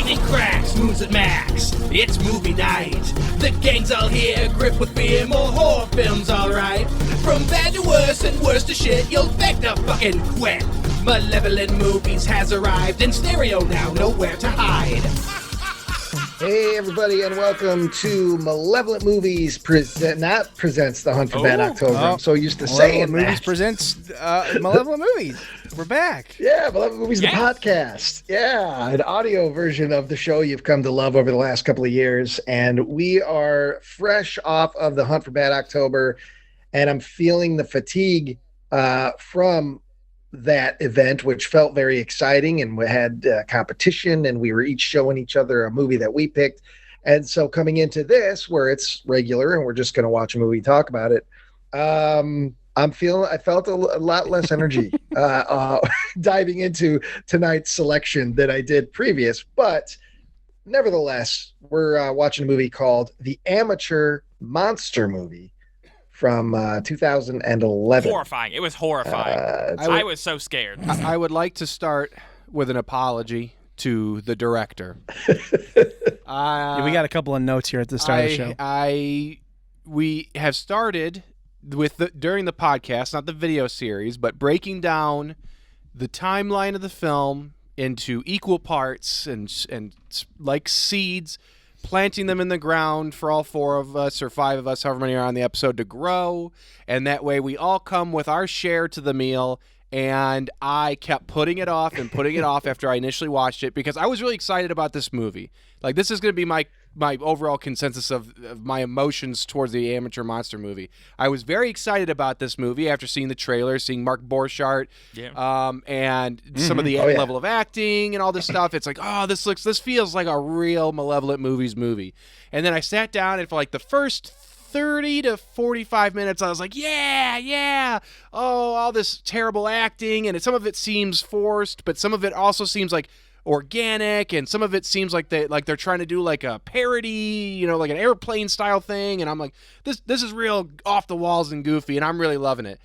Eating cracks, moves at Max. It's movie night. The gang's all here, grip with fear. More horror films, alright. From bad to worse and worse to shit, you'll beg to fucking quit. Malevolent Movies has arrived in stereo now, nowhere to hide. Hey everybody, and welcome to Malevolent Movies presents The Hunt for Bad October. I'm so used to saying Movies that. presents Malevolent Movies. We're back. Yeah, Malevolent Movies, the podcast. Yeah, an audio version of the show you've come to love over the last couple of years. And we are fresh off of The Hunt for Bad October, and I'm feeling the fatigue from that event, which felt very exciting, and we had competition, and we were each showing each other a movie that we picked. And so coming into this, where it's regular and we're just going to watch a movie, talk about it, I felt a lot less energy diving into tonight's selection than I did previous. But nevertheless, we're watching a movie called The Amateur Monster Movie from 2011. Horrifying. It was horrifying. I was so scared. I would like to start with an apology to the director. Yeah, we got a couple of notes here at the start of the show. We have started with during the podcast, not the video series, but breaking down the timeline of the film into equal parts and like seeds, planting them in the ground for all four of us or five of us, however many are on the episode, to grow. And that way we all come with our share to the meal. And I kept putting it off after I initially watched it because I was really excited about this movie. Like, this is going to be my overall consensus of my emotions towards the Amateur Monster movie. I was very excited about this movie after seeing the trailer, seeing Mark Borchardt, and some of the level of acting and all this stuff. It's like, oh, this feels like a real Malevolent Movies movie. And then I sat down, and for like the first 30 to 45 minutes, I was like, yeah. Oh, all this terrible acting, and some of it seems forced, but some of it also seems like organic, and some of it seems like they're trying to do like a parody, like an airplane style thing. And I'm like, this is real off the walls and goofy, and I'm really loving it.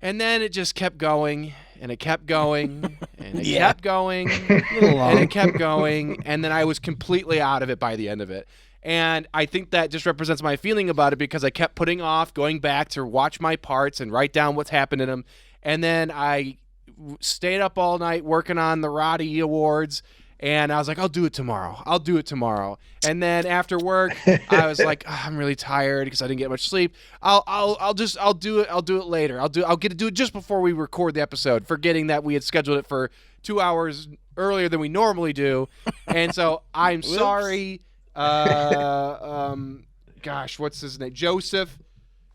And then it just kept going, and it kept going, and it kept going, and it kept going, and then I was completely out of it by the end of it. And I think that just represents my feeling about it because I kept putting off going back to watch my parts and write down what's happened in them. And then I stayed up all night working on the Roddy Awards, and I was like, I'll do it tomorrow. And then after work, I was like, I'm really tired because I didn't get much sleep. I'll do it later. I'll get to do it just before we record the episode, forgetting that we had scheduled it for 2 hours earlier than we normally do. And so I'm sorry. Gosh, what's his name? Jozef.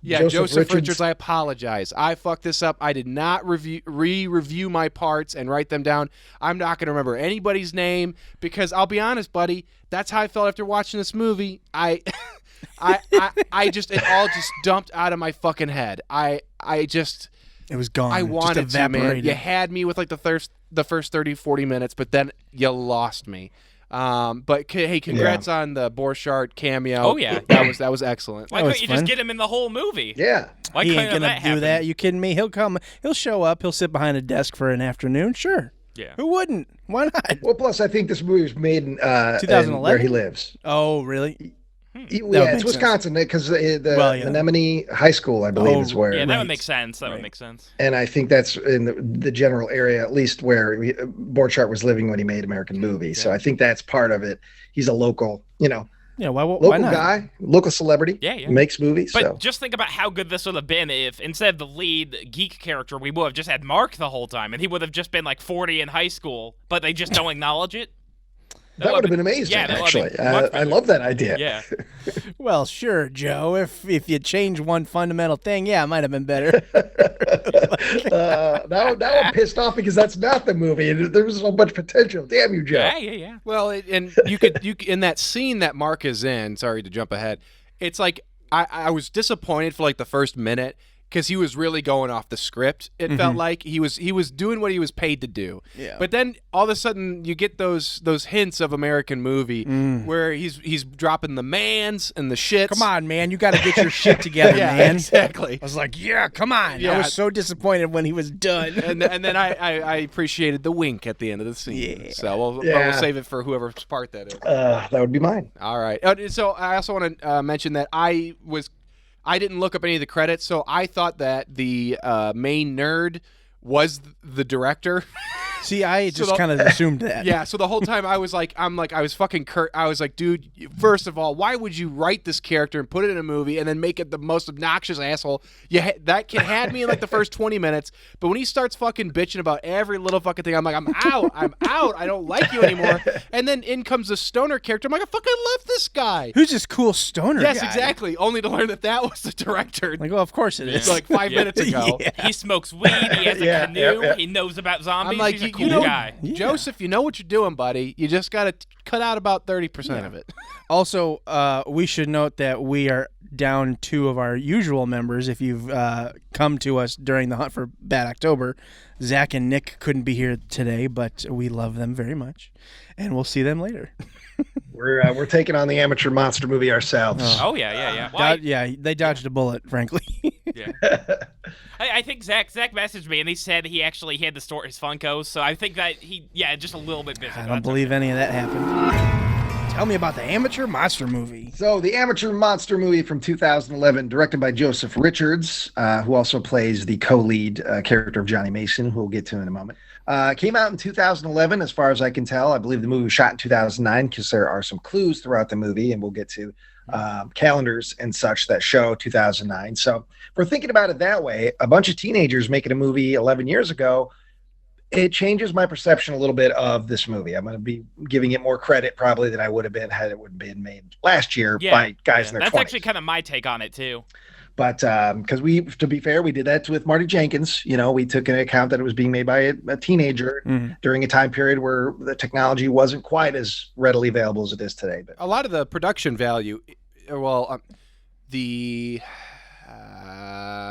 Yeah, Joseph Richards. I apologize. I fucked this up. I did not re-review my parts and write them down. I'm not going to remember anybody's name because I'll be honest, buddy, that's how I felt after watching this movie. I just, it all just dumped out of my fucking head. It was gone. I wanted just to, man. evaporated. You had me with like the first 30, 40 minutes, but then you lost me. But hey, congrats on the Borchardt cameo. Oh yeah, that was excellent. Why couldn't you just get him in the whole movie? Yeah, Why he couldn't ain't gonna that do happen? that. You kidding me? He'll come. He'll show up. He'll sit behind a desk for an afternoon. Sure. Yeah. Who wouldn't? Why not? Well, plus I think this movie was made in 2011? where he lives. Oh, really? Yeah, makes it's Wisconsin because the Well, Menominee High School, I believe, is where. Yeah, that Right. would make sense. That would make sense. And I think that's in the general area, at least where Borchardt was living when he made American Movies. So I think that's part of it. He's a local, Yeah. Why local not? guy, local celebrity. Yeah. Makes movies. But So just think about how good this would have been if instead of the lead geek character, we would have just had Mark the whole time, and he would have just been like 40 in high school, but they just don't acknowledge it. that would have been amazing. Yeah, that would have actually, been much I better. love that idea. Yeah. Well, sure, Joe. If you change one fundamental thing, it might have been better. Now I'm pissed off because that's not the movie, and there was so much potential. Damn you, Joe. Yeah. Well, and you could in that scene that Mark is in. Sorry to jump ahead. It's like I was disappointed for like the first minute. because he was really going off the script. It felt like he was doing what he was paid to do. Yeah. But then all of a sudden you get those hints of American movie where he's dropping the mans and the shits. Come on, man, you got to get your shit together, Yeah, man. exactly. I was like, yeah, come on. Yeah. I was so disappointed when he was done. And then I appreciated the wink at the end of the scene. Yeah. So we'll save it for whoever's part that is. That would be mine. All right. So I also want to mention that I didn't look up any of the credits, so I thought that the main nerd was the director. See, I just kind of assumed that. Yeah, so the whole time I was like, I was like, dude, first of all, why would you write this character and put it in a movie and then make it the most obnoxious asshole? That kid had me in like the first 20 minutes, but when he starts fucking bitching about every little fucking thing, I'm like, I'm out, I don't like you anymore. And then in comes the stoner character. I'm like, I fucking love this guy. Who's this cool stoner Yes, guy? exactly. Only to learn that was the director. Like, well, of course it is. Like 5 minutes ago. Yeah. He smokes weed. He has a canoe. He knows about zombies. I'm like, He's a you cool know, guy. Yeah. Joseph, you know what you're doing, buddy. You just got to cut out about 30% of it. Also, we should note that we are down 2 of our usual members. If you've come to us during the Hunt for Bad October, Zach and Nick couldn't be here today, but we love them very much, and we'll see them later. We're taking on the amateur monster movie ourselves. Oh yeah. Well, Yeah, they dodged a bullet, frankly. yeah. I think Zach messaged me and he said he actually had to store his Funkos, so I think that just a little bit busy. I don't believe any of that happened. Tell me about the amateur monster movie. So the amateur monster movie from 2011, directed by Joseph Richards, who also plays the co-lead character of Johnny Mason, who we'll get to in a moment. Came out in 2011, as far as I can tell. I believe the movie was shot in 2009 because there are some clues throughout the movie, and we'll get to calendars and such that show 2009. So if we're thinking about it that way, a bunch of teenagers making a movie 11 years ago, it changes my perception a little bit of this movie. I'm going to be giving it more credit probably than I would have been had it would have been made last year by guys in their 20s. That's actually kind of my take on it too. But because to be fair, we did that with Marty Jenkins. You know, we took into account that it was being made by a teenager during a time period where the technology wasn't quite as readily available as it is today. But A lot of the production value,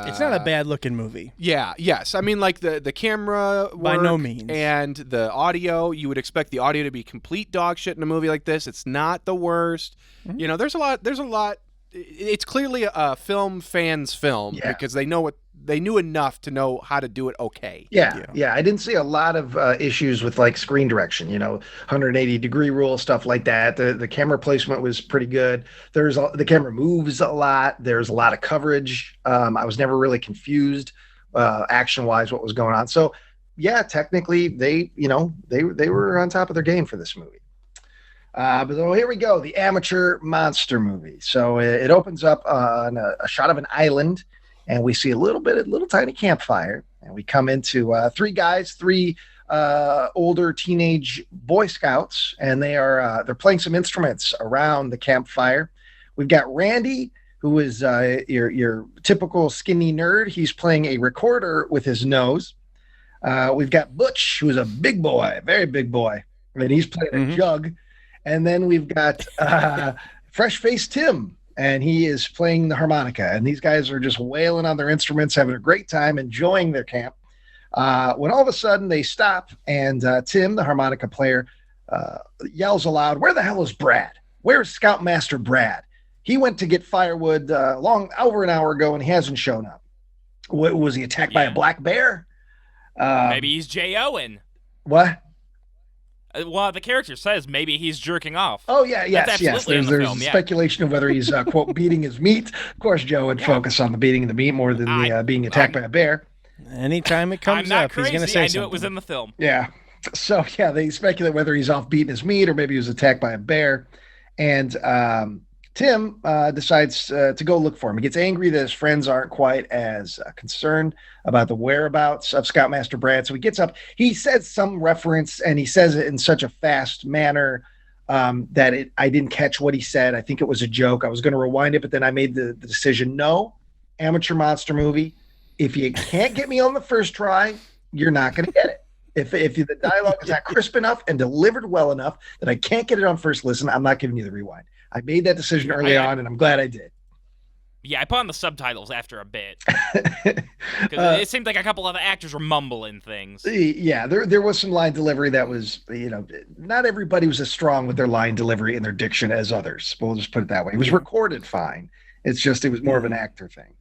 It's not a bad-looking movie. Yes. I mean, like the camera work By no means. and the audio, you would expect the audio to be complete dog shit in a movie like this. It's not the worst. You know, there's a lot. It's clearly a film fan's film because they knew enough to know how to do it okay. Yeah. I didn't see a lot of issues with like screen direction, 180-degree rule, stuff like that. The camera placement was pretty good. The camera moves a lot. There's a lot of coverage. I was never really confused action-wise what was going on. So yeah, technically they were on top of their game for this movie. But here we go, the amateur monster movie. So it opens up on a shot of an island, and we see a little tiny campfire, and we come into 3 guys, 3 older teenage Boy Scouts, and they're playing some instruments around the campfire. We've got Randy, who is your typical skinny nerd. He's playing a recorder with his nose. We've got Butch, who's a big boy, very big boy, and he's playing a jug. And then we've got fresh-faced Tim, and he is playing the harmonica. And these guys are just wailing on their instruments, having a great time, enjoying their camp. When all of a sudden they stop, and Tim, the harmonica player, yells aloud, "Where the hell is Brad? Where's Scoutmaster Brad? He went to get firewood over an hour ago, and he hasn't shown up. Was he attacked by a black bear? Maybe he's J. Owen. What? Well, the character says maybe he's jerking off. Oh, yeah, yes. Absolutely There's film, speculation of whether he's, quote, beating his meat. Of course, Joe would focus on the beating of the meat more than the being attacked by a bear. Anytime it comes I'm not up, crazy. he's going to say I knew something. it was in the film. Yeah. So, yeah, they speculate whether he's off beating his meat or maybe he was attacked by a bear. And Tim decides to go look for him. He gets angry that his friends aren't quite as concerned about the whereabouts of Scoutmaster Brad. So he gets up. He says some reference, and he says it in such a fast manner that I didn't catch what he said. I think it was a joke. I was going to rewind it, but then I made the decision, no, amateur monster movie. If you can't get me on the first try, you're not going to get it. If the dialogue is not crisp enough and delivered well enough that I can't get it on first listen, I'm not giving you the rewind. I made that decision early on, and I'm glad I did. Yeah, I put on the subtitles after a bit. Because it seemed like a couple of the actors were mumbling things. Yeah, there was some line delivery that was, not everybody was as strong with their line delivery and their diction as others. We'll just put it that way. It was recorded fine. It's just it was more of an actor thing.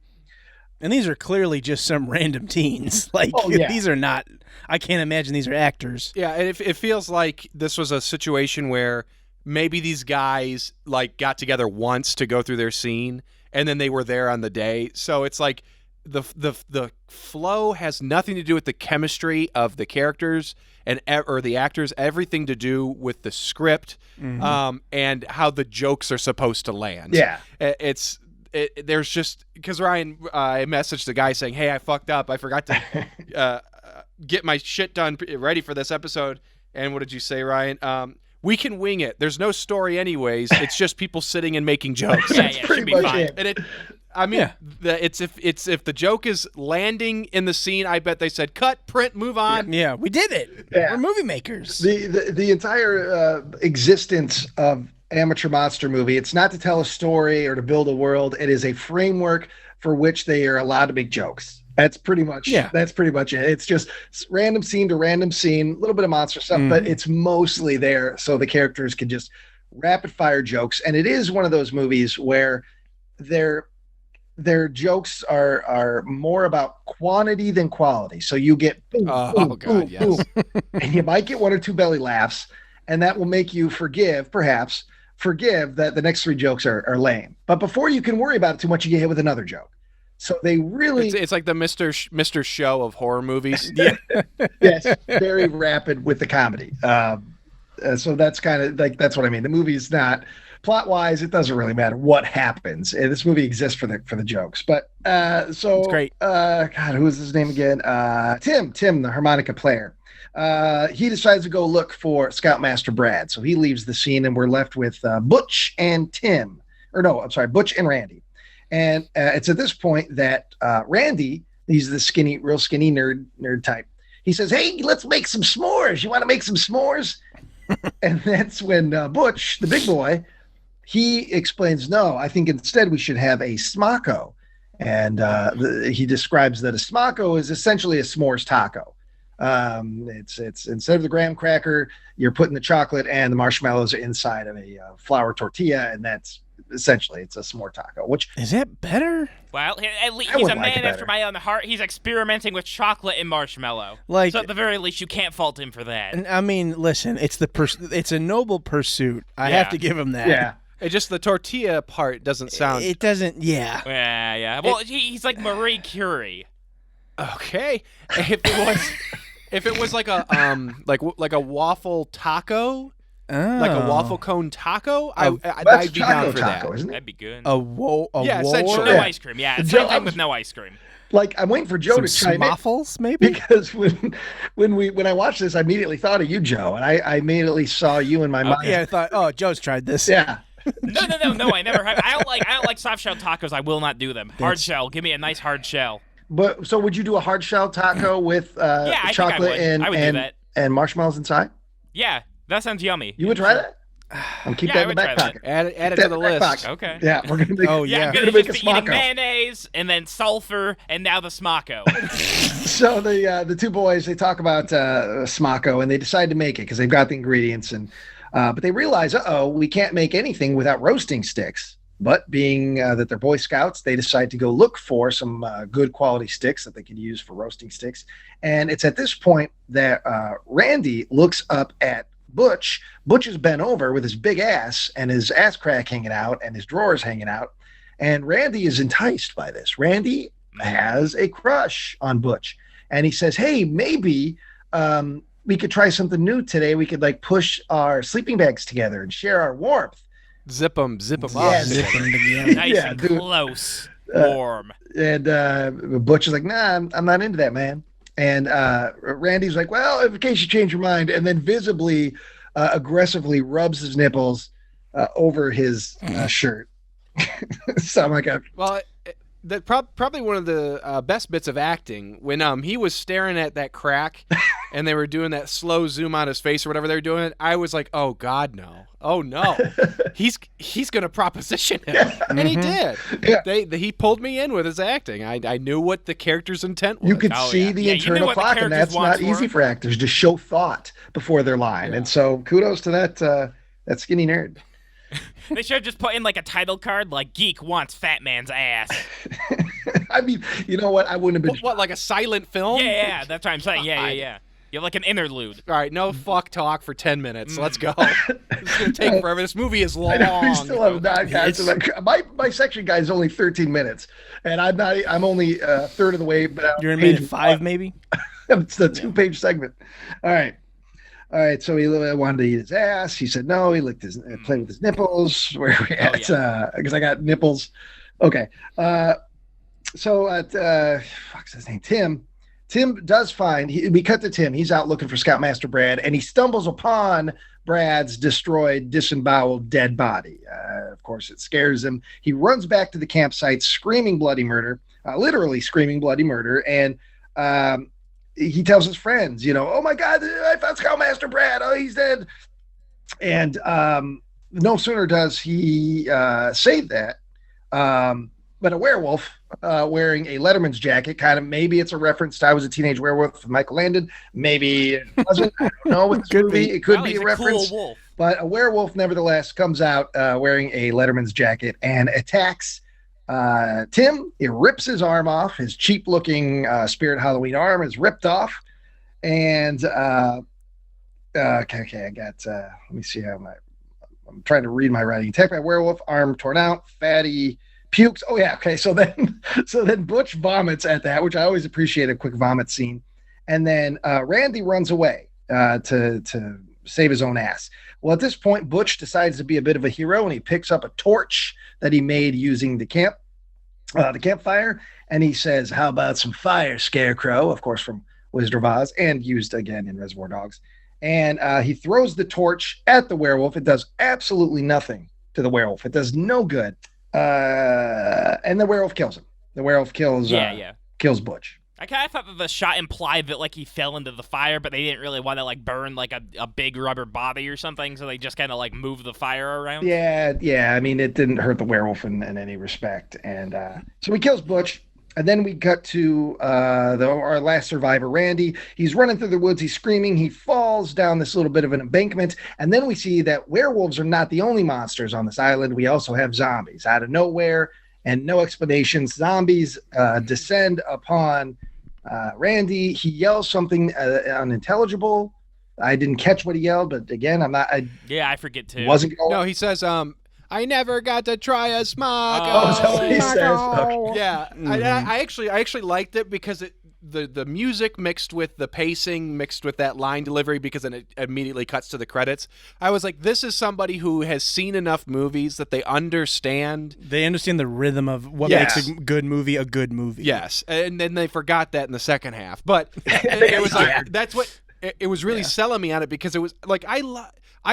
And these are clearly just some random teens. Like, these are not, I can't imagine these are actors. Yeah, and it feels like this was a situation where maybe these guys like got together once to go through their scene, and then they were there on the day. So it's like the flow has nothing to do with the chemistry of the characters or the actors, everything to do with the script and how the jokes are supposed to land. Yeah. There's just, because Ryan, I messaged the guy saying, hey, I fucked up. I forgot to get my shit done ready for this episode. And what did you say, Ryan? We can wing it. There's no story anyways. It's just people sitting and making jokes. Yeah, it should be fine. And if the joke is landing in the scene, I bet they said, cut, print, move on. Yeah, we did it. Yeah. We're movie makers. The entire existence of Amateur Monster Movie, it's not to tell a story or to build a world. It is a framework for which they are allowed to make jokes. That's pretty much it. It's just random scene to random scene, a little bit of monster stuff, but it's mostly there so the characters can just rapid fire jokes. And it is one of those movies where their jokes are more about quantity than quality. So you get boom, boom, and you might get one or two belly laughs, and that will make you forgive that the next three jokes are lame. But before you can worry about it too much, you get hit with another joke. So they really... It's like the Mr. Show of horror movies. Yes, very rapid with the comedy. So that's kind of like, that's what I mean. The movie's not... Plot-wise, it doesn't really matter what happens. This movie exists for the jokes. But so... It's great. God, who is his name again? Tim, the harmonica player. He decides to go look for Scoutmaster Brad. So he leaves the scene, and we're left with Butch and Tim. Or no, I'm sorry, Butch and Randy. And it's at this point that Randy, he's the real skinny nerd type. He says, "Hey, let's make some s'mores. You want to make some s'mores?" And that's when Butch, the big boy, he explains, "No, I think instead we should have a smocko." And he describes that a smocko is essentially a s'mores taco. It's instead of the graham cracker, you're putting the chocolate and the marshmallows inside of a flour tortilla, and that's essentially it's a s'more taco. Which is that better? Well, at least he's a man after my own heart. He's experimenting with chocolate and marshmallow. So at the very least, you can't fault him for that. I mean, listen, it's a noble pursuit. I have to give him that. Yeah. It just, the tortilla part doesn't sound... It doesn't, yeah. Yeah. Well, he's like Marie Curie. Okay. If it was like a like a waffle taco, like a waffle cone taco, I'd be down for taco, that. Isn't it? That'd be good. Essentially. No ice cream. Yeah, same thing with no ice cream. Like, I'm waiting for Joe to chime in. Smoffles, maybe? Because when I watched this, I immediately thought of you, Joe, and I immediately saw you in my mind. Yeah, I thought, oh, Joe's tried this. Yeah. No, I never have. I don't like soft shell tacos. I will not do them. Hard shell. Give me a nice hard shell. But so would you do a hard shell taco with chocolate and marshmallows inside? Yeah, that sounds yummy. You would try that? I'm keeping that in the back pocket. Add it to the list. Pocket. Okay. Yeah, we're gonna make. Oh Yeah, I'm we're gonna make a just be eating smocko. mayonnaise and then sulfur and now the smocko. So the two boys, they talk about smocko, and they decide to make it because they've got the ingredients, and but they realize, we can't make anything without roasting sticks. But being that they're Boy Scouts, they decide to go look for some good quality sticks that they could use for roasting sticks. And it's at this point that Randy looks up at Butch. Butch is bent over with his big ass and his ass crack hanging out and his drawers hanging out. And Randy is enticed by this. Randy has a crush on Butch. And he says, "Hey, maybe we could try something new today. We could like push our sleeping bags together and share our warmth." Zip them up. Yeah, Zip them together. Nice and close. Warm. And Butch is like, "Nah, I'm not into that, man." And Randy's like, "Well, in case you change your mind," and then visibly, aggressively rubs his nipples over his shirt. So I'm like, well, that probably one of the best bits of acting when he was staring at that crack and they were doing that slow zoom on his face or whatever they were doing. I was like, oh God, no. Oh no. he's going to proposition him. And he did. Yeah. He pulled me in with his acting. I knew what the character's intent was. You could see the internal clock, and that's not easy for actors to show thought before their line. And so kudos to that skinny nerd. They should have just put in like a title card, like "Geek wants fat man's ass." I mean, you know what? I wouldn't have been. What, like a silent film? Yeah, that's what I'm saying. Yeah. You have like an interlude. All right, no fuck talk for 10 minutes. Let's go. It's going to take forever. This movie is long. We still have not guys. My section guide is only 13 minutes, and I'm only a third of the way. But you're in minute 5, maybe. It's the 2-page segment. All right. So he wanted to eat his ass. He said no. He licked played with his nipples. Where are we at? Because I got nipples. Okay. Fuck's his name? Tim. Tim does find, we cut to Tim. He's out looking for Scoutmaster Brad, and he stumbles upon Brad's destroyed, disemboweled, dead body. Of course, it scares him. He runs back to the campsite screaming bloody murder, literally screaming bloody murder, and he tells his friends, oh my God, I found Scoutmaster Brad. Oh, he's dead. And no sooner does he say that, but a werewolf wearing a Letterman's jacket, maybe it's a reference to I Was a Teenage Werewolf with Michael Landon. Maybe it wasn't. I don't know with this movie. It could be a reference. Cool wolf. But a werewolf, nevertheless, comes out wearing a Letterman's jacket and attacks Tim. He rips his arm off. His cheap-looking Spirit Halloween arm is ripped off. And, I got, let me see how I'm trying to read my writing. Attacked by werewolf, arm torn out, fatty, pukes. Oh yeah. Okay. So then Butch vomits at that, which I always appreciate a quick vomit scene. And then Randy runs away to save his own ass. Well, at this point, Butch decides to be a bit of a hero, and he picks up a torch that he made using the campfire, and he says, "How about some fire, Scarecrow?" Of course, from Wizard of Oz, and used again in Reservoir Dogs. And he throws the torch at the werewolf. It does absolutely nothing to the werewolf. It does no good. And the werewolf kills him. The werewolf kills kills Butch. I kind of thought that the shot implied that like he fell into the fire, but they didn't really want to like burn like a big rubber body or something, so they just kind of like moved the fire around. Yeah. I mean, it didn't hurt the werewolf in any respect, and so he kills Butch. And then we cut to our last survivor, Randy. He's running through the woods. He's screaming. He falls down this little bit of an embankment. And then we see that werewolves are not the only monsters on this island. We also have zombies out of nowhere and no explanations. Zombies descend upon Randy. He yells something unintelligible. I didn't catch what he yelled, but again, I forget too. No, he says, I never got to try a smock. Oh, is that what he says? Okay. Yeah, I actually liked it because the music mixed with the pacing, mixed with that line delivery, because then it immediately cuts to the credits. I was like, this is somebody who has seen enough movies that they understand. They understand the rhythm of what makes a good movie a good movie. Yes, and then they forgot that in the second half. But it was like that's what it was really selling me on it, because it was like I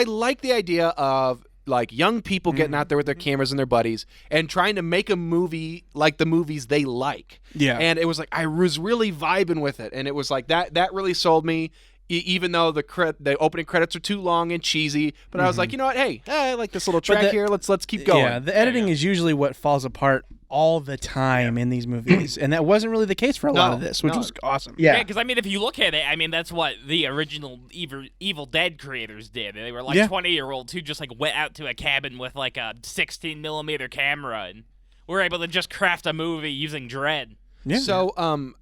like the idea of like young people getting out there with their cameras and their buddies and trying to make a movie like the movies they like. Yeah. And it was like, I was really vibing with it. And it was like, that really sold me, even though the opening credits are too long and cheesy. But I was like, you know what? Hey, I like this little track here. Let's keep going. Yeah. The editing is usually what falls apart all the time in these movies, and that wasn't really the case for a lot of this, which was awesome. Yeah, because I mean, if you look at it, I mean, that's what the original Evil Dead creators did. They were like 20-year-olds who just like went out to a cabin with like a 16mm camera and were able to just craft a movie using dread. Yeah. So,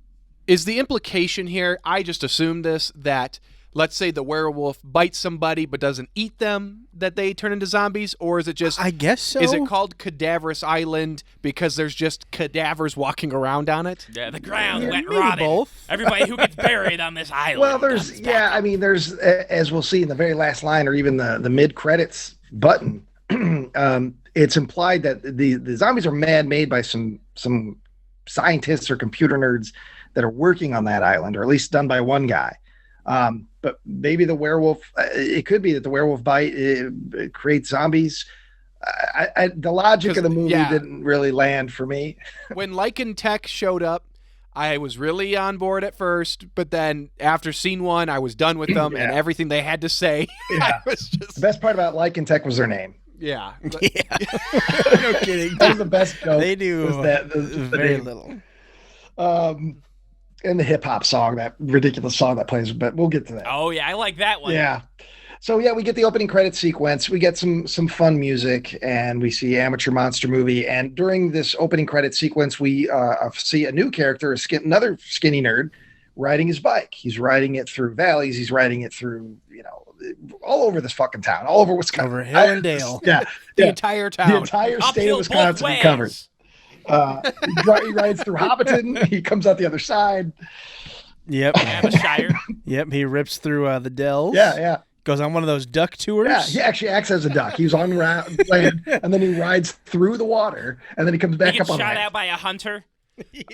is the implication here? I just assumed this, that let's say the werewolf bites somebody but doesn't eat them, that they turn into zombies? Or is it just... I guess so. Is it called Cadaverous Island because there's just cadavers walking around on it? Yeah, the ground went rotted. Both. Everybody who gets buried on this island. Well, there's... there's, as we'll see in the very last line, or even the mid-credits button, it's implied that the zombies are man-made by some scientists or computer nerds that are working on that island, or at least done by one guy. But maybe the werewolf, it could be that the werewolf bite it creates zombies. the logic of the movie yeah. didn't really land for me. When Lycan Tech showed up, I was really on board at first, but then after scene one, I was done with them and everything they had to say. I was just... The best part about Lycan Tech was their name. Yeah. Yeah. No kidding. That was the best joke. They do very name. little. And the hip hop song, that ridiculous song that plays, but we'll get to that. Oh yeah, I like that one. Yeah. So yeah, we get the opening credit sequence. We get some fun music, and we see Amateur Monster Movie. And during this opening credit sequence, we see a new character, another skinny nerd, riding his bike. He's riding it through valleys. He's riding it through, all over this fucking town, all over Wisconsin, over hill and dale. Yeah, The entire town. the entire state Uphill of Wisconsin both covers. ways. He rides through Hobbiton. He comes out the other side. Yep. Abishire. Yep. He rips through the dells. Yeah. Goes on one of those duck tours. Yeah, he actually acts as a duck. He's on land, and then he rides through the water, and then he comes back He up gets on shot land. out by a hunter.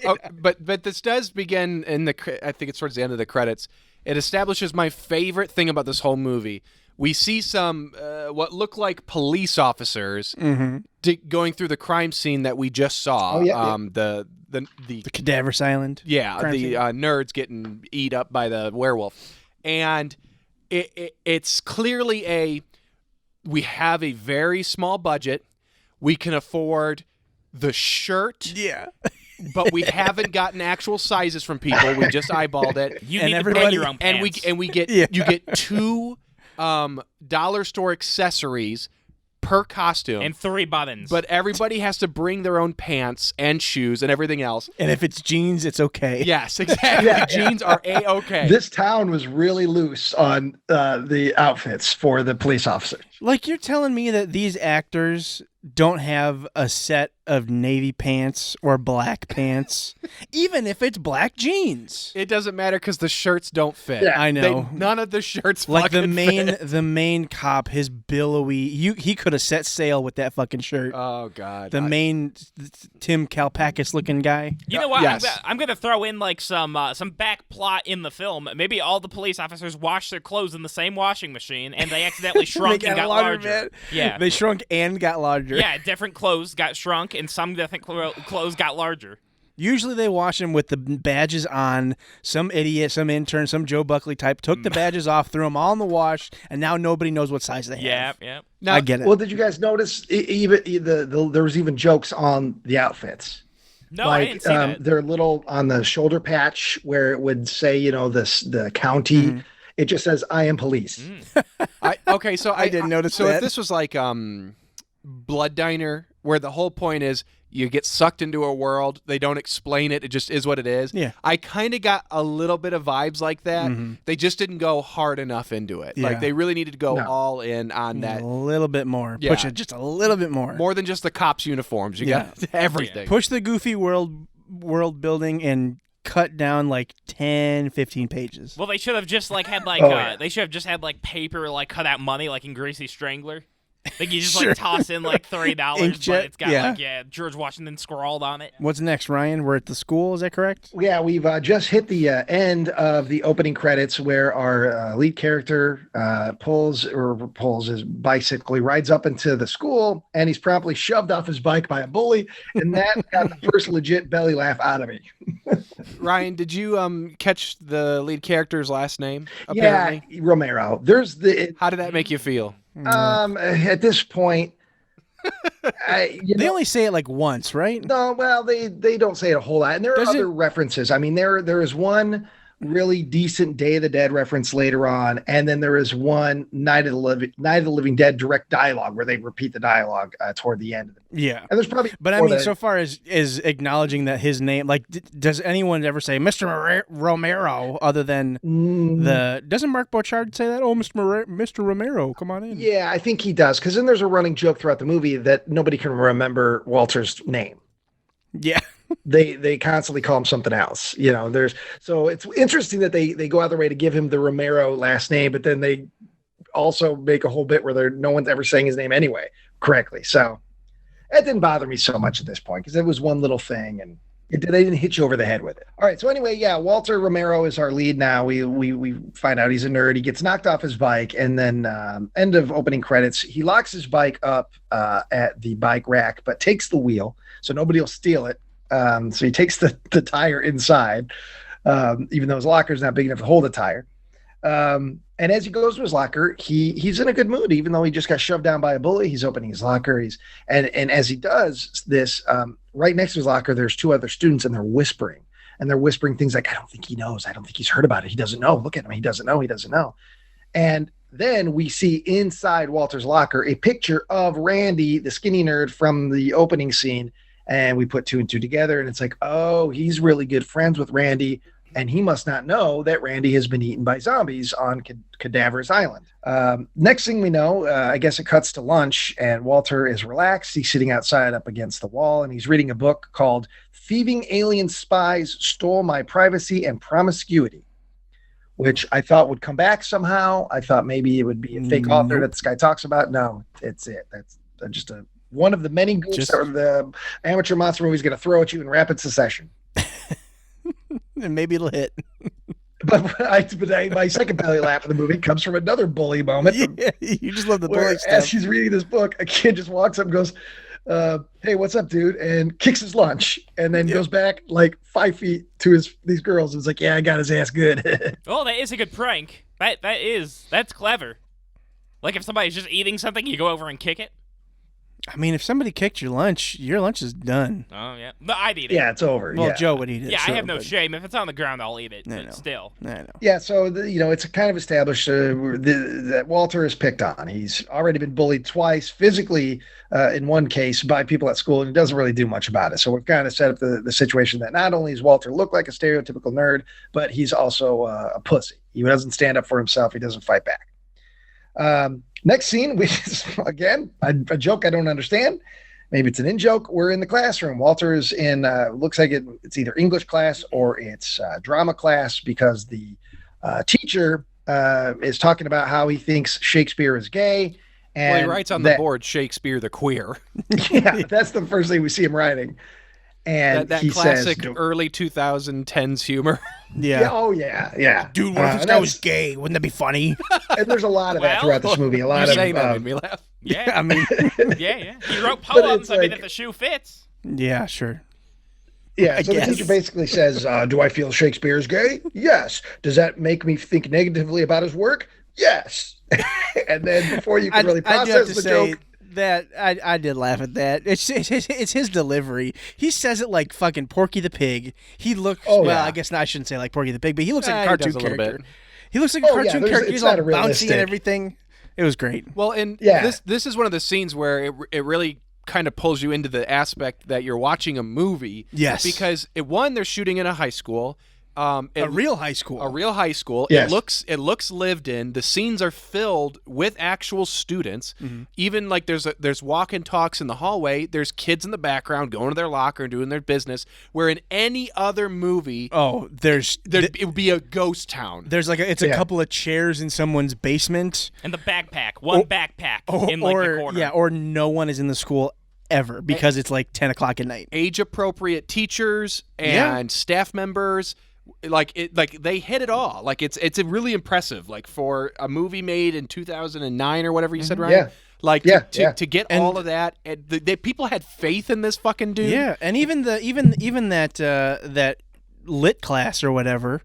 Oh, but this does begin in I think it's towards the end of the credits. It establishes my favorite thing about this whole movie. We see some what look like police officers going through the crime scene that we just saw. Oh, yeah. The Cadaver's Island. Yeah, crime the scene. nerds getting eat up by the werewolf, and it's clearly we have a very small budget. We can afford the shirt. Yeah. But we haven't gotten actual sizes from people. We just eyeballed it. You And need to everybody- bring your own pants. And we get Yeah. you get 2 dollar store accessories per costume. and 3 buttons. But everybody has to bring their own pants and shoes and everything else. And if it's jeans, it's okay. Yes, exactly. Yeah. Jeans are A-okay. This town was really loose on the outfits for the police officers. Like, you're telling me that these actors don't have a set of navy pants or black pants, even if it's black jeans. It doesn't matter because the shirts don't fit. Yeah, I know. None of the shirts Like fucking fit. the main cop, his billowy, he could have set sail with that fucking shirt. Oh, God. The main Tim Kalpakis looking guy. you know what? Yes. I'm gonna throw in like some back plot in the film. Maybe all the police officers washed their clothes in the same washing machine, and they accidentally shrunk and got larger. man. Yeah. They shrunk and got larger. Yeah, different clothes got shrunk, and some different clothes got larger. Usually they wash them with the badges on. Some idiot, some intern, some Joe Buckley type took the badges off, threw them all in the wash, and now nobody knows what size they have. Yeah. Now, I get it. Well, did you guys notice even there was even jokes on the outfits? No, I didn't see that. They're little on the shoulder patch where it would say, the county. Mm-hmm. It just says, "I am police." Okay, so I didn't notice so that. if this was like Blood Diner, where the whole point is you get sucked into a world, they don't explain it, it just is what it is. Yeah. I kind of got a little bit of vibes like that. Mhm. They just didn't go hard enough into it. Yeah. Like they really needed to go No. all in on that. A little bit more. Yeah. Push it just a little bit more. More than just the cops' uniforms. You got everything. Push the goofy world building and cut down like 10, 15 pages. Well, they should have just like had like yeah. they should have just had like paper like cut out money like in Greasy Strangler. Like you just Sure. like toss in like $3, Inkjet, but it's got yeah. like George Washington scrawled on it. What's next, Ryan? We're at the school, is that correct? Yeah, we've just hit the end of the opening credits where our lead character pulls his bicycle. He rides up into the school, and he's promptly shoved off his bike by a bully, and that got the first legit belly laugh out of me. Ryan, did you catch the lead character's last name? Apparently? Yeah, Romero. There's How did that make you feel? at this point, They only say it like once, right? No, well, they don't say it a whole lot, and there are Does other it- references. I mean, there is one really decent Day of the Dead reference later on, and then there is one Night of the Living Dead direct dialogue where they repeat the dialogue toward the end. Yeah. And there's probably, But I more mean, that- so far as acknowledging that his name, like, does anyone ever say Mr. Romero other than doesn't Mark Bouchard say that? Oh, Mr. Romero, come on in. Yeah, I think he does, because then there's a running joke throughout the movie that nobody can remember Walter's name. Yeah. They constantly call him something else. So it's interesting that they go out their way to give him the Romero last name, but then they also make a whole bit where no one's ever saying his name anyway correctly. So it didn't bother me so much at this point because it was one little thing, and They didn't hit you over the head with it. All right. So anyway, yeah, Walter Romero is our lead now. We find out he's a nerd. He gets knocked off his bike, and then end of opening credits, he locks his bike up at the bike rack, but takes the wheel, so nobody will steal it. So he takes the tire inside, even though his locker is not big enough to hold a tire. And as he goes to his locker, he's in a good mood, even though he just got shoved down by a bully. He's opening his locker. And as he does this, right next to his locker, there's two other students, and they're whispering. And they're whispering things like, I don't think he knows. I don't think he's heard about it. He doesn't know. Look at him. He doesn't know. He doesn't know. And then we see inside Walter's locker a picture of Randy, the skinny nerd from the opening scene. And we put 2 and 2 together. And it's like, oh, he's really good friends with Randy. And he must not know that Randy has been eaten by zombies on Cadaverous Island. Next thing we know, I guess it cuts to lunch, and Walter is relaxed. He's sitting outside up against the wall, and he's reading a book called Thieving Alien Spies Stole My Privacy and Promiscuity, which I thought would come back somehow. I thought maybe it would be a fake author that this guy talks about. No, it's it. That's just one of the many groups that the amateur monster movie is going to throw at you in rapid succession. And maybe it'll hit. But my second belly laugh of the movie comes from another bully moment. Yeah, you just love the bully stuff. As she's reading this book, a kid just walks up and goes, hey, what's up, dude? And kicks his lunch, and then goes back like 5 feet to these girls. And it's like, yeah, I got his ass good. Oh, that is a good prank. That's clever. Like if somebody's just eating something, you go over and kick it. I mean, if somebody kicked your lunch is done. Oh, yeah. No, I'd eat it. Yeah, it's over. Well, Joe would eat it. Yeah, sure, I have no shame. If it's on the ground, I'll eat it. I But know. still. I know. Yeah, so, it's kind of established that Walter is picked on. He's already been bullied twice, physically in one case by people at school, and he doesn't really do much about it. So we've kind of set up the situation that not only does Walter look like a stereotypical nerd, but he's also a pussy. He doesn't stand up for himself. He doesn't fight back. Next scene, again, a joke I don't understand. Maybe it's an in-joke. We're in the classroom. Walter is in, looks like it's either English class or it's drama class, because the teacher is talking about how he thinks Shakespeare is gay. And he writes on the board, Shakespeare the queer. Yeah, that's the first thing we see him writing. And that he classic says, early 2010s humor. Yeah. Oh, yeah. Dude, what if this guy was gay? Wouldn't that be funny? And there's a lot of that throughout this movie. A lot You of saying that made me laugh. Yeah. I mean, Yeah. He wrote poems. I mean, if the shoe fits. yeah, sure. Yeah, so guess. the teacher basically says, do I feel Shakespeare is gay? Yes. Does that make me think negatively about his work? Yes. And then before you can really process the joke. That I did laugh at that. It's his delivery. He says it like fucking Porky the Pig. He looks I guess I shouldn't say like Porky the Pig, but he looks like a cartoon character. He looks like a cartoon character. He's all bouncy and everything. It was great. Well, and this is one of the scenes where it really kind of pulls you into the aspect that you're watching a movie. Yes. Because they're shooting in a high school. A real high school. A real high school. Yes. It looks lived in. The scenes are filled with actual students. Mm-hmm. Even like there's walk and talks in the hallway. There's kids in the background going to their locker and doing their business. Where in any other movie, it would be a ghost town. There's like a couple of chairs in someone's basement And the backpack. One backpack in like the corner. Yeah, or no one is in the school ever because it's like 10 o'clock at night. Age appropriate teachers and staff members. Like they hit it all. Like it's really impressive. Like for a movie made in 2009 or whatever you said, Ryan. Yeah. Like to get all of that, and the people had faith in this fucking dude. Yeah, and even that lit class or whatever,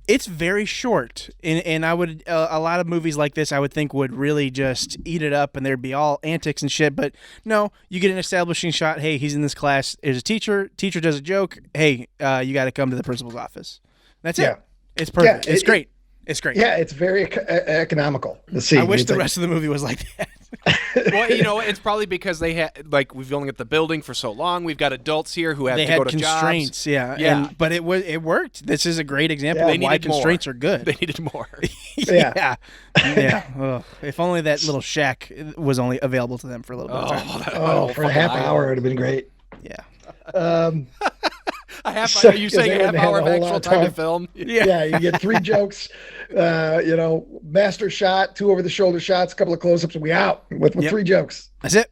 it's very short. And I would a lot of movies like this I would think would really just eat it up and there'd be all antics and shit. But no, you get an establishing shot. Hey, he's in this class. There's a teacher. Teacher does a joke. Hey, you got to come to the principal's office. That's it. It's perfect. It's great. It's great. Yeah, it's very economical. The scene. I wish the rest of the movie was like that. Well, it's probably because they had we've only got the building for so long. We've got adults here who have to go to constraints. jobs. Yeah. But it worked. This is a great example of why constraints are good. They needed more. Yeah. Ugh. If only that little shack was only available to them for a little bit of time. For a half hour it would have been great. Yeah. A half hour? Are you saying a half hour of actual time to film? Yeah, you get 3 jokes, master shot, 2 over the shoulder shots, a couple of close-ups, and we out with 3 jokes. That's it.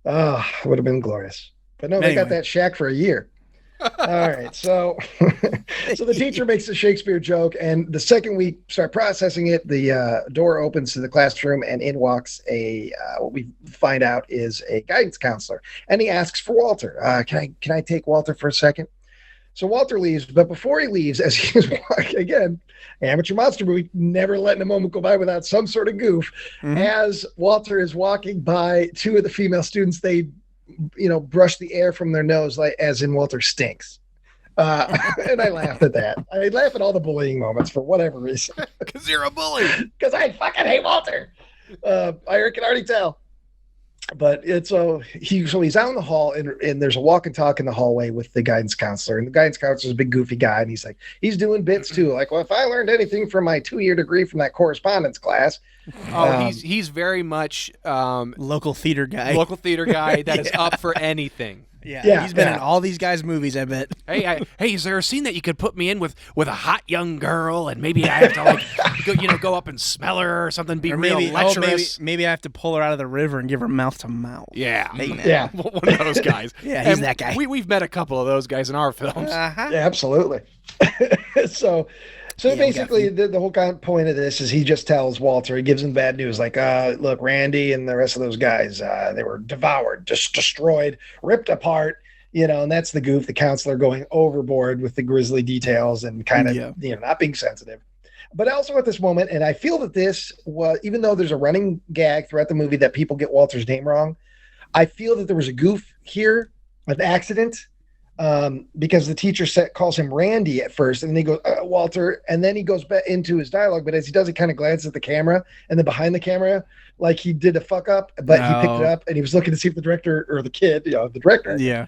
Oh, it would have been glorious. But no, they got that shack for a year. All right, so so the teacher makes a Shakespeare joke, and the second we start processing it, the door opens to the classroom, and in walks what we find out is a guidance counselor, and he asks for Walter. Can I take Walter for a second? So Walter leaves, but before he leaves, as he's walking again, amateur monster movie, never letting a moment go by without some sort of goof. As Walter is walking by two of the female students, they brush the air from their nose, like as in Walter stinks. And I laughed at that. I laugh at all the bullying moments for whatever reason. Because you're a bully. Because I fucking hate Walter. I can already tell. But he's out in the hall, and there's a walk and talk in the hallway with the guidance counselor. And the guidance counselor is a big goofy guy, and he's doing bits too. Like, well, if I learned anything from my 2-year degree from that correspondence class. He's very much local theater guy. Local theater guy that is up for anything. Yeah, he's been in all these guys' movies, I bet. Hey, is there a scene that you could put me in with a hot young girl, and maybe I have to go up and smell her or something, be real lecherous? Maybe I have to pull her out of the river and give her mouth to mouth. Yeah, one of those guys. Yeah, he's that guy. We've met a couple of those guys in our films. Uh-huh. Yeah, absolutely. So basically, the whole point of this is he just tells Walter, he gives him bad news, like, look, Randy and the rest of those guys, they were devoured, just destroyed, ripped apart, and that's the goof, the counselor going overboard with the grisly details and kind of, not being sensitive. But also at this moment, and I feel that this was, even though there's a running gag throughout the movie that people get Walter's name wrong, I feel that there was a goof here, an accident. Because the teacher calls him Randy at first, and then he goes, Walter, and then he goes back into his dialogue, but as he does, he kind of glances at the camera, and then behind the camera, like he did a fuck up, but he picked it up, and he was looking to see if the director, or the kid, the director. Yeah.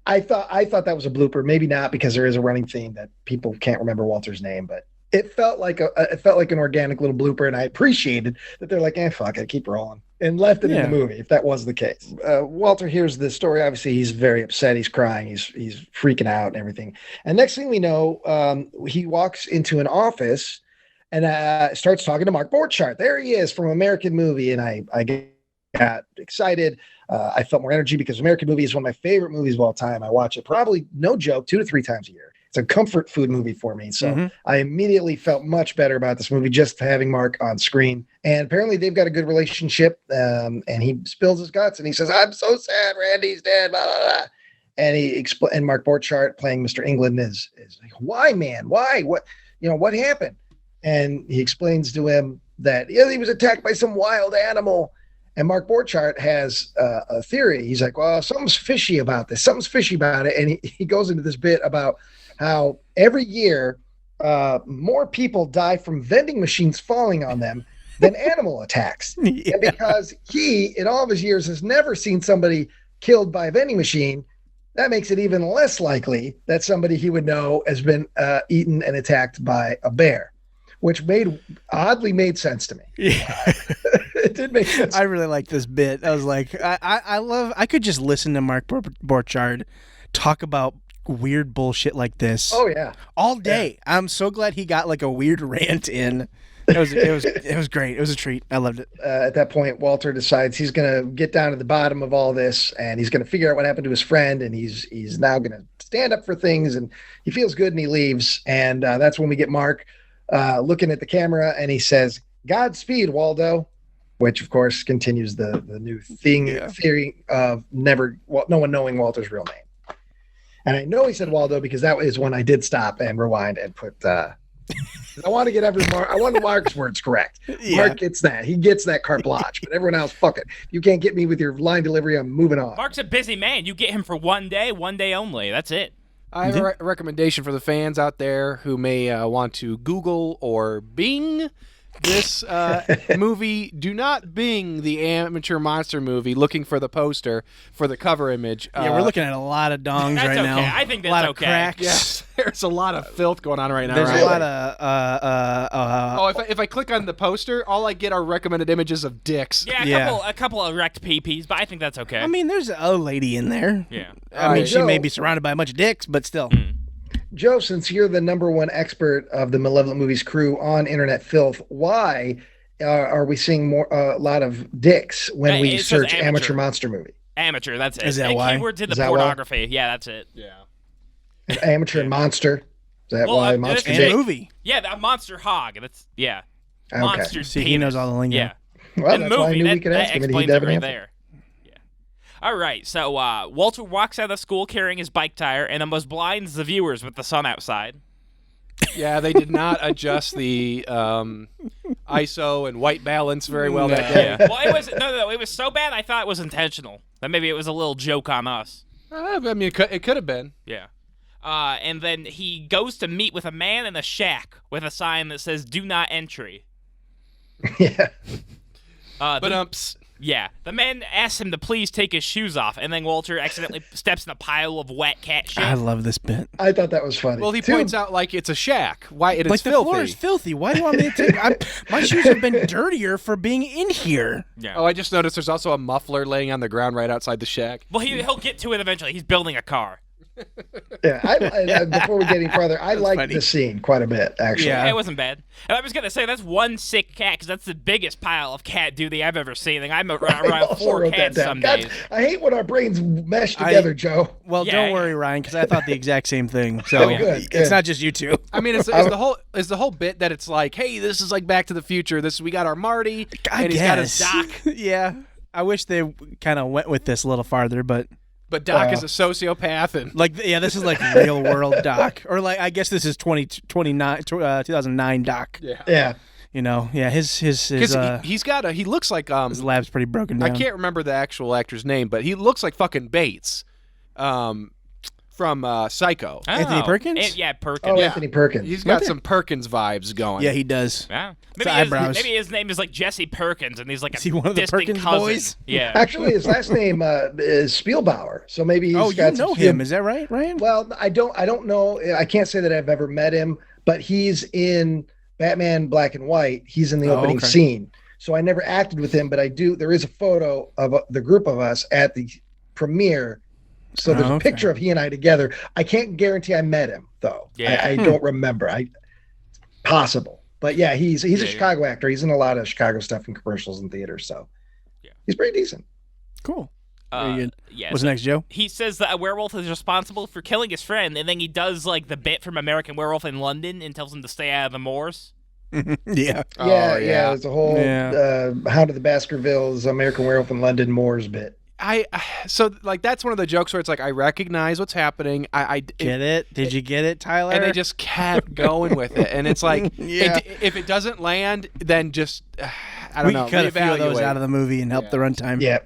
I thought that was a blooper, maybe not, because there is a running theme that people can't remember Walter's name, but it felt like an organic little blooper, and I appreciated that they're like, fuck it, keep rolling, and left it in the movie, if that was the case. Walter hears the story. Obviously, he's very upset. He's crying. He's freaking out and everything. And next thing we know, he walks into an office and starts talking to Mark Borchardt. There he is from American Movie, and I got excited. I felt more energy because American Movie is one of my favorite movies of all time. I watch it probably, no joke, 2 to 3 times a year. It's a comfort food movie for me. So I immediately felt much better about this movie just having Mark on screen. And apparently they've got a good relationship. And he spills his guts and he says, I'm so sad Randy's dead, blah, blah, blah. And and Mark Borchardt playing Mr. England is like, why, man? Why? What happened? And he explains to him that he was attacked by some wild animal. And Mark Borchardt has a theory. He's like, well, something's fishy about this. Something's fishy about it. And he goes into this bit about how every year more people die from vending machines falling on them than animal attacks. Yeah. And because he, in all of his years, has never seen somebody killed by a vending machine, that makes it even less likely that somebody he would know has been eaten and attacked by a bear, which oddly made sense to me. Yeah. It did make sense. I really like this bit. I was like, I could just listen to Mark Borchardt talk about weird bullshit like this. Oh yeah, all day. Yeah. I'm so glad he got like a weird rant in. It was great. It was a treat. I loved it. At that point, Walter decides he's going to get down to the bottom of all this, and he's going to figure out what happened to his friend, and he's now going to stand up for things, and he feels good, and he leaves. And that's when we get Mark looking at the camera, and he says, "Godspeed, Waldo," which of course continues the new theory of no one knowing Walter's real name. And I know he said Waldo because that is when I did stop and rewind and put. I want to get I want Mark's words correct. Yeah. Mark gets that. He gets that carte blanche. But everyone else, fuck it. You can't get me with your line delivery. I'm moving on. Mark's a busy man. You get him for one day only. That's it. I have a recommendation for the fans out there who may want to Google or Bing this movie. Do not Bing the amateur monster movie looking for the poster for the cover image. We're looking at a lot of dongs right now. I think that's a lot okay. Of cracks. Yes, there's a lot of filth going on right now. There's right? a lot of. If I click on the poster, all I get are recommended images of dicks. Yeah, a couple of erect peepees, but I think that's okay. I mean, there's a lady in there. Yeah. I mean, she may be surrounded by a bunch of dicks, but still. Joe, since you're the #1 expert of the Malevolent Movies crew on internet filth, why are we seeing a lot of dicks when we search amateur monster movie? Amateur, that's it. Is that why? Keywords in the pornography. Yeah, that's it. Yeah. An amateur and monster. Is that why monster? And Jake? movie. Yeah, a monster hog. That's Okay. monster. See, he penis. knows all the lingo. Yeah. Well, And that's why I movie, knew we that, could that ask him, and explains he'd have it an right answer. there. Yeah. All right, so Walter walks out of school carrying his bike tire and almost blinds the viewers with the sun outside. Yeah, they did not adjust the ISO and white balance very well that day. Well, it was no, it was so bad I thought it was intentional. That maybe it was a little joke on us. I mean, it could have been. Yeah. And then he goes to meet with a man in a shack with a sign that says "Do not entry." Yeah. Yeah, the man asks him to please take his shoes off, and then Walter accidentally steps in a pile of wet cat shit. I love this bit. I thought that was funny. Well, he Too. points out like it's a shack. Why it Like is the filthy. floor is filthy. Why do you want me to take? My shoes have been dirtier for being in here. Yeah. Oh, I just noticed there's also a muffler laying on the ground right outside the shack. Well, he'll get to it eventually. He's building a car. Yeah, before we get any further, I liked funny. this scene quite a bit, actually. Yeah. It wasn't bad. And I was gonna say that's one sick cat because that's the biggest pile of cat duty I've ever seen. Like, I'm I around also 4 wrote that cats down. some God, days. I hate when our brains mesh together, Joe. Well, Yeah, don't yeah. worry, Ryan, because I thought the exact same thing. So Oh, good, it's good. not just you two. I mean, is the whole bit that it's like, hey, this is like Back to the Future. We got our Marty, and he's got his Doc, Yeah. I wish they kind of went with this a little farther, but but Doc is a sociopath, and this is like real world Doc, or like I guess this is 2009 Doc. Yeah. You know, yeah, his because he looks like his lab's pretty broken down. I can't remember the actual actor's name, but he looks like fucking Bates, from Psycho. Anthony Perkins? Yeah, Perkins. Oh, Anthony Perkins. He's got some Perkins vibes going. Yeah, he does. Yeah. His eyebrows. Maybe his name is like Jesse Perkins, and he's like a Is he one of the distant Perkins cousin. boys? Yeah. Actually, his last name is Spielbauer, so maybe he's Oh, got you some know him? Is that right, Ryan? Well, I don't know. I can't say that I've ever met him, but he's in Batman Black and White. He's in the opening okay. scene. So I never acted with him, but I do. There is a photo of the group of us at the premiere. So there's a picture of he and I together. I can't guarantee I met him though. Yeah. I don't remember. Possible. But yeah, he's a Chicago actor. He's in a lot of Chicago stuff and commercials and theaters. So he's pretty decent. Cool. Very good. Yeah, What's so next, Joe? he says that a werewolf is responsible for killing his friend, and then he does like the bit from American Werewolf in London and tells him to stay out of the moors. Yeah. Yeah. There's a whole Yeah. Hound of the Baskervilles, American Werewolf in London Moors bit. So like that's one of the jokes where it's like I recognize what's happening. Get it? Did you get it, Tyler? And they just kept going with it, and it's like if it doesn't land, then just I don't know. We cut a few of those reevaluate. out of the movie and help the runtime. Yeah.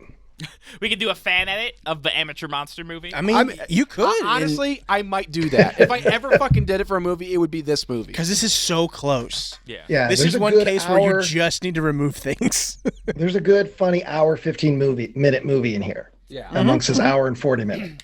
We could do a fan edit of the amateur monster movie. I mean, you could. Honestly, I might do that. If I ever fucking did it for a movie, it would be this movie. because this is so close. Yeah. This there's is a one good case where hour- you just need to remove things. There's a good, funny hour 15-minute movie in here. Yeah. Amongst his hour and 40 minute.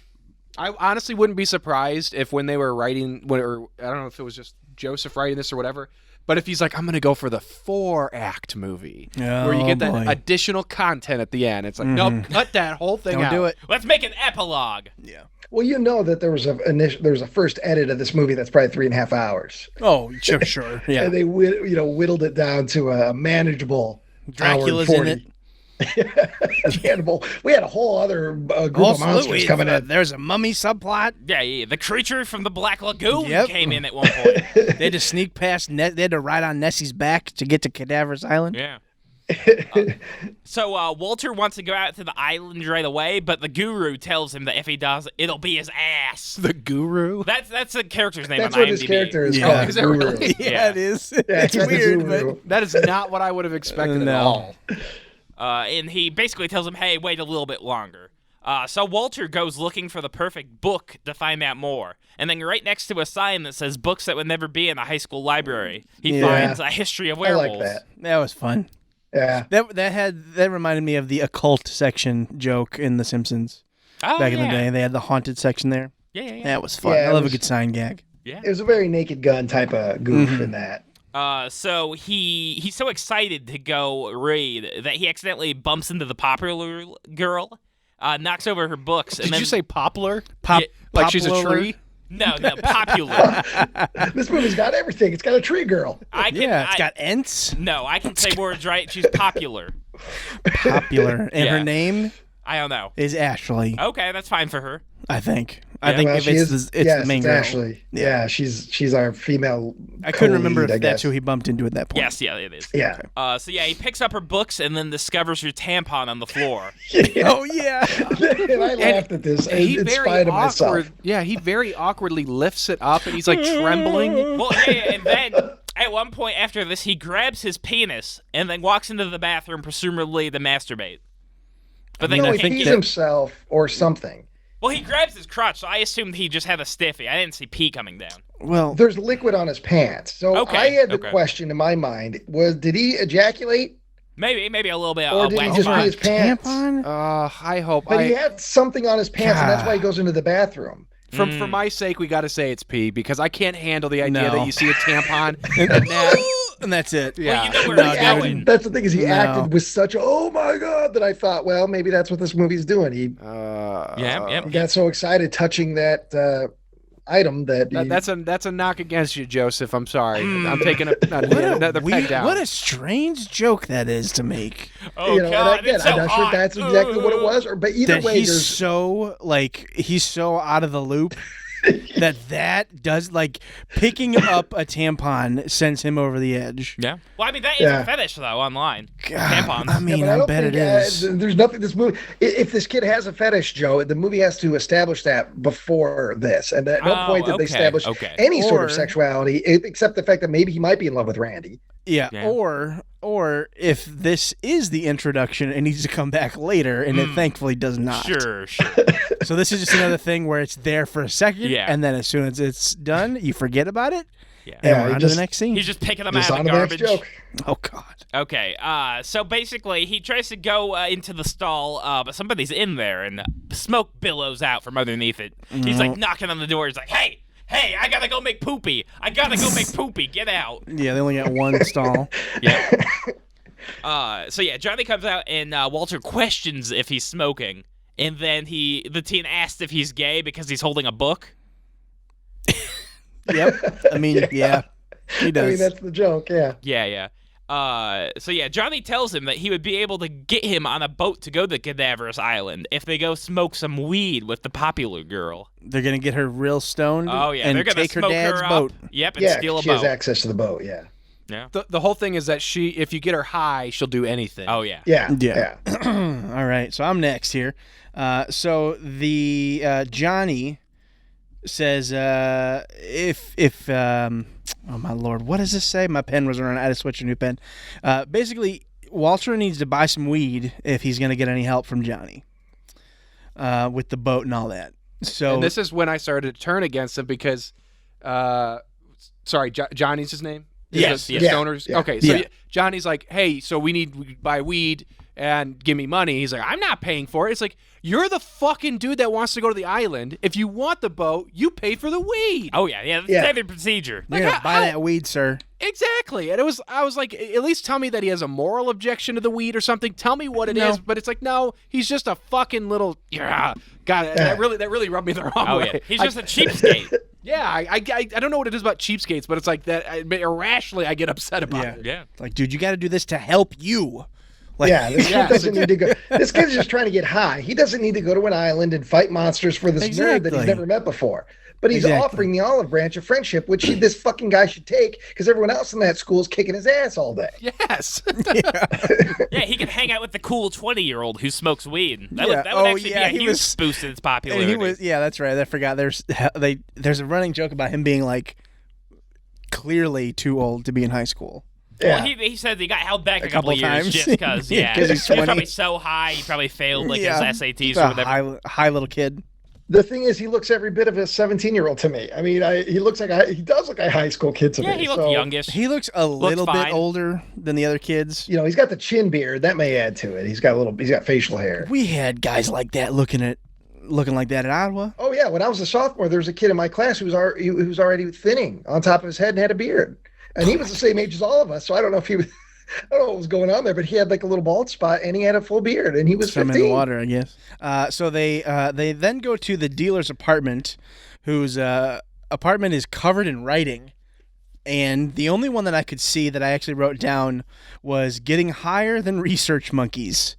I honestly wouldn't be surprised if when they were writing, or I don't know if it was just Jozef writing this or whatever, but if he's like, I'm going to go for the 4-act movie where you get that additional content at the end. It's like, nope, cut that whole thing out. Don't do it. Let's make an epilogue. Yeah. Well, you know that there was a first edit of this movie that's probably 3.5 hours. Oh, sure. Yeah. And they whittled it down to a manageable Dracula's hour in and it. 40. Hannibal. We had a whole other group of monsters coming in. There's a mummy subplot. Yeah, the creature from the Black Lagoon Yep. came in at one point. They had to sneak past. They had to ride on Nessie's back to get to Cadaver's Island. Yeah. So Walter wants to go out to the island right away, but the guru tells him that if he does, it'll be his ass. The Guru? That's the character's name That's on what IMDb. his character is Yeah. called. Oh, is that Guru. really? Yeah, it is. Yeah, It's the weird, Guru. but That is not what I would have expected at all. And he basically tells him, hey, wait a little bit longer. So Walter goes looking for the perfect book to find out more. And then right next to a sign that says books that would never be in a high school library, he finds a history of I werewolves. like that. that was fun. Yeah. That reminded me of the occult section joke in The Simpsons back in the day. They had the haunted section there. Yeah. That was fun. Yeah, I love it was- a good sign gag. It was a very Naked Gun type of goof in that. So he's so excited to go read that he accidentally bumps into the popular girl, knocks over her books. Did and then, you say poplar? Yeah, Like she's a Popular? tree? No, popular. This movie's got everything. It's got a tree girl. It's got Ents. No, I can say words right. She's popular. Popular. And Yeah. her name? I don't know. is Ashley. Okay, that's fine for her. I think. Yeah. I think Well, if she it's is- the yes, main it's girl. Ashley. Yeah, she's our female. I couldn't remember co-lead, if I that's guess. who he bumped into at that point. Yes, yeah, it is. Yeah. So yeah, he picks up her books and then discovers her tampon on the floor. Oh yeah. And I laughed at this in spite of myself. He very awkwardly lifts it up, and he's like trembling. Well, yeah, and then at one point after this, he grabs his penis and then walks into the bathroom, presumably to masturbate. But No, they he pees himself or something. Well, he grabs his crotch, so I assumed he just had a stiffy. I didn't see pee coming down. Well, There's liquid on his pants. So Okay, I had the okay. question in my mind did he ejaculate Maybe a little bit. or did he wet just spot. pee his pants? tampon? I hope. But he had something on his pants, and that's why he goes into the bathroom. For my sake, we got to say it's pee because I can't handle the idea No. that you see a tampon and that. And that's it. Yeah. Well, you know where No, he's dude. going. That's the thing is he No. acted with such oh my god that I thought, well, maybe that's what this movie's doing. He Yeah. got so excited touching that item that he, That's a knock against you, Joseph. I'm sorry. I'm taking another peg down. What a strange joke that is to make. Oh you know, God, and again, it's so I'm not sure if hot. that's exactly what it was, or but either That way, he's there's so out of the loop that does picking up a tampon sends him over the edge. Yeah. Well, I mean that is Yeah. a fetish though online. God, Tampons. I mean, but I don't bet it think, is. There's nothing. This movie, if this kid has a fetish, Joe, the movie has to establish that before this, and at no Oh, point did they okay, establish okay. any sort of Or- sexuality, except the fact that maybe he might be in love with Randy. Yeah. Yeah. Or if this is the introduction, it needs to come back later, and it thankfully does not. Sure. So this is just another thing where it's there for a second, Yeah. and then as soon as it's done, you forget about it, Yeah. and Yeah, we're he on to the just- next scene. He's just picking them Just out on of the the next garbage. joke. Oh God. Okay, so basically he tries to go into the stall, but somebody's in there, and smoke billows out from underneath it. He's like knocking on the door. He's like, hey, I gotta go make poopy. Get out. Yeah, they only got one stall. Yeah. So yeah, Johnny comes out, and Walter questions if he's smoking, and then the teen asks if he's gay because he's holding a book. Yep. I mean, yeah, he does. I mean, that's the joke. Yeah. Yeah. So yeah, Johnny tells him that he would be able to get him on a boat to go to Cadaverous Island if they go smoke some weed with the popular girl. They're gonna get her real stoned. Oh yeah, and they're gonna take her smoke dad's her boat. up. Yep, and Yeah, steal a she has boat. access to the boat. Yeah. Yeah. The whole thing is that if you get her high, she'll do anything. Oh yeah. Yeah. Yeah. All right, so I'm next here. So the Johnny says if oh my lord, what does this say? My pen was running. I had to switch a new pen. Basically, Walter needs to buy some weed if he's going to get any help from Johnny with the boat and all that. So And this is when I started to turn against him because, Johnny's his name? Yes, The yes. stoners? Yeah. Okay, so Yeah. Johnny's like, hey, so we need to buy weed and give me money. He's like, I'm not paying for it. It's like, you're the fucking dude that wants to go to the island. If you want the boat, you pay for the weed. Oh yeah. That's Yeah. standard procedure. you're going to buy that weed, sir. Exactly. And I was like, at least tell me that he has a moral objection to the weed or something. Tell me what it is. But it's like, no, he's just a fucking little, God, that really rubbed me the wrong Oh way. yeah. He's just a cheapskate. Yeah, I don't know what it is about cheapskates, but it's like that irrationally I get upset about Yeah. it. Yeah. Like, dude, you got to do this to help you. Like, Yeah, this kid Yes. doesn't need to go. This kid's just trying to get high. He doesn't need to go to an island and fight monsters for this nerd that he's Exactly. never met before. But he's Exactly. offering the olive branch of friendship, which this fucking guy should take because everyone else in that school is kicking his ass all day. Yes. Yeah, he can hang out with the cool 20-year-old who smokes weed. That Yeah. would Oh, actually yeah, be a he huge was- boost in its and popularity. he was, yeah, that's right. I forgot. There's a running joke about him being like clearly too old to be in high school. Yeah. Well, he said he got held back a couple couple years times. just because, Yeah, yeah. 'cause he's he was 20. probably so high, he probably failed his SATs He's or a whatever. high little kid. The thing is, he looks every bit of a 17-year-old to me. I mean, he looks like he does look like a high school kid to me. Yeah, he looked so, youngish. He looks a little bit fine. older than the other kids. You know, he's got the chin beard that may add to it. He's got facial hair. We had guys like that looking like that at Ottawa. Oh yeah, when I was a sophomore, there was a kid in my class who was already thinning on top of his head and had a beard, and he was the same age as all of us. So I don't know if he was. I don't know what was going on there, but he had like a little bald spot and he had a full beard and he was Swim 15. in the water, I guess. So they then go to the dealer's apartment, whose apartment is covered in writing. And the only one that I could see that I actually wrote down was getting higher than research monkeys.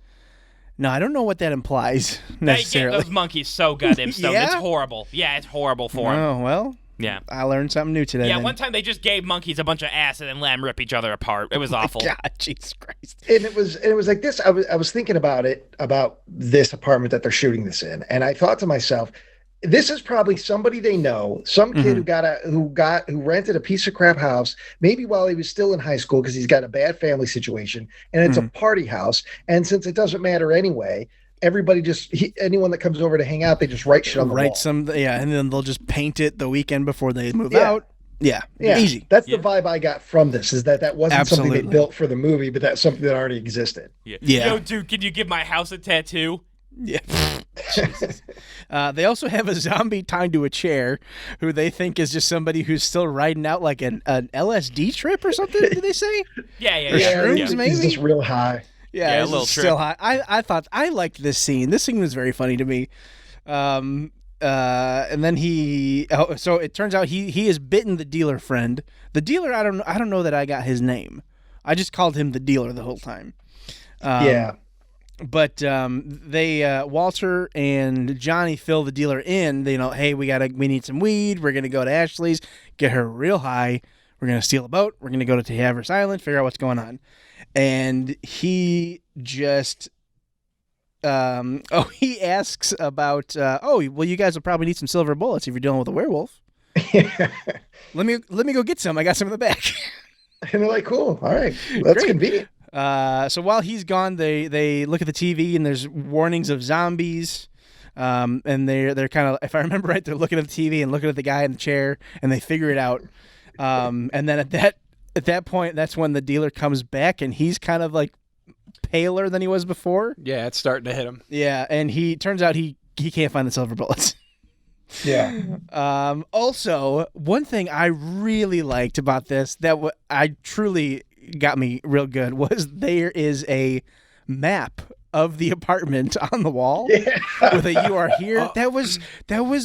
No, I don't know what that implies They get necessarily. those monkeys so goddamn stoned. Yeah? It's horrible. Yeah, it's horrible for them. Oh, well, Yeah. I learned something new today. Yeah, then. one time they just gave monkeys a bunch of acid and let them rip each other apart. It was awful. God, Jesus Christ. And it was like this. I was thinking about this apartment that they're shooting this in, and I thought to myself, this is probably somebody they know, some kid who rented a piece of crap house, maybe while he was still in high school because he's got a bad family situation, and it's a party house. And since it doesn't matter anyway, everybody anyone that comes over to hang out, they just write shit on the wall. And then they'll just paint it the weekend before they move Yeah. out. Yeah, easy. That's the vibe I got from this, is that wasn't something Absolutely. they built for the movie, but that's something that already existed. Yeah. Yeah. Yo, dude, can you give my house a tattoo? Yeah. Jesus. They also have a zombie tied to a chair who they think is just somebody who's still riding out like an LSD trip or something, did they say? Yeah. Or shrooms, He's maybe? just real high. Yeah, a it's little still trip. high. I thought I liked this scene. This scene was very funny to me. And then so it turns out he has bitten the dealer friend. The dealer, I don't know that I got his name. I just called him the dealer the whole time. But they Walter and Johnny fill the dealer in. They hey, we need some weed. We're gonna go to Ashley's, get her real high. We're gonna steal a boat. We're gonna go to Havers Island, figure out what's going on. And he just he asks about well, you guys will probably need some silver bullets if you're dealing with a werewolf. Let me go get some. I got some in the back. And they're like, cool, all right, that's Great. convenient. So while he's gone, they look at the TV and there's warnings of zombies. And they're kind of, if I remember right, they're looking at the TV and looking at the guy in the chair, and they figure it out. And then at that point, that's when the dealer comes back, and he's kind of like paler than he was before. Yeah, it's starting to hit him. Yeah, and he turns out he can't find the silver bullets. Yeah. Also, one thing I really liked about this that I truly got me real good was there is a map of the apartment on the wall with a "You are here." That was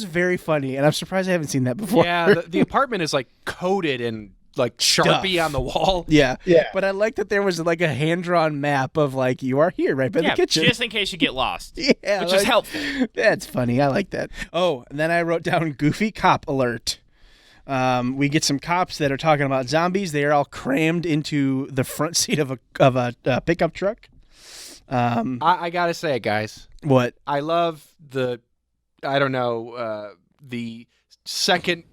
very funny, and I'm surprised I haven't seen that before. Yeah, the apartment is like coated in like Sharpie on the wall. Yeah. Yeah. But I like that there was like a hand-drawn map of like "You are here" right by the kitchen. Just in case you get lost. Yeah, which is helpful. That's funny. I like that. Oh, and then I wrote down "Goofy Cop Alert." We get some cops that are talking about zombies. They are all crammed into the front seat of a pickup truck. I gotta say it, guys. What? I love the second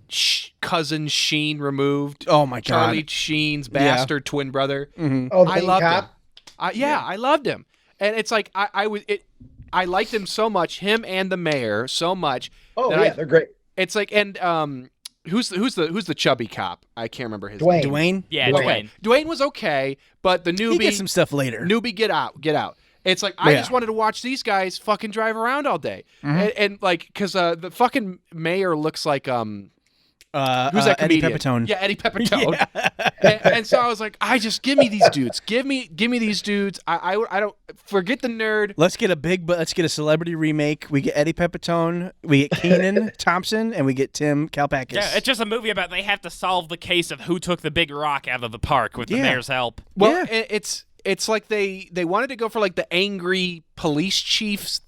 cousin Sheen removed. Oh my God. Charlie Sheen's bastard twin brother. Mm-hmm. Oh, the I main loved cop? him. I loved him, and it's like I liked him so much, him and the mayor so much. Oh that yeah, they're great. It's like, and who's the chubby cop? I can't remember his Dwayne. name. Dwayne? Yeah, Okay. Dwayne. Dwayne was okay, but the newbie He gets some stuff later. Newbie, get out. It's like I Yeah. just wanted to watch these guys fucking drive around all day, Mm-hmm. and like because the fucking mayor looks like who's that Eddie comedian? Pepitone. Yeah, Eddie Pepitone. And so I was like, give me these dudes, give me these dudes. I don't forget the nerd. Let's get a celebrity remake. We get Eddie Pepitone, we get Kenan Thompson, and we get Tim Kalpakis. Yeah, it's just a movie about they have to solve the case of who took the big rock out of the park with the mayor's help. Well, it's like they wanted to go for like the angry police chief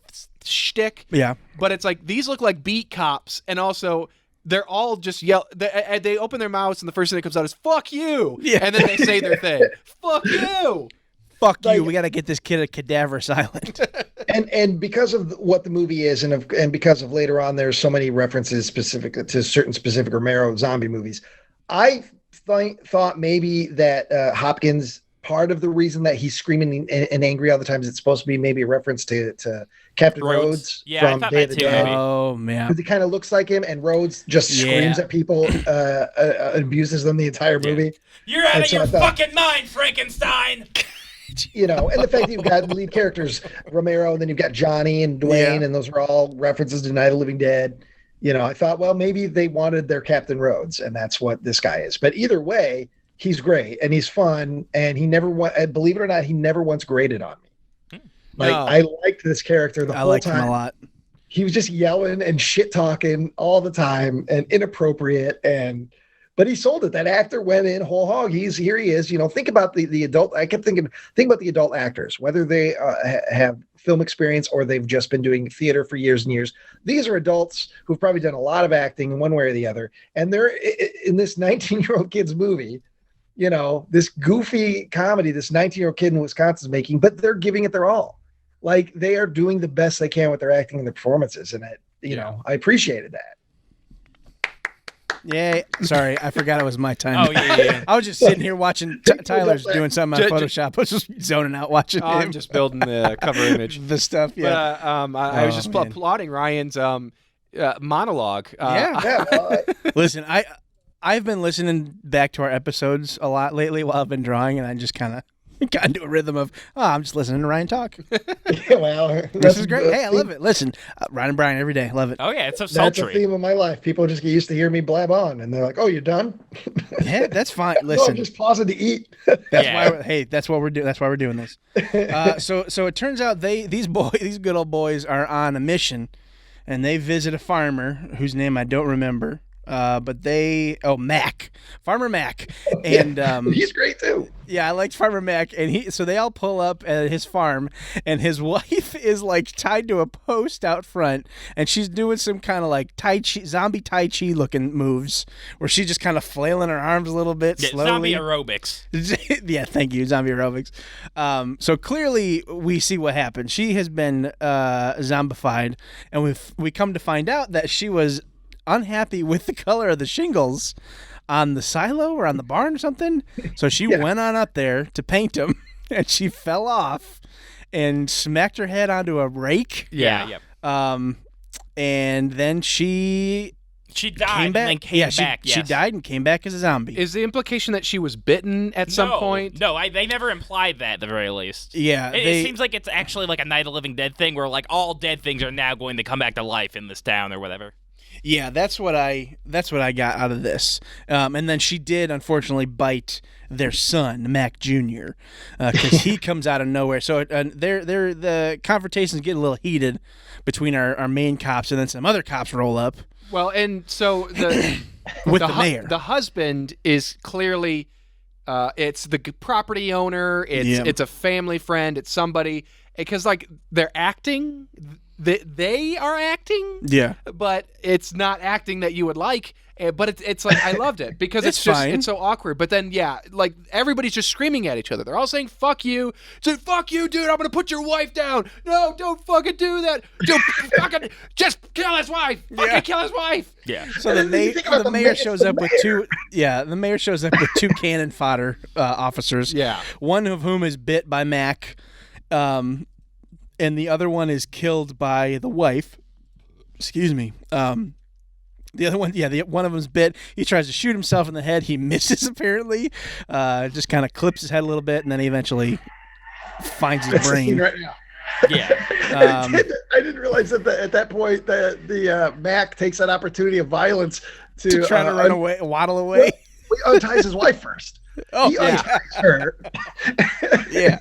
shtick. Yeah. But it's like these look like beat cops, and also they're all just yell. They open their mouths, and the first thing that comes out is "fuck you," and then they say their thing. Fuck you. Fuck you. We got to get this kid a cadaver silent. And because of what the movie is, and because of later on, there's so many references specific to certain specific Romero zombie movies. I thought maybe that Hopkins, part of the reason that he's screaming and angry all the time is it's supposed to be maybe a reference to Captain Rhodes Yeah, I from thought Day of that the too, Dead. maybe. Oh man. Because he kind of looks like him, and Rhodes just screams at people, abuses them the entire movie. You're out And of so your I thought- fucking mind, Frankenstein! And the fact that you've got the lead characters, Romero, and then you've got Johnny and Dwayne, and those are all references to Night of the Living Dead. I thought, well, maybe they wanted their Captain Rhodes, and that's what this guy is. But either way, he's great, and he's fun, and he never believe it or not, he never once grated on me. Like, No. I liked this character the I whole liked time. him a lot. He was just yelling and shit talking all the time and inappropriate, and But he sold it. That actor went in whole hog. Here he is. Think about the adult. I kept think about the adult actors, whether they have film experience or they've just been doing theater for years and years. These are adults who've probably done a lot of acting in one way or the other. And they're in this 19-year-old kid's movie, this goofy comedy, this 19-year-old kid in Wisconsin is making, but they're giving it their all. Like, they are doing the best they can with their acting and their performances. And I appreciated that. Yeah, sorry, I forgot it was my time. Oh, yeah. I was just sitting here watching Tyler's doing something on Photoshop. I was just zoning out watching him. I'm just building the cover image. The stuff, yeah. But, I was just applauding Ryan's monologue. Listen, I've been listening back to our episodes a lot lately while I've been drawing, and I just kind of got into a rhythm of, I'm just listening to Ryan talk. This is great. Hey, I love it. Listen, Ryan and Brian every day. Love it. Oh, yeah, it's so sultry. That's a theme of my life. People just get used to hearing me blab on, and they're like, "Oh, you're done?" Yeah, that's fine. No, Listen, I'm just pausing to eat. That's what we're doing. That's why we're doing this. So it turns out these good old boys are on a mission, and they visit a farmer whose name I don't remember. But Mack, Farmer Mack, and he's great too. Yeah, I liked Farmer Mack, and so they all pull up at his farm, and his wife is like tied to a post out front, and she's doing some kind of like zombie Tai Chi looking moves, where she's just kind of flailing her arms a little bit slowly. Zombie aerobics. Yeah, thank you, zombie aerobics. So clearly we see what happened. She has been zombified, and we come to find out that she was unhappy with the color of the shingles on the silo or on the barn or something. So she went on up there to paint them, and she fell off and smacked her head onto a rake. Yeah. And then she died came back. And then came back. Yes. She died and came back as a zombie. Is the implication that she was bitten at some point? No, they never implied that at the very least. Yeah. It seems like it's actually like a Night of the Living Dead thing where like all dead things are now going to come back to life in this town or whatever. Yeah, that's what I got out of this. And then she did, unfortunately, bite their son, Mack Jr., because he comes out of nowhere. So the confrontations get a little heated between our main cops, and then some other cops roll up. Well, and so the mayor. The husband is clearly it's the property owner. It's a family friend. It's somebody, because like they're acting. They are acting, but it's not acting that you would like. But it's like I loved it because it's so awkward. But then like everybody's just screaming at each other. They're all saying "fuck you," "fuck you, dude! I'm gonna put your wife down." No, don't fucking do that. Dude, fucking just kill his wife. Fucking kill his wife. Yeah. So the mayor shows up with two. Yeah, the mayor shows up with two cannon fodder officers. Yeah. One of whom is bit by Mack. And the other one is killed by the wife. Excuse me. The other one, one of them's bit. He tries to shoot himself in the head. He misses, apparently. Just kind of clips his head a little bit, and then he eventually finds his brain. Right now. Yeah. I didn't realize that at that point that the Mack takes that opportunity of violence to try to run away, waddle away. He unties his wife first. He unties her. Yeah.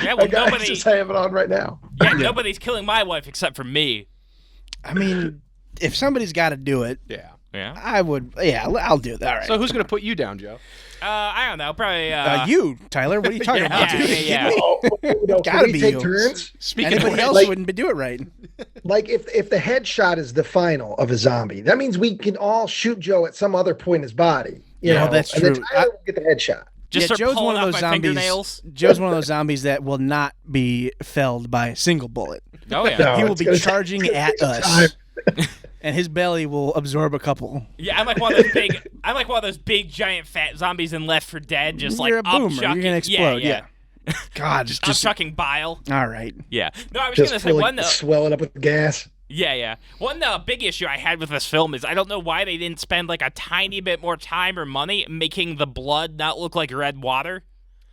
Yeah, well, I just have it on right now. Yeah, nobody's killing my wife except for me. I mean, if somebody's got to do it, I would. Yeah, I'll do that. All right. So who's gonna put you down, Joe? I don't know. Probably you, Tyler. What are you talking about? Yeah. Gotta be you. Turns? Anybody else wouldn't do it right. Like if the headshot is the final of a zombie, that means we can all shoot Joe at some other point in his body. You know? That's and true. Then Tyler will get the headshot. Joe's one of those zombies. Joe's one of those zombies that will not be felled by a single bullet. Oh yeah, he will be charging at us, and his belly will absorb a couple. Yeah, I'm like one of those big giant fat zombies in Left 4 Dead. Just You're like a boomer. chucking. You're gonna explode. Yeah. God, just chucking bile. All right. Yeah. No, I was just gonna say one swelling up with gas. Yeah. One big issue I had with this film is I don't know why they didn't spend like a tiny bit more time or money making the blood not look like red water.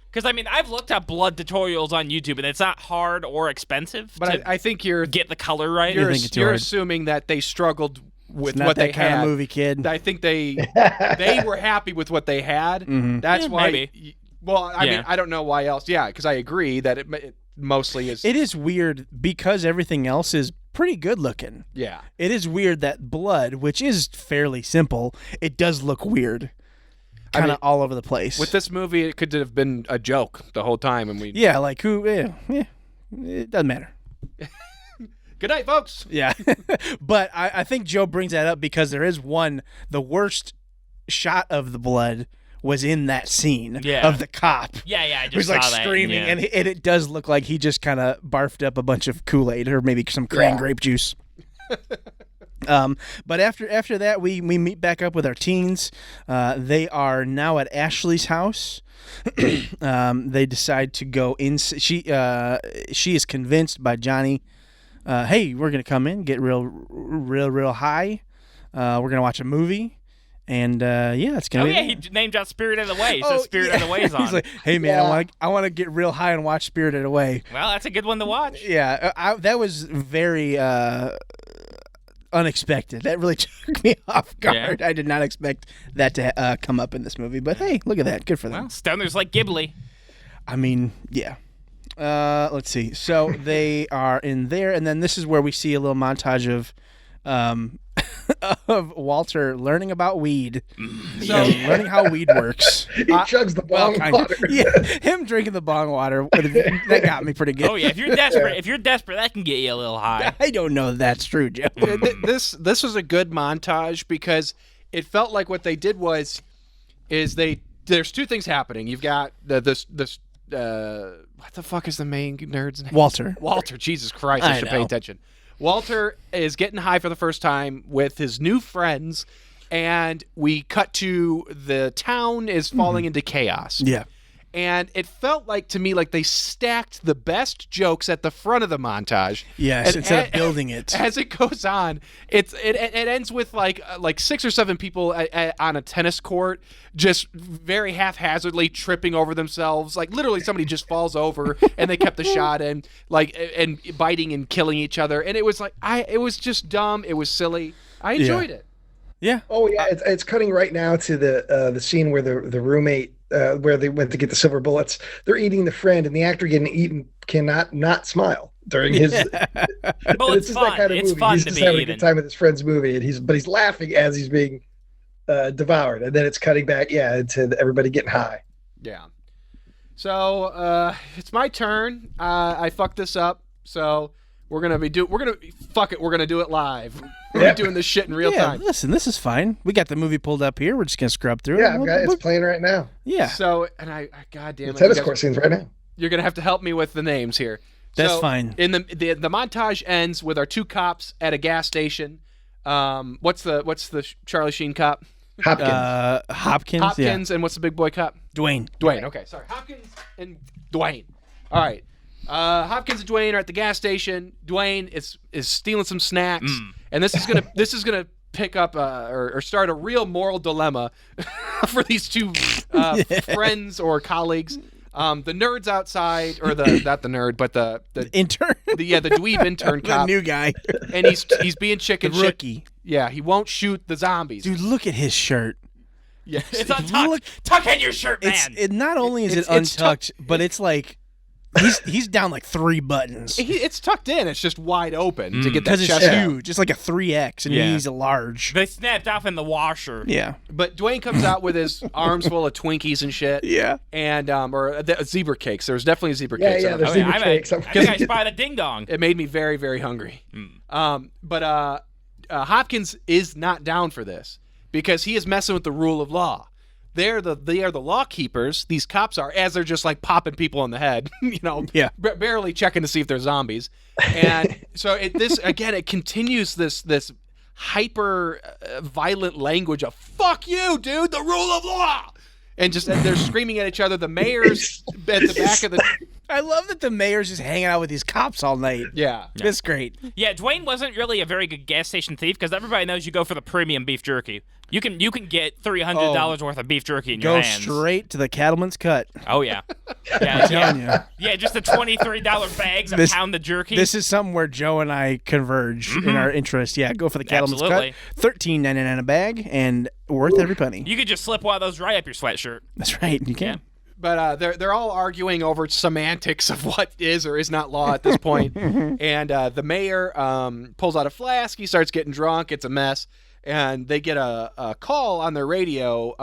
Because, I mean, I've looked up blood tutorials on YouTube, and it's not hard or expensive but I think you're get the color right. You're assuming that they struggled with what they had. Kind of movie, kid. I think they were happy with what they had. Mm-hmm. That's why. Maybe. Well, I mean, I don't know why else. Yeah, because I agree that it mostly is. It is weird because everything else is pretty good looking. Yeah. It is weird that blood, which is fairly simple, it does look weird. Kind of all over the place. With this movie, it could have been a joke the whole time, and we. Yeah, like who? It doesn't matter. Good night, folks. Yeah, but I think Joe brings that up because there is the worst shot of the blood was in that scene of the cop. Yeah, I just who's saw like that. screaming, and it does look like he just kind of barfed up a bunch of Kool-Aid or maybe some cran grape juice. But after that, we meet back up with our teens. They are now at Ashley's house. They decide to go in. She is convinced by Johnny. Hey, we're gonna come in, get real high. We're gonna watch a movie. And it's gonna. Oh yeah, he named out Spirited Away. So Spirited Away's on. He's like, hey man, I want to get real high and watch Spirited Away. Well, that's a good one to watch. Yeah, that was very unexpected. That really took me off guard. Yeah. I did not expect that to come up in this movie. But hey, look at that. Good for them. Well, stoners like Ghibli. I mean, yeah. Let's see. So they are in there, and then this is where we see a little montage of Walter learning about weed. So learning how weed works. He chugs the bong water. Yeah, him drinking the bong water, that got me pretty good. Oh yeah, if you're desperate, that can get you a little high. I don't know if that's true, Joe. This was a good montage because it felt like what they did there's two things happening. You've got this what the fuck is the main nerd's name? Walter, Jesus Christ, I should pay attention. Walter is getting high for the first time with his new friends, and we cut to the town is falling into chaos. Yeah. And it felt like to me like they stacked the best jokes at the front of the montage. Yes, and instead of building it. As it goes on, it ends with like 6 or 7 people on a tennis court just very haphazardly tripping over themselves. Like literally somebody just falls over and they kept the shot in, and biting and killing each other. And it was like it was just dumb. It was silly. I enjoyed it. Yeah. Oh yeah, it's cutting right now to the scene where the roommate where they went to get the silver bullets. They're eating the friend, and the actor getting eaten cannot not smile during his. Well, it's just fun. that kind of It's movie. fun He's to just be having eaten. a good time with his friend's movie, and he's laughing as he's being devoured, and then it's cutting back, to everybody getting high. Yeah. So it's my turn. I fucked this up, so we're gonna do it live. We're doing this shit in real time. Listen, this is fine. We got the movie pulled up here. We're just gonna scrub through it. It's playing right now. Yeah. So and I goddamn The tennis court scenes right now. You're gonna have to help me with the names here. That's fine. In the montage ends with our 2 cops at a gas station. What's the Charlie Sheen cop? Hopkins. Hopkins, and what's the big boy cop? Dwayne. Okay, sorry. Hopkins and Dwayne. All right. Hopkins and Dwayne are at the gas station. Dwayne is stealing some snacks, and this is gonna pick up or start a real moral dilemma for these 2 friends or colleagues. The nerd's outside, or not the nerd, but the intern. the dweeb intern cop, The new guy, and he's being chicken the shit. rookie. Yeah, he won't shoot the zombies. Dude, look at his shirt. Yeah, It's untucked. Tuck in your shirt, man. Not only is it It's untucked, but it's like he's down like 3 buttons. It's tucked in. It's just wide open to get that Because it's chest out. huge. It's like a 3X, and he's a large. They snapped off in the washer. Yeah. But Dwayne comes out with his arms full of Twinkies and shit. Yeah. And zebra cakes. There was definitely zebra Yeah, cakes. yeah, on there's it. zebra cakes. I think I spied a ding dong. It made me very, very hungry. But Hopkins is not down for this because he is messing with the rule of law. They are the law keepers. These cops are, as they're just like popping people on the head, barely checking to see if they're zombies. And so it continues this hyper violent language of "fuck you, dude," the rule of law, and they're screaming at each other. The mayor's at the back of the. I love that the mayor's just hanging out with these cops all night. Yeah. That's great. Yeah, Dwayne wasn't really a very good gas station thief because everybody knows you go for the premium beef jerky. You can get $300 worth of beef jerky in your Go hands. straight to the cattleman's cut. Oh yeah, yeah, just the $23 bags of pound of jerky. This is something where Joe and I converge in our interest. Yeah, go for the cattleman's Absolutely. cut. $13.99 a bag and worth every penny. You could just slip one of those right up your sweatshirt. That's right. You can. But they're all arguing over semantics of what is or is not law at this point. And the mayor pulls out a flask. He starts getting drunk. It's a mess. And they get a call on their radio.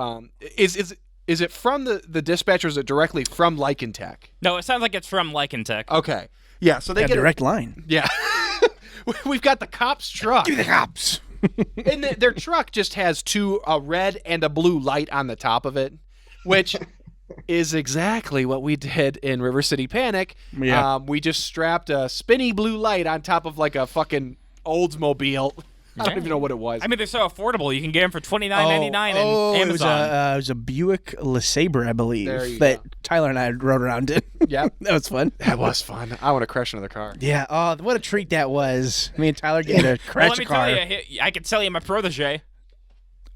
Is it from the dispatcher? Or is it directly from Lycan Tech? No, it sounds like it's from Lycan Tech. Okay. Yeah, so they A get direct line. Yeah. We've got the cops' truck. Give me the cops. And their truck just has a red and a blue light on the top of it, which is exactly what we did in River City Panic. Yeah. We just strapped a spinny blue light on top of like a fucking Oldsmobile. I don't even know what it was. I mean, they're so affordable. You can get them for $29.99 on Amazon. It was a Buick LeSabre, I believe, There you that go. Tyler and I rode around in. Yep. That was fun. That was fun. I want to crash another car. Yeah. Oh, what a treat that was. Me and Tyler getting to Well, crash let a me car. tell you, I could sell you my protege.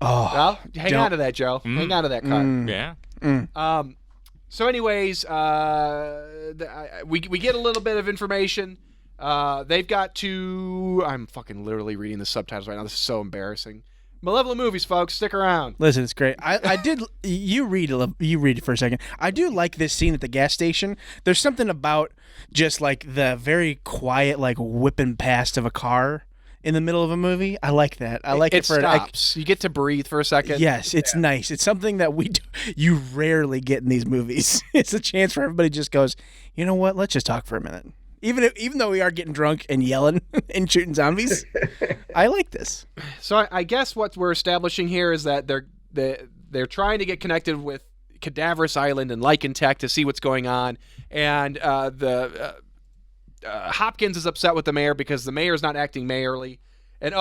Oh. Well, hang Don't- on to that, Joe. Hang on to that car. Yeah. So, anyways, we get a little bit of information. They've got to. I'm fucking literally reading the subtitles right now. This is so embarrassing. Malevolent movies, folks. Stick around. Listen, it's great. I did. You read it for a second. I do like this scene at the gas station. There's something about just like the very quiet, like whipping past of a car in the middle of a movie. I like that. I like it for stops. You get to breathe for a second. Yes, it's nice. It's something that you rarely get in these movies. It's a chance for everybody just goes, you know what? Let's just talk for a minute. Even though we are getting drunk and yelling and shooting zombies, I like this. So I guess what we're establishing here is that they're trying to get connected with Cadaverous Island and Lycan Tech to see what's going on, and Hopkins is upset with the mayor because the mayor's not acting mayorly. And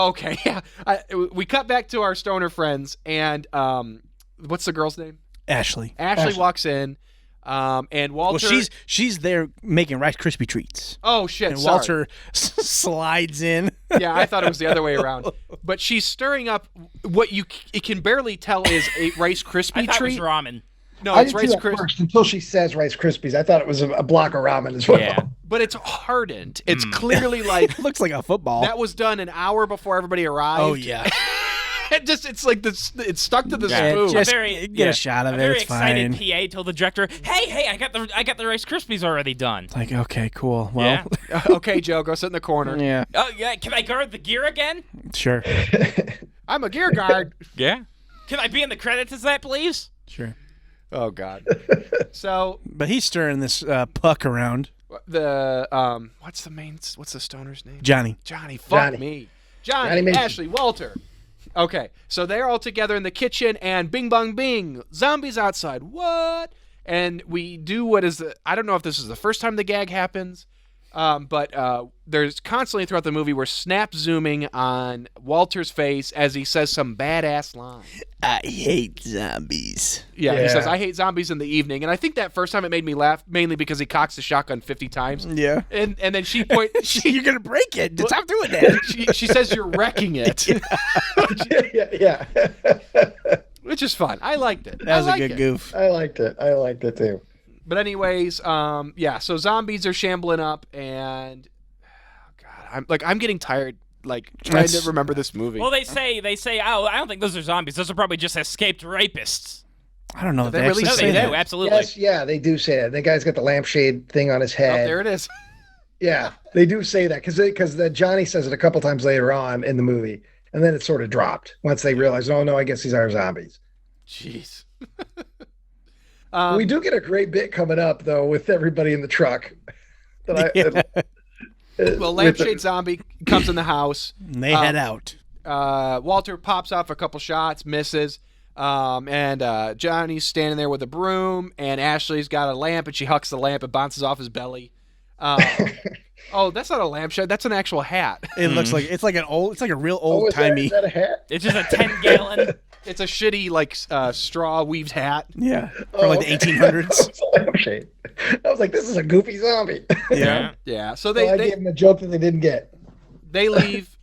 we cut back to our stoner friends, and what's the girl's name? Ashley. Ashley walks in, and Walter. Well, she's there making Rice Krispie treats. Oh shit! And sorry. Walter slides in. Yeah, I thought it was the other way around. But she's stirring up what you can barely tell is a Rice Krispie I thought treat. it was ramen. No, I it's did Rice too at Krispies. first until she says Rice Krispies. I thought it was a block of ramen as well. Yeah. But it's hardened. It's clearly like Looks like a football. that was done an hour before everybody arrived. Oh yeah. It's like this. It's stuck to the Yeah, spoon. just very- get a shot of A it. very It's excited fine. PA told the director, "Hey, I got the Rice Krispies already done." Like, okay, cool. Well, Okay, Joe, go sit in the corner. yeah, Oh yeah, can I guard the gear again? sure, I'm a gear guard. Yeah. Can I be in the credits as that, please? sure. Oh God. So But he's stirring this puck around. the what's the stoner's name? Johnny. Johnny. Fuck Johnny. me. Johnny Johnny, Mason. Ashley, Walter. Okay, so they're all together in the kitchen, and bing bong bing, zombies outside. What? And we do what is I don't know if this is the first time the gag happens, but there's constantly throughout the movie we're snap zooming on Walter's face as he says some badass line. I hate zombies. Yeah, he Yeah. says, "I hate zombies in the evening," and I think that first time it made me laugh mainly because he cocks the shotgun 50 times, Yeah. and then she You're gonna break it. Stop doing that. she says you're wrecking it, yeah. which is fun. I liked it. That was I a like good it. goof. I liked it too. But anyways, yeah. So zombies are shambling up, and God, I'm getting tired. Like trying to remember this movie. Well, they say, oh, I don't think those are zombies. Those are probably just escaped rapists. I don't know if They they really actually No, say they say do, that. absolutely. Yes, yeah, they do say that. The guy's got the lampshade thing on his Oh, head. there it is. Yeah, they do say that because Johnny says it a couple times later on in the movie, and then it sort of dropped once they realized, oh no, I guess these are zombies. Jeez. We do get a great bit coming up though with everybody in the truck. Well, lampshade zombie comes in the house. And they head out. Walter pops off a couple shots, misses. And Johnny's standing there with a broom, and Ashley's got a lamp, and she hucks the lamp and bounces off his belly. Oh, that's not a lampshade. That's an actual hat. It looks like it's like a real Oh, old is timey. that a hat? It's just a 10-gallon. It's a shitty, like, straw weaved hat. Yeah, from like the 1800s. It's a lampshade. I was like, this is a goofy zombie. Yeah. Yeah. So So I they gave them a joke that they didn't get. they leave.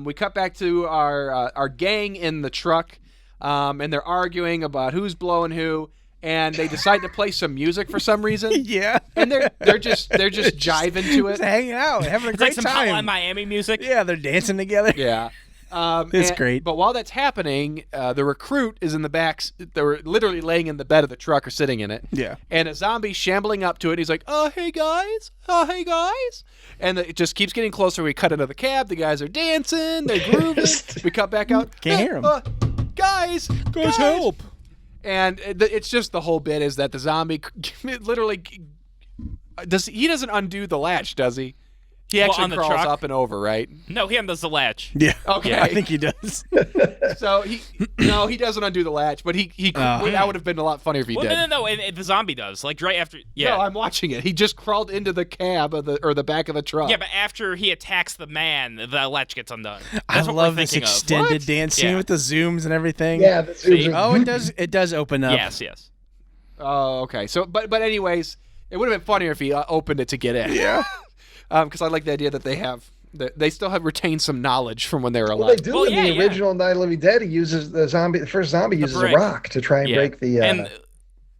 We cut back to our gang in the truck, and they're arguing about who's blowing who, and they decide to play some music for some reason. Yeah. And they're just jiving to Just it. hanging out, having a It's great like some time. Hotline Miami music. Yeah, they're dancing together. Yeah. It's great. But while that's happening, the recruit is in the back. They're literally laying in the bed of the truck or sitting in it. Yeah. And a zombie shambling up to it. And he's like, "Oh, hey guys! Oh, hey guys!" And it just keeps getting closer. We cut into the cab. The guys are dancing. They're grooving. We cut back out. Can't hear 'em. Guys, help! And it's just the whole bit is that the zombie literally doesn't undo the latch, does he? He actually on the crawls truck? up and over, right? No, he undoes the latch. Yeah. Okay. I think he does. So he doesn't undo the latch, but that would have been a lot funnier if he Well, did. no. And the zombie does. Like right after. Yeah. No, I'm watching it. He just crawled into the cab of the back of the truck. Yeah, but after he attacks the man, the latch gets undone. I That's what love we're this thinking of. extended dance scene Yeah. with the zooms and everything. Yeah, the zooms are- Oh, it does open up. Yes. Oh, okay. So, but anyways, it would have been funnier if he opened it to get in. Yeah. Because I like the idea that they still have retained some knowledge from when they were Well, alive. they do Well, in yeah, the yeah. original Night of the Living Dead. He uses the first zombie uses a brick. rock to try and Yeah. break the and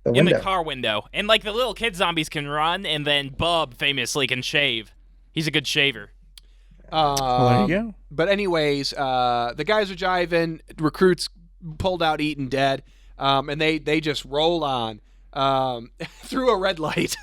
in window. the car window. And like the little kid zombies can run, and then Bub famously can shave. He's a good shaver. Well, there you go. But anyways, the guys are jiving. Recruits pulled out, eaten dead, and they just roll on through a red light.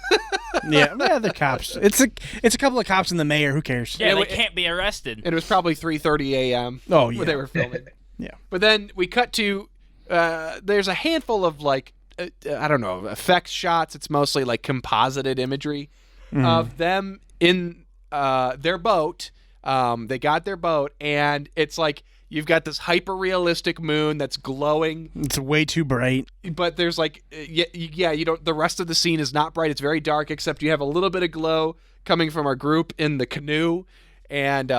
Yeah, the cops. It's a couple of cops and the mayor. Who cares? Yeah, Yeah, they it- can't be arrested. And it was probably 3:30 a.m. Oh, yeah. when they were filming. Yeah. But then we cut to there's a handful of like I don't know, effects shots. It's mostly like composited imagery of them in their boat. They got their boat, and it's like you've got this hyper-realistic moon that's glowing, It's way too bright. but there's like you don't. The rest of the scene is not bright. It's very dark, except you have a little bit of glow coming from our group in the canoe, and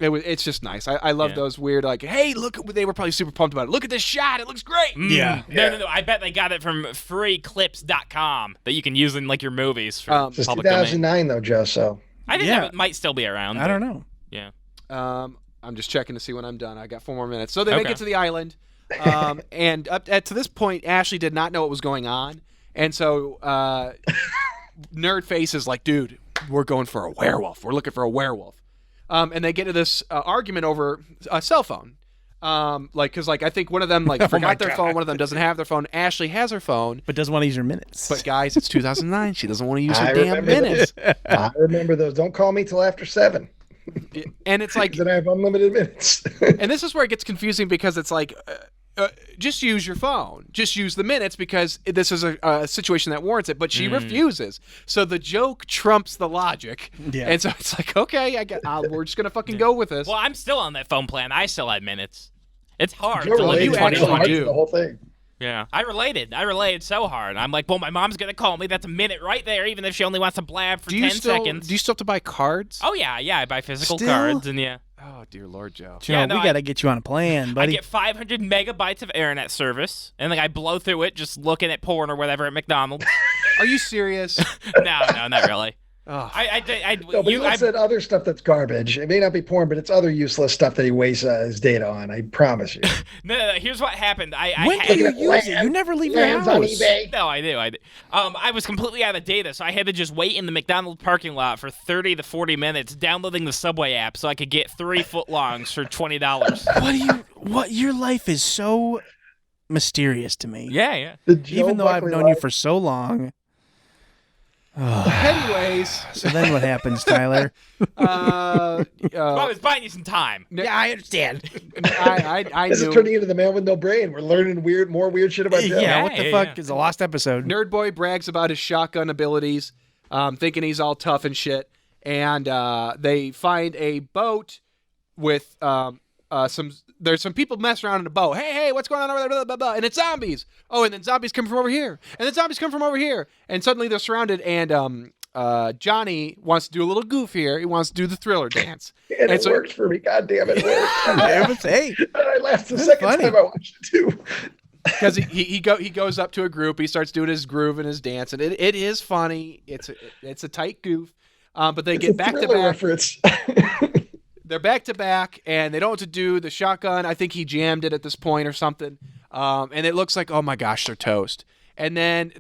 it's just nice. I love those weird like, hey, look, they were probably super pumped about it. Look at this shot. It looks great. Yeah. No. I bet they got it from freeclips.com that you can use in like your movies for Um, It's public domain. 2009 though, Joe. So I think Yeah. that might still be around. I don't know. Yeah. I'm just checking to see when I'm done. I got 4 more minutes. So they make Okay. it to the island, and to this point, Ashley did not know what was going on, and so Nerd Face is like, "Dude, we're going for a werewolf. We're looking for a werewolf." And they get to this argument over a cell phone. Because I think one of them forgot their phone. One of them doesn't have their phone. Ashley has her phone. But doesn't want to use your minutes. But guys, it's 2009. She doesn't want to use her I damn remember minutes. I remember those. Don't call me till after 7. And it's like, Then I have unlimited minutes. and this is where it gets confusing because it's like, just use your phone. Just use the minutes because this is a situation that warrants it. But she refuses. So the joke trumps the logic. Yeah. And so it's like, okay, we're just gonna fucking go with this. Well, I'm still on that phone plan. I still had minutes. It's hard Joe to live in related actually 2020. do. the whole thing. Yeah. I related so hard. I'm like, well, my mom's going to call me. That's a minute right there, even if she only wants to blab for 10 seconds. Do you still have to buy cards? Oh, yeah. I buy physical Still? cards, and yeah. Oh, dear Lord, Joe. Joe, Yeah, no, we got to get you on a plan, I buddy. get 500 megabytes of internet service, and like I blow through it just looking at porn or whatever at McDonald's. Are you serious? No, not really. Oh. No, but he looks at other stuff that's garbage. It may not be porn, but it's other useless stuff that he wastes his data on. I promise you. No. Here's what happened. When do you use it? You never leave your Lands on house. eBay. No, I do. I was completely out of data, so I had to just wait in the McDonald's parking lot for 30 to 40 minutes downloading the Subway app so I could get 3 footlongs for $20. Your life is so mysterious to me. Yeah. The Joe Even though I've Buckley known you life. for so long. Anyways, So then what happens, Tyler? Well, I was buying you some time. Yeah, I understand. I This is knew. turning into the man with no brain. We're learning more weird shit about Joe. Yeah, what the yeah, fuck yeah. is a lost episode? Nerd Boy brags about his shotgun abilities, thinking he's all tough and shit. And they find a boat with there's some people messing around in a boat. Hey, what's going on over there? Blah, blah, blah. And it's zombies. Oh, and then zombies come from over here. And then zombies come from over here. And suddenly they're surrounded. And Johnny wants to do a little goof here. He wants to do the Thriller dance. And it so- worked for me. God damn it. It worked. Hey, I laughed the That's second funny. time I watched it too. Because he goes up to a group. He starts doing his groove and his dance. And it is funny. It's a tight goof. But they get back to Thriller back. reference. They're back to back, and they don't know what to do. The shotgun, I think he jammed it at this point or something. And it looks like, oh my gosh, they're toast. And then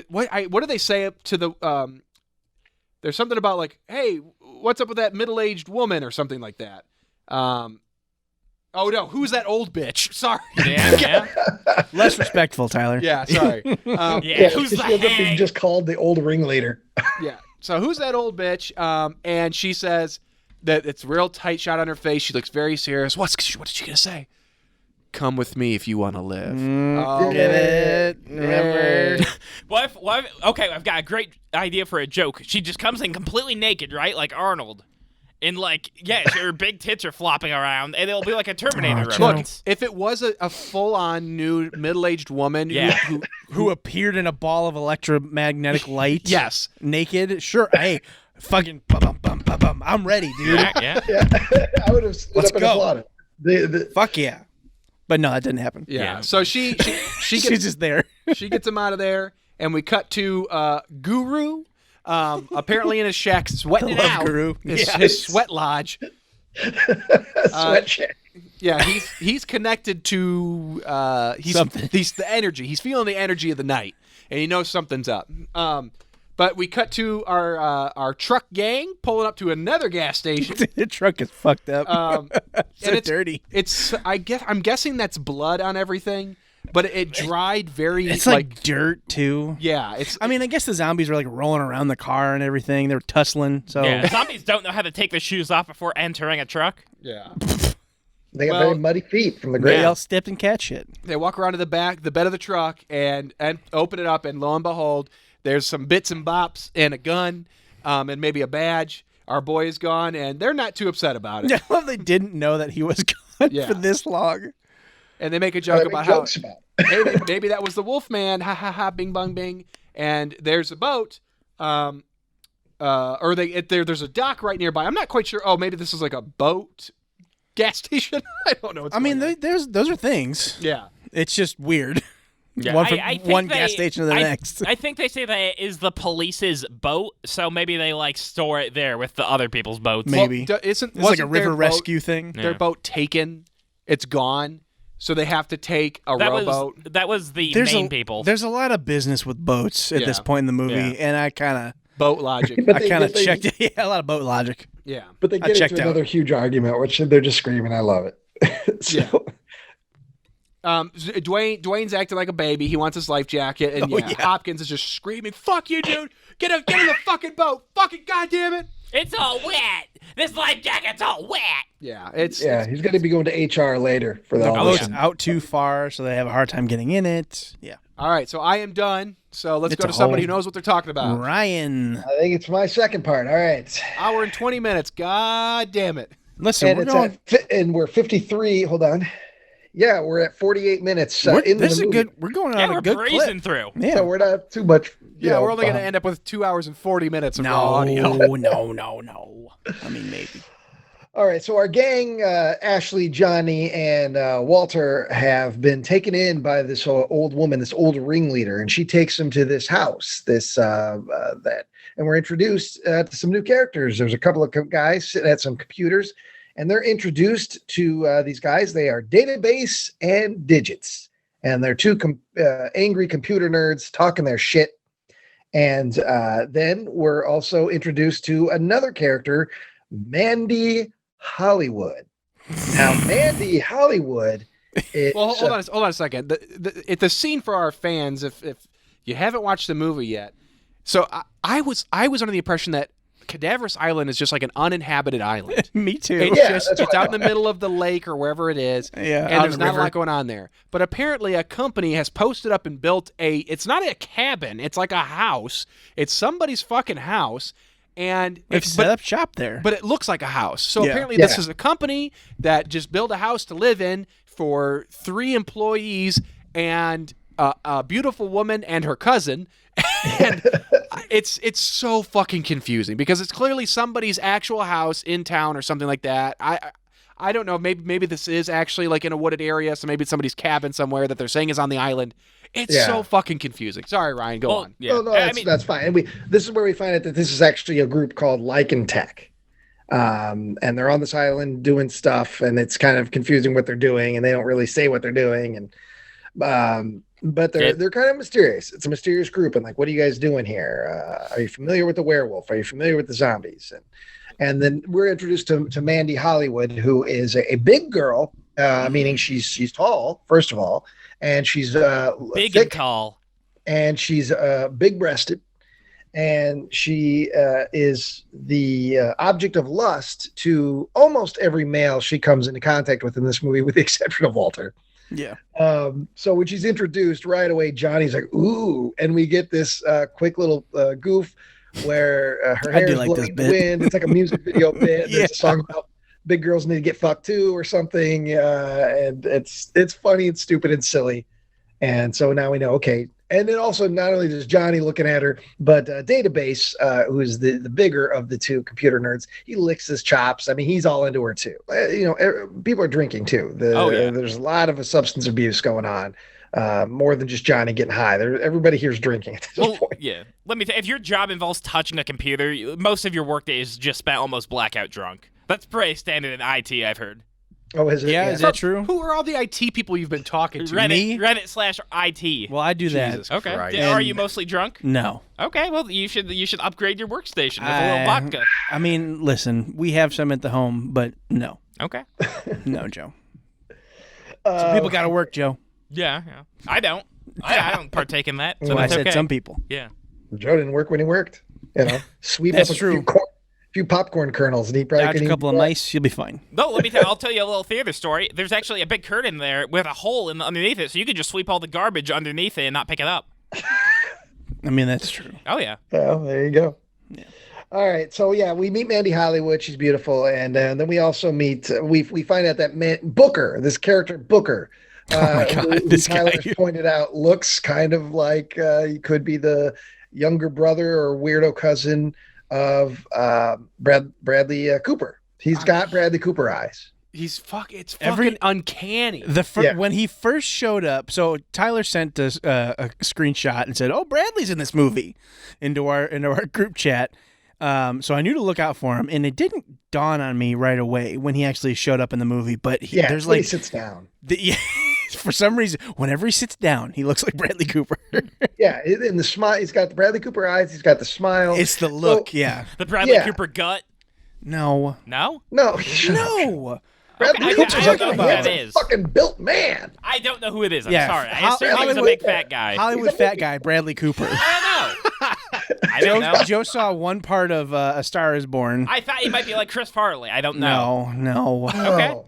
what do they say up to the? There's something about like, hey, what's up with that middle-aged woman or something like that. Oh no, who's that old bitch? Sorry. Yeah. Less respectful, Tyler. Yeah, sorry. Yeah. Who's she the ends up being hang? just called the old ringleader. Yeah. So who's that old bitch? And she says that it's a real tight shot on her face. She looks very serious. What is she gonna say? Come with me if you want to live. Oh, Get it? Remember? Okay, I've got a great idea for a joke. She just comes in completely naked, right? Like Arnold. And like, yeah, her big tits are flopping around, and it'll be like a Terminator Oh, reference. If it was a full-on nude middle-aged woman, Yeah. Who appeared in a ball of electromagnetic light? Yes. Naked? Sure. Hey, fucking bum, bum, bum, bum. I'm ready, dude. Yeah. Yeah, I would have stood Let's up and go. applauded. Fuck yeah. But no, that didn't happen. Yeah. So she She's gets just there. she gets him out of there, and we cut to Guru. Apparently in his shack, sweating it Love out. Guru. His sweat lodge. Sweat check. Yeah, he's connected to Something. He's the energy. He's feeling the energy of the night, and he knows something's up. But we cut to our truck gang pulling up to another gas station. The truck is fucked up. So and it's dirty. I'm guessing that's blood on everything, but it dried very. It's like dirt too. Yeah, it's. I mean, I guess the zombies were like rolling around the car and everything. They were tussling. So Yeah. Zombies don't know how to take their shoes off before entering a truck. Yeah. They got Well- very muddy feet from the they grave. all stepped in cat shit. They walk around to the bed of the truck, and open it up, and lo and behold, there's some bits and bops and a gun, and maybe a badge. Our boy is gone, and they're not too upset about it. I love they didn't know that he was gone Yeah. for this long. And they make a They joke make about jokes how about it. maybe that was the wolf man. Ha ha ha! Bing bong bing. And there's a boat. There's a dock right nearby. I'm not quite sure. Oh, maybe this is like a boat gas station. I don't know. What's I mean, going on. those are things. Yeah. It's just weird. Yeah. One from I think one gas station to the next. I think they say that it is the police's boat, so maybe they like store it there with the other people's boats. Maybe. Well, It's like a wasn't their river boat- rescue thing. Their Yeah. boat taken. It's gone. So they have to take a That rowboat. was the There's main a, people. There's a lot of business with boats at this Yeah. point in the movie, Yeah. and I kind Boat logic. But of they- checked it. Yeah, a lot of boat logic. Yeah. But they I get checked into out. another huge argument, which they're just screaming. I love it. So, Yeah. Dwayne's acting like a baby. He wants his life jacket, and Oh, yeah, yeah. Hopkins is just screaming, "Fuck you, dude! Get in the fucking boat! Fucking goddamn it!" It's all wet. This life jacket's all wet. Yeah, he's going to be going to HR later for The all boat's this. out too far, so they have a hard time getting in it. Yeah. All right, so I am done. So let's It's go a to somebody whole- who knows what they're talking about. Ryan, I think it's my second part. All right. Hour and 20 minutes. God damn it. listen, And we're it's going. and we're 53. Hold on. Yeah, we're at 48 minutes We're, into this the is movie. good. We're going Yeah, on we're a good breezing clip. through. Yeah. So we're not too much. Yeah, we're only going to behind. end up with 2 hours and 40 minutes of raw no, audio. no. I mean, maybe. All right, so our gang, Ashley, Johnny, and Walter have been taken in by this old woman, this old ringleader, and she takes them to this house, and we're introduced to some new characters. There's a couple of guys sitting at some computers, and they're introduced to these guys. They are Database and Digits, and they're two angry computer nerds talking their shit. And then we're also introduced to another character, Mandy Hollywood. Now, Mandy Hollywood is Well, hold on a second. The scene for our fans, if you haven't watched the movie yet. So I was under the impression that Cadaverous Island is just like an uninhabited island. Me too. It's Yeah, just that's it's what I out in the middle of the lake or wherever it is. Yeah, And on there's the not a river. lot going on there. But apparently a company has posted up and built it's not a cabin, it's like a house. It's somebody's fucking house. And They've set up shop there. but it looks like a house. So Yeah. apparently Yeah. this is a company that just built a house to live in for 3 employees and a beautiful woman and her cousin. And it's so fucking confusing because it's clearly somebody's actual house in town or something like that. I don't know. Maybe this is actually like in a wooded area, so maybe it's somebody's cabin somewhere that they're saying is on the island. It's Yeah. so fucking confusing. Sorry, Ryan. Go on. Yeah. Oh, no, I mean, that's fine. This is where we find out that this is actually a group called Lycan Tech. And they're on this island doing stuff, and it's kind of confusing what they're doing, and they don't really say what they're doing. And but they're kind of mysterious. It's a mysterious group, and like, what are you guys doing here? Are you familiar with the werewolf? Are you familiar with the zombies? And then we're introduced to Mandy Hollywood, who is a big girl meaning she's tall, first of all, and she's Big thick, and tall. and she's big-breasted, and she is the object of lust to almost every male she comes into contact with in this movie, with the exception of Walter. Yeah. So when she's introduced right away, Johnny's like, ooh, and we get this quick little goof where her hair is like blowing in the wind. It's like a music video bit. Yeah. There's a song about big girls need to get fucked too or something. And it's funny and stupid and silly. And so now we know, okay. And then also not only does Johnny looking at her, but Database, who is the bigger of the two computer nerds, he licks his chops. I mean, he's all into her too. People are drinking too. There's a lot of substance abuse going on, more than just Johnny getting high. Everybody here's drinking at this point. Yeah. Let me if your job involves touching a computer, most of your workday is just spent almost blackout drunk. That's pretty standard in IT, I've heard. Oh, is it? Yeah, is that true? Who are all the IT people you've been talking to? Me? Reddit/IT. Well, I do that. Jesus Okay. Christ. Are you mostly drunk? No. Okay. Well, you should upgrade your workstation with a little vodka. I mean, listen, we have some at the home, but no. Okay. No, Joe. Some people got to work, Joe. Yeah. I don't. I don't partake in that. So Well, I that's said okay. some people. Yeah. Joe didn't work when he worked. Sweep That's up a true. few popcorn kernels, and he probably Dodge could a eat couple of that. mice, you'll be fine. No, I'll tell you a little theater story. There's actually a big curtain there with a hole underneath it, so you could just sweep all the garbage underneath it and not pick it up. I mean, that's true. Oh yeah. Well, there you go. Yeah. All right, so yeah, we meet Mandy Hollywood. She's beautiful, and then we also meet. We find out that Booker, this character Booker, Oh my God, who this Tyler guy. has pointed out, looks kind of like he could be the younger brother or weirdo cousin of Bradley Cooper. He's got Bradley Cooper eyes. It's fucking uncanny. When he first showed up, so Tyler sent us a screenshot and said, "Oh, Bradley's in this movie," into our group chat. So I knew to look out for him, and it didn't dawn on me right away when he actually showed up in the movie. But there's when like he sits down. For some reason, whenever he sits down, he looks like Bradley Cooper. Yeah, and the smile. He's got the Bradley Cooper eyes. He's got the smile. It's the look, yeah. The Bradley Yeah. Cooper gut. No. No. No, No. Bradley Okay, Cooper's I like don't a know who that handsome is. fucking built man. I don't know who it is. I'm Yeah, sorry. I assume he was a Hollywood- big fat guy. Hollywood fat guy, Bradley Cooper. I don't know. I don't know. Joe saw one part of A Star Is Born. I thought he might be like Chris Farley. I don't know. No. Okay. Oh,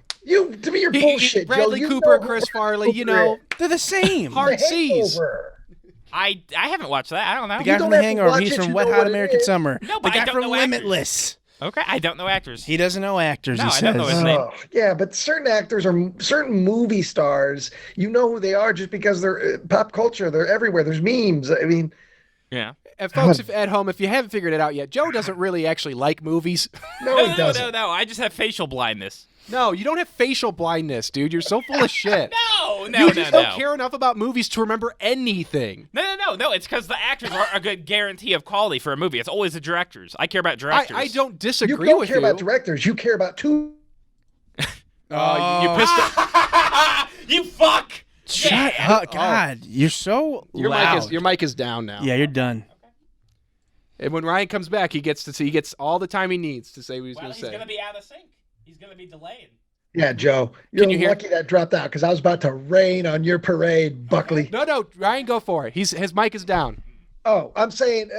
to me, you're bullshit, Bradley Joe. You Cooper, know who Chris Bradley Farley, Cooper is. They're the same. Hard The C's. Hangover. I haven't watched that. I don't know. The guy You from don't The have to Hangover. watch He's it, from you Wet know Hot what it American is. Summer. No, The but I guy don't from know actors. Limitless. Okay, I don't know actors. He doesn't know actors, No, he I don't know says. his name. Oh, yeah, but certain actors or certain movie stars, you know who they are just because they're pop culture. They're everywhere. There's memes. I mean, Yeah. And folks, at home, if you haven't figured it out yet, Joe doesn't really actually like movies. no, he doesn't. No. I just have facial blindness. No, you don't have facial blindness, dude. You're so full of shit. No. You just don't care enough about movies to remember anything. No. It's because the actors are a good guarantee of quality for a movie. It's always the directors. I care about directors. I don't You disagree don't with care you. about directors. You care about two. You pissed it. You fuck. Shut up. God, you're so loud. Your mic is down now. Yeah, you're done. And when Ryan comes back, he gets all the time he needs to say what he's Well, going to he's say. gonna be out of sync. He's gonna be delaying. Yeah, Joe, Can you you're hear- lucky that dropped out because I was about to rain on your parade, Buckley. No, Ryan, go for it. His mic is down. Oh, I'm saying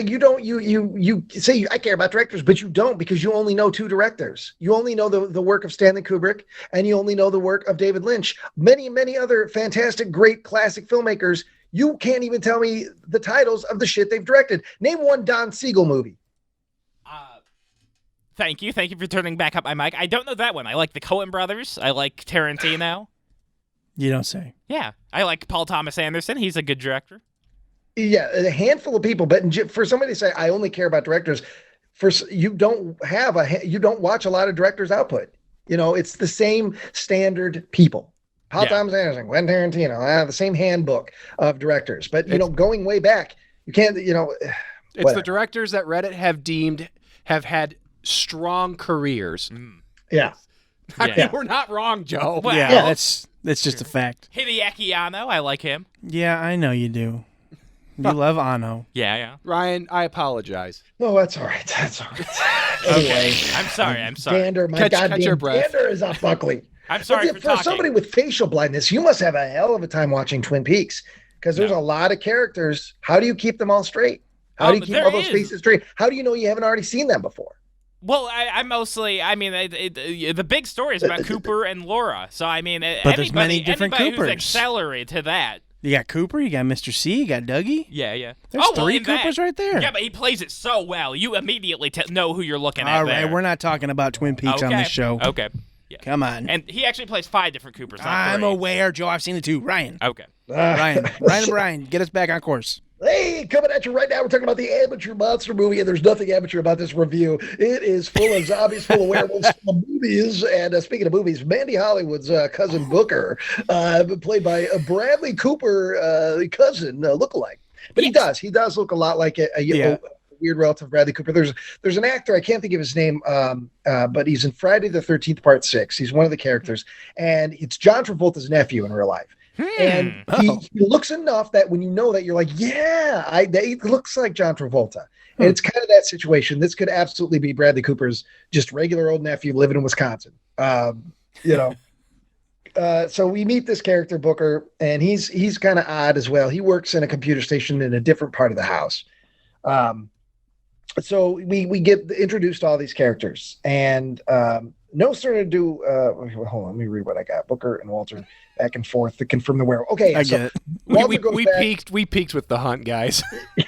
you don't you say I care about directors, but you don't because you only know two directors. You only know the work of Stanley Kubrick and you only know the work of David Lynch. Many other fantastic, great classic filmmakers. You can't even tell me the titles of the shit they've directed. Name one Don Siegel movie. Thank you for turning back up my mic. I don't know that one. I like the Coen brothers. I like Tarantino. You don't say. Yeah, I like Paul Thomas Anderson. He's a good director. Yeah, a handful of people, but for somebody to say I only care about directors, you don't watch a lot of directors' output. You know, it's the same standard people. Paul Thomas Anderson, Quentin Tarantino, the same handbook of directors. But going way back, you can't. It's the directors that Reddit have had strong careers. Yeah. I mean, we're not wrong, Joe. Well, Yeah, that's just a fact. Hideaki Anno, I like him. Yeah, I know you do. You love Anno. Yeah. Ryan, I apologize. No, that's all right. That's all right. Anyway, I'm sorry. Dander, my Catch goddamn your breath. dander is up, Buckley. I'm sorry But for for talking. somebody with facial blindness, you must have a hell of a time watching Twin Peaks because there's a lot of characters. How do you keep them all straight? How do you keep there all those is. faces straight? How do you know you haven't already seen them before? Well, I mostly, I mean, the big story is about Cooper and Laura. So, I mean, But there's many different anybody who's Coopers. accelerate to that. You got Cooper, you got Mr. C, you got Dougie. Yeah. There's three in that- Coopers right there. Yeah, but he plays it so well. You immediately know who you're looking at All right, there. we're not talking about Twin Peaks on this show. Okay. Yeah. Come on. And he actually plays 5 different Coopers. Not I'm 3. aware, Joe. I've seen the 2. Ryan. Okay. Ryan and Brian, get us back on course. Hey, coming at you right now. We're talking about the amateur monster movie, and there's nothing amateur about this review. It is full of zombies, full of werewolves, full of movies. And speaking of movies, Mandy Hollywood's cousin Booker, played by Bradley Cooper, cousin lookalike. But he does look a lot like a weird relative of Bradley Cooper. There's an actor, I can't think of his name, but he's in Friday the 13th Part 6. He's one of the characters, and it's John Travolta's nephew in real life. And he looks enough that when you know that, you're like, yeah, he looks like John Travolta. And it's kind of that situation. This could absolutely be Bradley Cooper's just regular old nephew living in Wisconsin. So we meet this character, Booker, and he's kind of odd as well. He works in a computer station in a different part of the house. So we get introduced to all these characters, and no sooner do hold on, let me read what I got. Booker and Walter back and forth to confirm the werewolf. Okay, I get it. We peaked with the hunt, guys.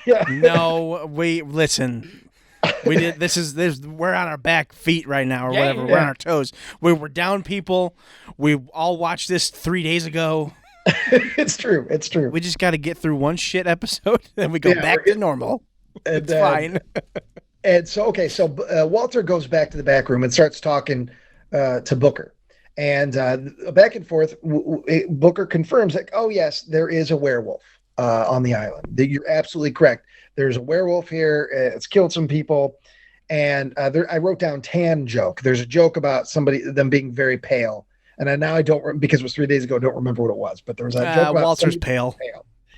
Yeah. No, listen. We did. We're on our back feet right now, or whatever. Yeah. We're on our toes. We're down, people. We all watched this 3 days ago. It's true. We just got to get through one shit episode, then we go back to normal. And, It's fine. And so Walter goes back to the back room and starts talking to Booker, and back and forth. Booker confirms that, oh yes, there is a werewolf on the island. You're absolutely correct. There's a werewolf here. It's killed some people, and I wrote down tan joke. There's a joke about them being very pale, and now I don't, because it was 3 days ago. I don't remember what it was, but there was a joke about Walter's pale.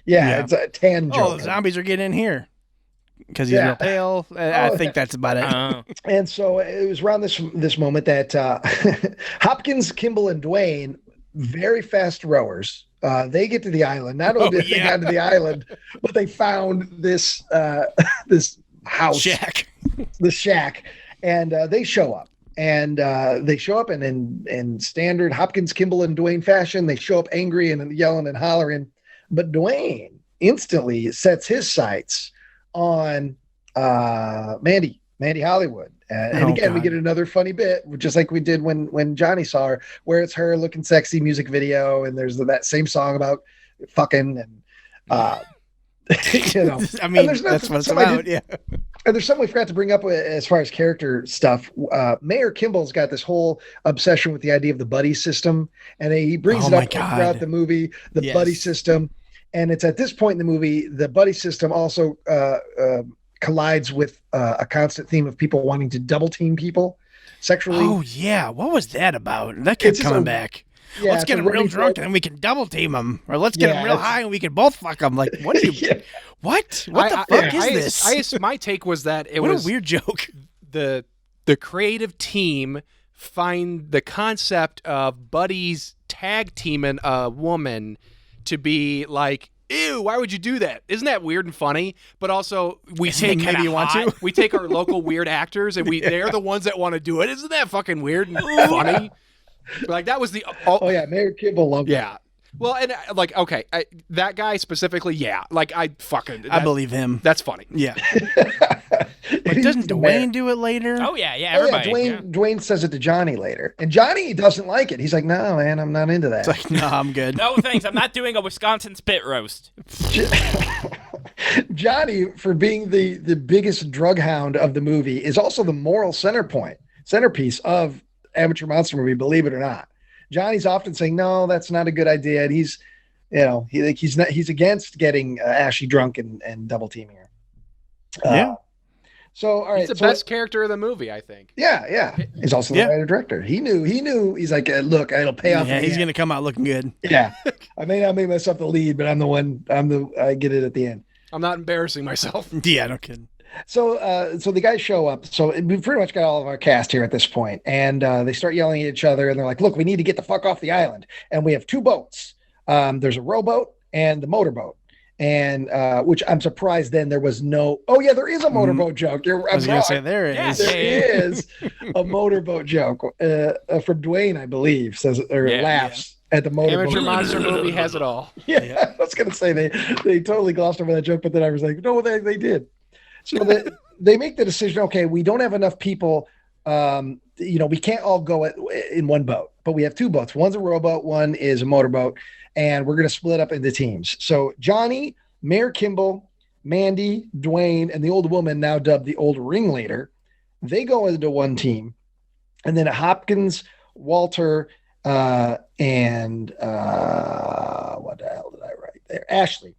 Yeah, it's a tan joke. Oh, the zombies are getting in here because he's real pale. I think that's about it. And so it was around this moment that Hopkins, Kimball, and Dwayne, very fast rowers, they get to the island. Not only did they get to the island, but they found this house, the shack, and they show up. And they show up, and in standard Hopkins, Kimball, and Dwayne fashion, they show up angry and yelling and hollering. But Dwayne instantly sets his sights on Mandy Hollywood. And again, we get another funny bit, just like we did when Johnny saw her, where it's her looking sexy music video, and there's that same song about fucking and I mean, that's what it's about. Yeah. And there's something we forgot to bring up as far as character stuff. Mayor Kimball's got this whole obsession with the idea of the buddy system, and he brings it up throughout the movie, the buddy system. And it's at this point in the movie, the buddy system also collides with a constant theme of people wanting to double team people sexually. Oh, yeah. What was that about? That kept coming back. Yeah, let's get him real drunk and then we can double team him. Or let's get him real high and we can both fuck him. Like, what are you... What? What the fuck is this? My take was that it was... What a weird joke. The creative team find the concept of buddies tag teaming a woman to be like, ew, why would you do that? Isn't that weird and funny? But also, we take we take our local weird actors and they're the ones that want to do it. Isn't that fucking weird and funny? Like, that was the... Oh, yeah, Mayor Kimball loved it. Well, and like, okay, that guy specifically, I believe him. That's funny. Yeah. But doesn't Dwayne do it later? Oh, yeah, everybody. Dwayne says it to Johnny later. And Johnny doesn't like it. He's like, no, man, I'm not into that. It's like, no, I'm good. No, thanks. I'm not doing a Wisconsin spit roast. Johnny, for being the biggest drug hound of the movie, is also the moral centerpiece of amateur monster movie, believe it or not. Johnny's often saying, no, that's not a good idea. And he's against getting Ashley drunk and double teaming her. So, all right. He's the best character of the movie, I think. Yeah. He's also the writer director. He knew. He's like, look, it'll pay off. Yeah, he's going to come out looking good. Yeah. I may not make myself the lead, but I get it at the end. I'm not embarrassing myself. Yeah, no kidding. So the guys show up. So we've pretty much got all of our cast here at this point, and they start yelling at each other, and they're like, "Look, we need to get the fuck off the island." And we have two boats. There's a rowboat and the motorboat, and which I'm surprised. Then there was no. Oh yeah, there is a motorboat joke. I was going to say there is. Yes. There is a motorboat joke from Dwayne, I believe, says or laughs at the motorboat. Amateur monster movie has it all. Yeah, I was going to say they totally glossed over that joke, but then I was like, no, they did. So they make the decision. Okay, we don't have enough people. We can't all go in one boat, but we have two boats. One's a rowboat, one is a motorboat, and we're going to split up into teams. So Johnny, Mayor Kimball, Mandy, Dwayne, and the old woman, now dubbed the old ringleader, they go into one team, and then Hopkins, Walter, and what the hell did I write there? Ashley.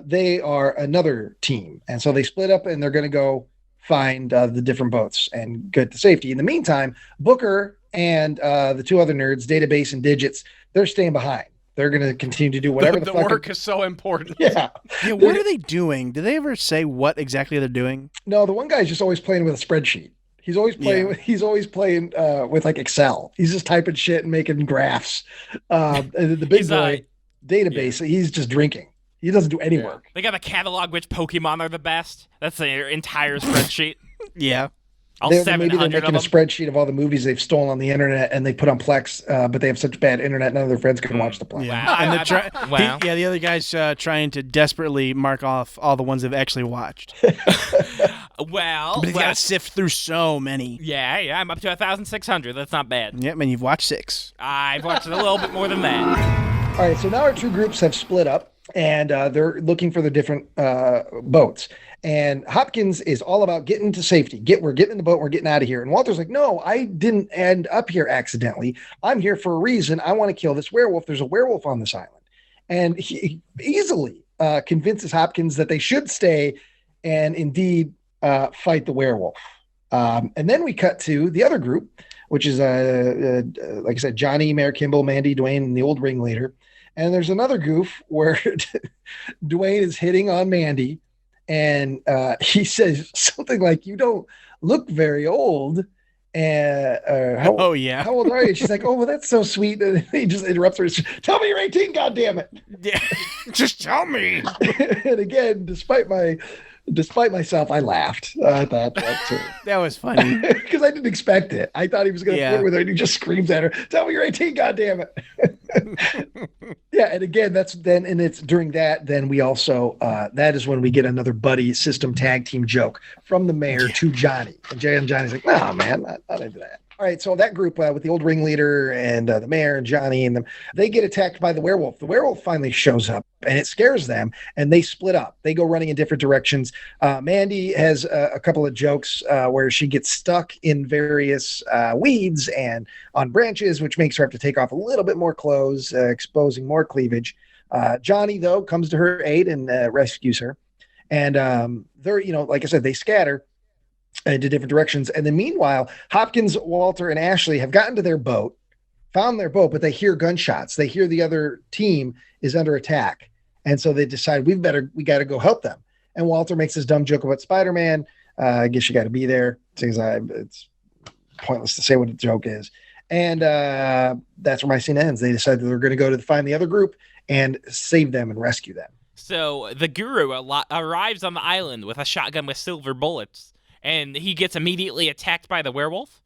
They are another team. And so they split up and they're going to go find the different boats and get to safety. In the meantime, Booker and the two other nerds, Database and Digits, they're staying behind. They're going to continue to do whatever the fuck work is so important. Yeah. Yeah, what are they doing? Do they ever say what exactly they're doing? No, the one guy's just always playing with a spreadsheet. He's always playing. Yeah. He's always playing with like Excel. He's just typing shit and making graphs. And the big boy, Database, he's just drinking. He doesn't do any work. They got a catalog which Pokemon are the best. That's their entire spreadsheet. Yeah. All Maybe 700 they're of making them. a spreadsheet of all the movies they've stolen on the internet and they put on Plex, but they have such bad internet, none of their friends can watch the Plex. Yeah. Wow. And Wow. the other guy's trying to desperately mark off all the ones they've actually watched. Well, But he's got to sift through so many. yeah, I'm up to 1,600. That's not bad. Yep, and you've watched 6. I've watched a little bit more than that. All right, so now our two groups have split up, and they're looking for the different boats. And Hopkins is all about getting to safety. We're getting in the boat. We're getting out of here. And Walter's like, no, I didn't end up here accidentally. I'm here for a reason. I want to kill this werewolf. There's a werewolf on this island. And he easily convinces Hopkins that they should stay and indeed fight the werewolf. And then we cut to the other group, which is, like I said, Johnny, Mayor Kimball, Mandy, Dwayne, and the old ringleader. And there's another goof where Dwayne is hitting on Mandy. And he says something like, you don't look very old. How old are you? And she's like, oh, well, that's so sweet. And he just interrupts her. Tell me you're 18, goddammit. Yeah. Just tell me. And again, despite myself, I laughed. I thought that too. That was funny. Because I didn't expect it. I thought he was going to flirt with her, and he just screams at her, "Tell me you're 18, goddammit!" Yeah, and again, it's during that. Then we also that is when we get another buddy system tag team joke from the mayor to Johnny, and Johnny's like, "No, man, not into that." All right, so that group with the old ringleader and the mayor and Johnny and them, they get attacked by the werewolf. The werewolf finally shows up and it scares them and they split up. They go running in different directions. Mandy has a couple of jokes where she gets stuck in various weeds and on branches, which makes her have to take off a little bit more clothes, exposing more cleavage. Johnny, though, comes to her aid and rescues her. And they're, like I said, they scatter into different directions. And then meanwhile, Hopkins, Walter, and Ashley have gotten to their boat, found their boat, but they hear gunshots. They hear the other team is under attack. And so they decide we got to go help them. And Walter makes this dumb joke about Spider-Man. I guess you got to be there. It's pointless to say what the joke is. And that's where my scene ends. They decide that they're going to go to find the other group and save them and rescue them. So the guru arrives on the island with a shotgun with silver bullets. And he gets immediately attacked by the werewolf?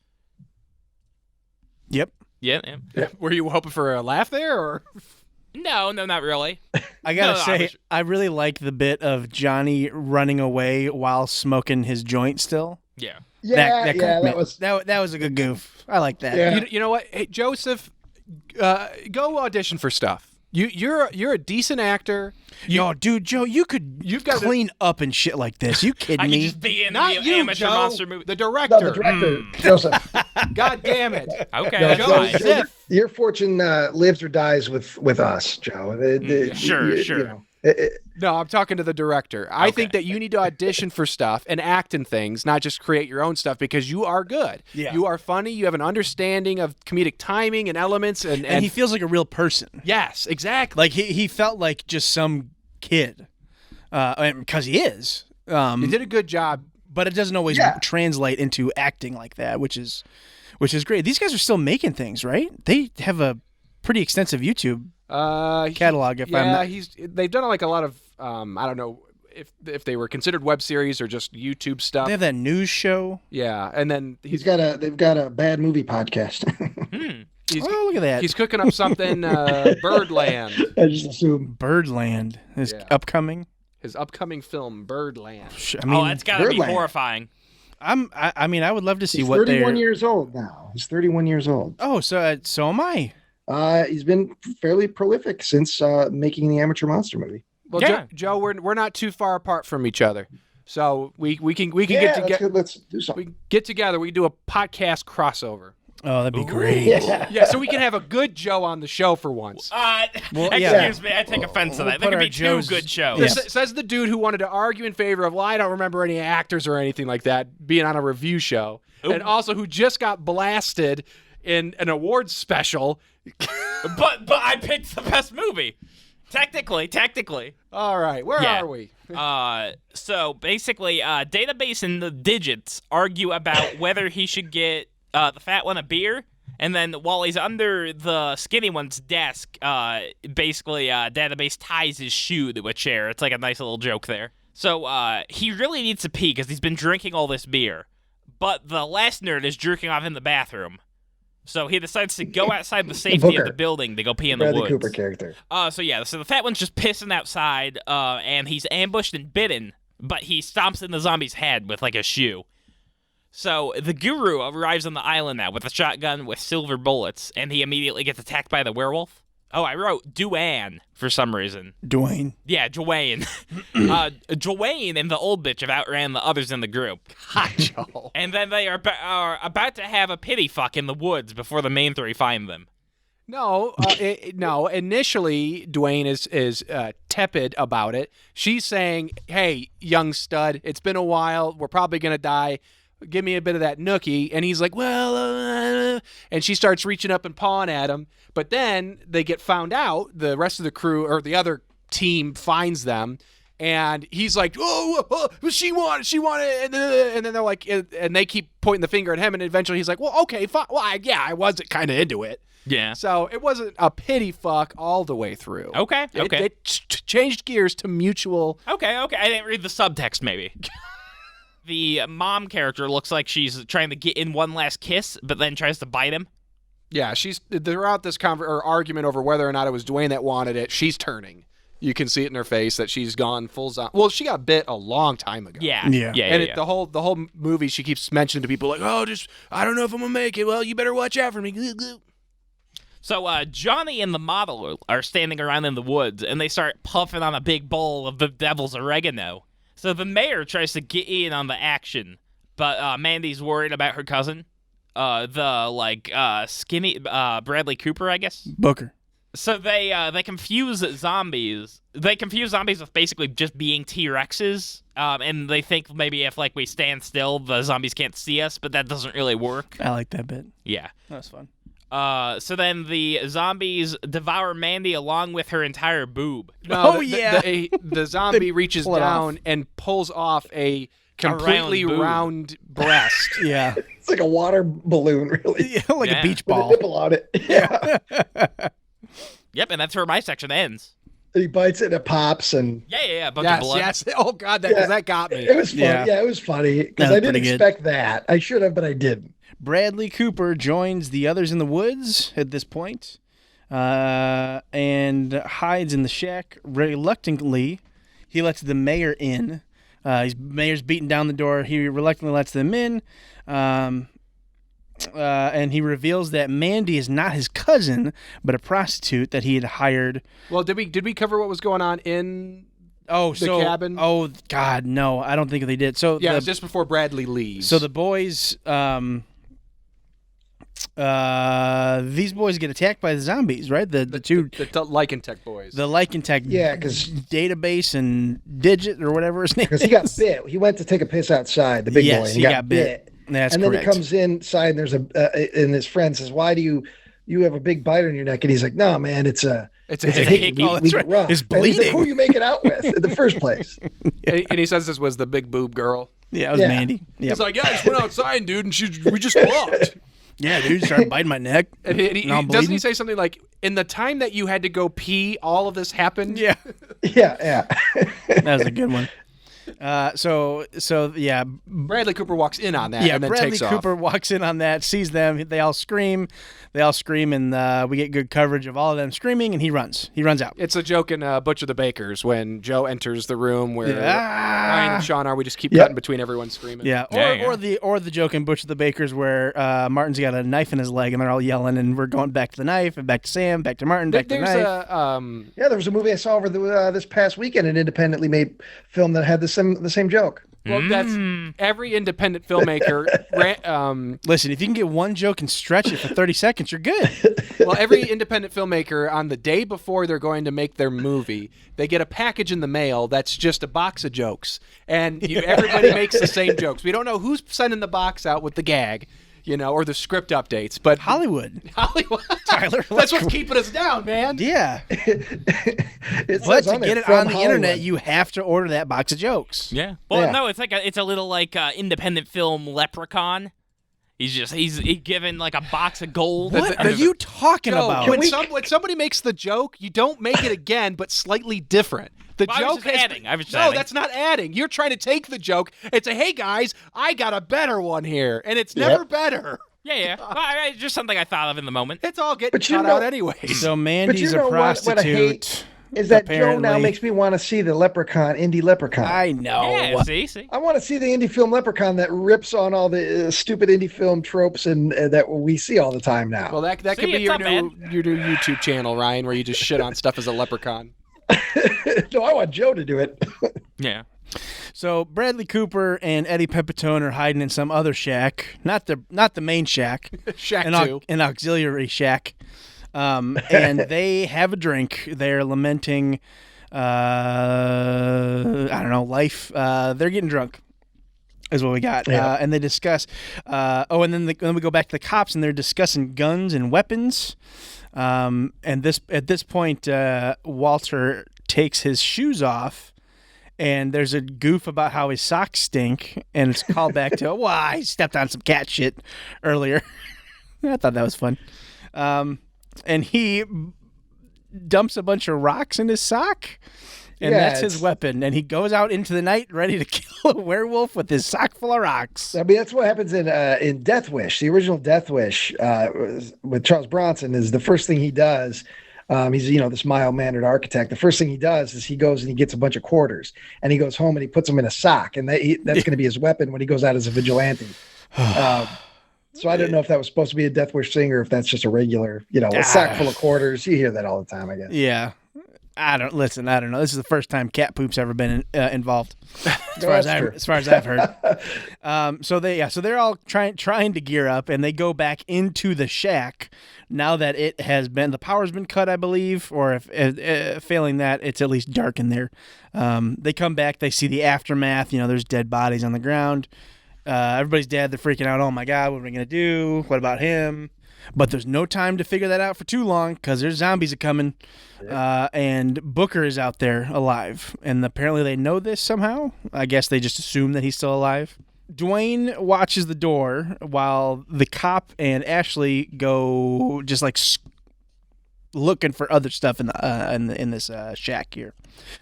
Yep. Yeah. Were you hoping for a laugh there, or? No, not really. I gotta say, I really like the bit of Johnny running away while smoking his joint still. Yeah. That was a good goof. I like that. Yeah. You know what? Hey, Joseph, go audition for stuff. You're a decent actor. Dude, Joe, you've got clean up and shit like this. You kidding I me? could just be in Not the you, amateur Joe, monster movie. the director. No, the director, Joseph. God damn it. Okay, No, that's fine. Joseph. Your fortune lives or dies with us, Joe. Sure. No, I'm talking to the director. I think that you need to audition for stuff and act in things, not just create your own stuff, because you are good. Yeah. You are funny. You have an understanding of comedic timing and elements. And he feels like a real person. yes, exactly. Like he felt like just some kid, because he is. He did a good job. But it doesn't always translate into acting like that, which is great. These guys are still making things, right? They have a pretty extensive YouTube catalog. They've done like a lot of I don't know if they were considered web series or just YouTube stuff. They have that news show. Yeah, and then they've got a bad movie podcast. Look at that. He's cooking up something. Birdland. I just assume Birdland is upcoming. His upcoming film, Birdland. I mean, that's got to be horrifying. I mean, I would love to see he's what 31 years old now. He's 31 years old. Oh, so am I. He's been fairly prolific since making the Amateur Monster movie. Well, Joe, we're not too far apart from each other, so we can get together. Let's do something. We get together. We do a podcast crossover. Oh, that'd be great. Yeah, so we can have a good Joe on the show for once. Excuse me, I take offense to that. There could be two good shows. Yeah. Says the dude who wanted to argue in favor of, I don't remember any actors or anything like that being on a review show, and also who just got blasted in an awards special. but I picked the best movie. Technically. All right, where are we? So basically, Database and the Digits argue about whether he should get the fat one a beer, and then while he's under the skinny one's desk, basically Database ties his shoe to a chair. It's like a nice little joke there. So he really needs to pee because he's been drinking all this beer, but the last nerd is jerking off in the bathroom. So he decides to go outside the safety of the building to go pee in the woods. Cooper character. So the fat one's just pissing outside, and he's ambushed and bitten, but he stomps in the zombie's head with like a shoe. So the guru arrives on the island now with a shotgun with silver bullets, and he immediately gets attacked by the werewolf. Oh, I wrote Duane for some reason. Dwayne. Yeah, Dwayne. Dwayne and the old bitch have outran the others in the group. Hi, Joel. And then they are about to have a pity fuck in the woods before the main three find them. No, no. Initially, Dwayne is tepid about it. She's saying, "Hey, young stud, it's been a while. We're probably gonna die. Give me a bit of that nookie." And he's like, well, and she starts reaching up and pawing at him. But then they get found out. The rest of the crew or the other team finds them. And he's like, oh, she wanted. And then they're like, and they keep pointing the finger at him. And eventually he's like, well, okay, fine. Well, I wasn't kind of into it. Yeah. So it wasn't a pity fuck all the way through. Okay. It changed gears to mutual. Okay. I didn't read the subtext, maybe. The mom character looks like she's trying to get in one last kiss, but then tries to bite him. Yeah, she's throughout this argument over whether or not it was Dwayne that wanted it. She's turning. You can see it in her face that she's gone full zombie. Well, she got bit a long time ago. Yeah. And the whole movie, she keeps mentioning to people like, I don't know if I'm gonna make it. Well, you better watch out for me. So Johnny and the model are standing around in the woods, and they start puffing on a big bowl of the devil's oregano. So the mayor tries to get in on the action, but Mandy's worried about her cousin, skinny Bradley Cooper, I guess. Booker. So they confuse zombies. They confuse zombies with basically just being T-Rexes, and they think maybe if we stand still, the zombies can't see us, but that doesn't really work. I like that bit. Yeah, that's fun. So then the zombies devour Mandy along with her entire boob. No, the zombie reaches down and pulls off a completely round breast. Yeah. It's like a water balloon, really. Yeah, like a beach ball. With a nipple on it. Yeah. Yep, and that's where my section ends. He bites it and it pops and... Yeah, a bunch of blood. Yes. Oh, God, that got me. It was funny. Yeah, it was funny. Because I didn't expect that. I should have, but I didn't. Bradley Cooper joins the others in the woods at this point, and hides in the shack. Reluctantly, he lets the mayor in. Mayor's beating down the door. He reluctantly lets them in, and he reveals that Mandy is not his cousin, but a prostitute that he had hired. Well, did we cover what was going on in the cabin? Oh, God, no. I don't think they did. So yeah, it was just before Bradley leaves. So the boys... these boys get attacked by the zombies, right? The Lycantech boys. The Lycantech, because Database and Digit or whatever his name is. Because he got bit. He went to take a piss outside, the big boy, and he got bit. That's and correct. Then he comes inside, and there's and his friend says, "Why do you have a big bite on your neck?" And he's like, "No, man, it's a It's a a hickey. Oh, that's We right. rough. It's And he's like, bleeding. who are you making out with in the first place? And he says this was the big boob girl. Yeah, it was Yeah. Mandy. Yep. He's like, yeah, I just went outside, dude, and we just fucked. Yeah, dude, started biting my neck. And Now I'm doesn't he bleeding. say something like, in the time that you had to go pee, all of this happened? Yeah, Yeah. that was a good one. So yeah, Bradley Cooper walks in on that yeah. and then Bradley takes Cooper off. walks in on that, sees them. They all scream, and we get good coverage of all of them screaming. And he runs out. It's a joke in Butcher the Baker's when Joe enters the room where Yeah. Ryan and Sean are. We just keep Yep. cutting between everyone screaming. Yeah, or the joke in Butcher the Baker's where Martin's got a knife in his leg and they're all yelling, and we're going back to the knife and back to Sam, back to Martin, back to the There's knife. Yeah, there was a movie I saw over this past weekend, an independently made film that had the same joke. Well, that's every independent filmmaker. Listen, if you can get one joke and stretch it for 30 seconds, you're good. Well, every independent filmmaker on the day before they're going to make their movie, they get a package in the mail that's just a box of jokes, and everybody makes the same jokes. We don't know who's sending the box out with the gag, or the script updates, but Hollywood. Tyler, that's what's keeping us down, man. Yeah. It But says to there, get it from on the internet, Hollywood. you have to order that box of jokes. Yeah. Well, Yeah. no, it's a little like independent film Leprechaun. He's given like a box of gold. What are you talking No, about? when somebody makes the joke, you don't make it again, but slightly different. The Well, I was joke just has adding. I was just no, adding. that's not adding. You're trying to take the joke and say, "Hey guys, I got a better one here," and it's never better. Yeah. Well, just something I thought of in the moment. It's all getting But you cut know- out anyways. So Mandy's know a what I hate prostitute. is that Joe now apparently. makes me want to see the Leprechaun, indie Leprechaun. I know. Yeah. See. I want to see the indie film Leprechaun that rips on all the stupid indie film tropes and that we see all the time now. Well, that could See, be it's your not new YouTube channel, Ryan, where you just shit on stuff as a leprechaun. No, I want Joe to do it. Yeah. So Bradley Cooper and Eddie Pepitone are hiding in some other shack, not the main shack, Shack an, 2. an auxiliary shack, and they have a drink. They're lamenting, I don't know, life. They're getting drunk, is what we got. Yeah. And they discuss. And then we go back to the cops, and they're discussing guns and weapons. And at this point, Walter takes his shoes off. And there's a goof about how his socks stink, and it's called back to, well, I stepped on some cat shit earlier. I thought that was fun. And he dumps a bunch of rocks in his sock, and Yeah, that's his it's- weapon. And he goes out into the night ready to kill a werewolf with his sock full of rocks. I mean, that's what happens in Death Wish. The original Death Wish with Charles Bronson is the first thing he does. He's this mild-mannered architect. The first thing he does is he goes and he gets a bunch of quarters, and he goes home and he puts them in a sock, and that's going to be his weapon when he goes out as a vigilante. So I don't know if that was supposed to be a Death Wish thing or if that's just a regular, a sock full of quarters. You hear that all the time, I guess. Yeah. I don't know. This is the first time cat poop's ever been involved, as far as I've heard. So they're all trying to gear up, and they go back into the shack now that the power's been cut, I believe, or if failing that, it's at least dark in there. They come back, they see the aftermath. There's dead bodies on the ground. Everybody's dead. They're freaking out. Oh my God, what are we gonna do? What about him? But there's no time to figure that out for too long because there's zombies are coming, and Booker is out there alive. And apparently they know this somehow. I guess they just assume that he's still alive. Dwayne watches the door while the cop and Ashley go just like looking for other stuff in this shack here.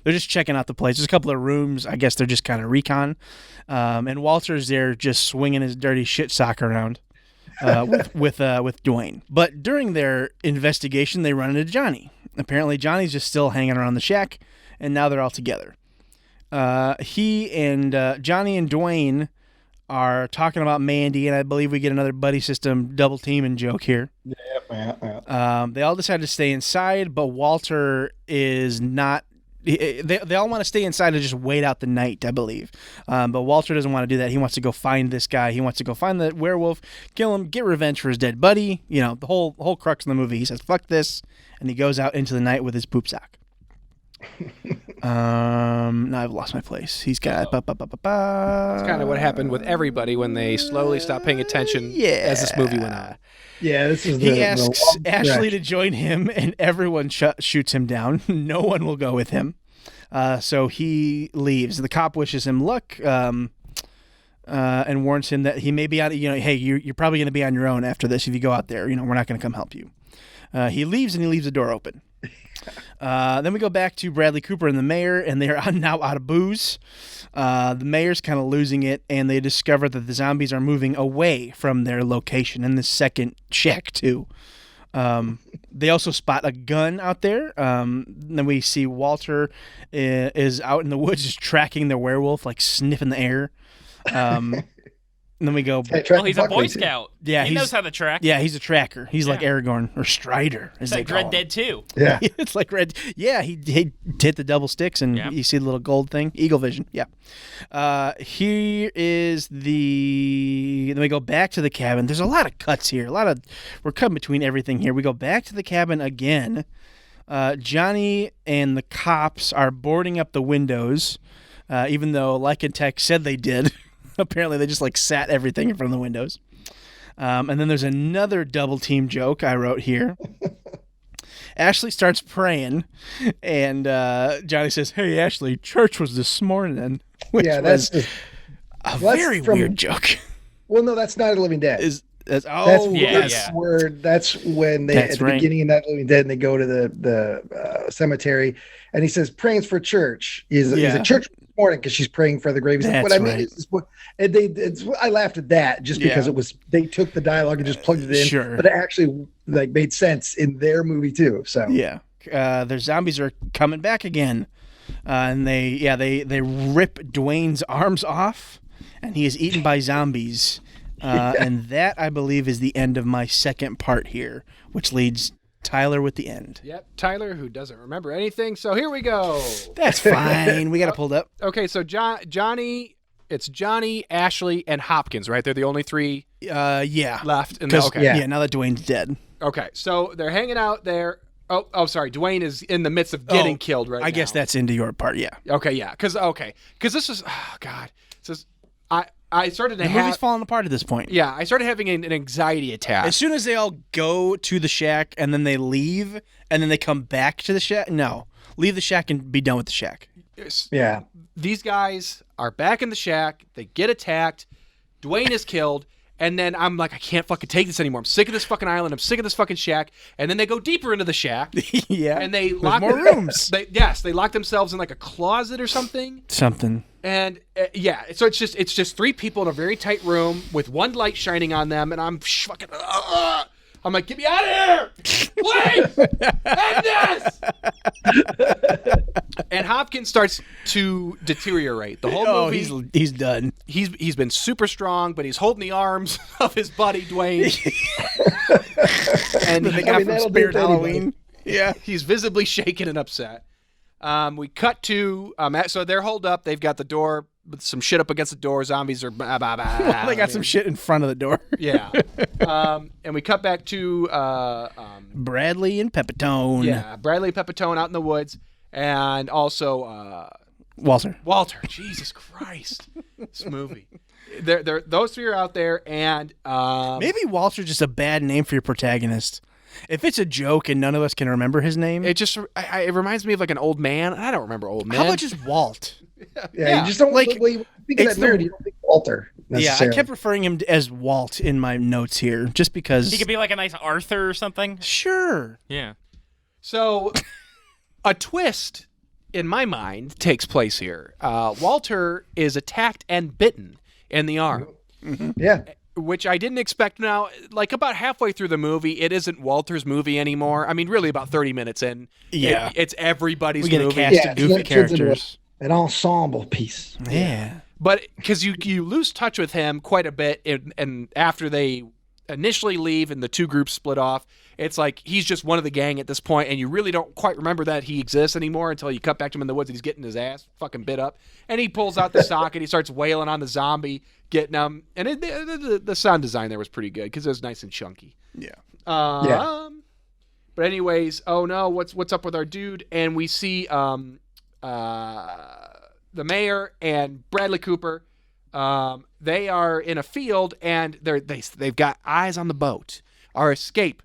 They're just checking out the place. There's a couple of rooms. I guess they're just kind of recon. And Walter's there just swinging his dirty shit sock around. With Dwayne. But during their investigation, they run into Johnny. Apparently, Johnny's just still hanging around the shack, and now they're all together. He and Johnny and Dwayne are talking about Mandy, and I believe we get another buddy system double teaming joke here. Yeah. They all decide to stay inside, but Walter is not. They all want to stay inside and just wait out the night, I believe. But Walter doesn't want to do that. He wants to go find this guy. He wants to go find the werewolf, kill him, get revenge for his dead buddy. The whole crux of the movie. He says, fuck this, and he goes out into the night with his poop sock. Now I've lost my place. He's got. It's kind of what happened with everybody when they slowly stopped paying attention as this movie went on. Yeah, this is He asks Ashley to join him, and everyone shoots him down. No one will go with him. So he leaves. The cop wishes him luck and warns him that he may be on. Hey, you're probably going to be on your own after this. If you go out there, we're not going to come help you. He leaves, and he leaves the door open. Then we go back to Bradley Cooper and the mayor, and they're now out of booze. The mayor's kind of losing it, and they discover that the zombies are moving away from their location in the second shack, too. They also spot a gun out there. Then we see Walter is out in the woods just tracking the werewolf, like sniffing the air. And then we go. Well, he's a Boy Scout. Yeah, he knows how to track. Yeah, he's a tracker. He's like Aragorn or Strider, as they call him. Red Dead 2. Yeah, it's like Red. Yeah, he hit the double sticks, and you see the little gold thing, Eagle Vision. Yeah. Here is the. Then we go back to the cabin. There's a lot of cuts here. We're cutting between everything here. We go back to the cabin again. Johnny and the cops are boarding up the windows, even though Like and Tech said they did. Apparently, they just sat everything in front of the windows. And then there's another double team joke I wrote here. Ashley starts praying, and Johnny says, "Hey, Ashley, church was this morning." Which that's a very weird joke. Well, no, that's Night of the Living Dead. That's when they at the beginning of Night of the Living Dead, and they go to the cemetery, and he says, "Praying for church." He's a church morning because she's praying for the grave. He's what I mean is and I laughed at that just because they took the dialogue and just plugged it in, but it actually made sense in their movie too. So their zombies are coming back again, and they rip Dwayne's arms off, and he is eaten by zombies. And that, I believe, is the end of my second part here, which leads Tyler with the end. Yep, Tyler, who doesn't remember anything. So here we go. That's fine. We got it pulled up. Okay, so Johnny, Ashley, and Hopkins, right? They're the only three left. Now that Dwayne's dead. Okay, so they're hanging out there. Oh, sorry. Dwayne is in the midst of getting killed right now. I guess that's into your part, yeah. Okay, yeah. Because this is, oh, God. I started to the movie's falling apart at this point. Yeah, I started having an anxiety attack. As soon as they all go to the shack and then they leave and then they come back to the shack, no. Leave the shack and be done with the shack. Yeah. These guys are back in the shack. They get attacked. Dwayne is killed. And then I'm like, I can't fucking take this anymore. I'm sick of this fucking island. I'm sick of this fucking shack. And then they go deeper into the shack. Yeah. And they lock more rooms. They lock themselves in like a closet or something. And so it's just three people in a very tight room with one light shining on them, and I'm fucking. I'm like, get me out of here! Wait! End this! And Hopkins starts to deteriorate. The whole movie, he's done. He's been super strong, but he's holding the arms of his buddy Dwayne. And they got from Spirit Halloween. Yeah, he's visibly shaken and upset. We cut to so they're holed up. They've got the door with some shit up against the door. Zombies are they got some shit in front of the door. Yeah. And we cut back to Bradley and Pepitone. Yeah, Bradley and Pepitone out in the woods, and also Walter. Jesus Christ, this movie. Those three are out there, and maybe Walter's just a bad name for your protagonist. If it's a joke and none of us can remember his name, it just it reminds me of like an old man. I don't remember old man. How about just Walt? Yeah, you just don't think of that nerd. You don't think Walter. Yeah, I kept referring him as Walt in my notes here, just because he could be like a nice Arthur or something. Sure. Yeah. So, a twist in my mind takes place here. Walter is attacked and bitten in the arm. Mm-hmm. Yeah. Which I didn't expect. Now, like about halfway through the movie, it isn't Walter's movie anymore. I mean, really about 30 minutes in. Yeah. It's everybody's movie. We get a cast of goofy characters. An ensemble piece. Yeah. But because you lose touch with him quite a bit, and after they initially leave and the two groups split off, it's like he's just one of the gang at this point, and you really don't quite remember that he exists anymore until you cut back to him in the woods and he's getting his ass fucking bit up. And he pulls out the sock and he starts wailing on the zombie, getting him. And the sound design there was pretty good because it was nice and chunky. Yeah. But anyways, oh no, what's up with our dude? And we see the mayor and Bradley Cooper. They are in a field and they've got eyes on the boat. Our escape.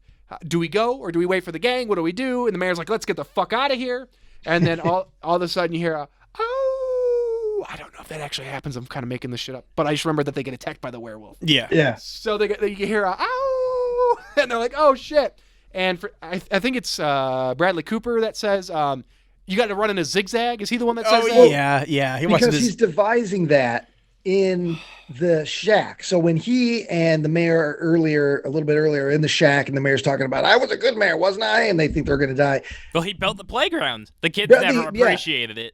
Do we go or do we wait for the gang? What do we do? And the mayor's like, let's get the fuck out of here. And then all of a sudden you hear oh, I don't know if that actually happens. I'm kind of making this shit up. But I just remember that they get attacked by the werewolf. Yeah. Yeah. So you hear oh, and they're like, oh shit. And I think it's Bradley Cooper that says, you got to run in a zigzag. Is he the one that says that? Yeah. Because he's devising that in the shack. So when he and the mayor a little bit earlier in the shack, and the mayor's talking about, I was a good mayor, wasn't I? And they think they're going to die. Well, he built the playground. The kids never appreciated it.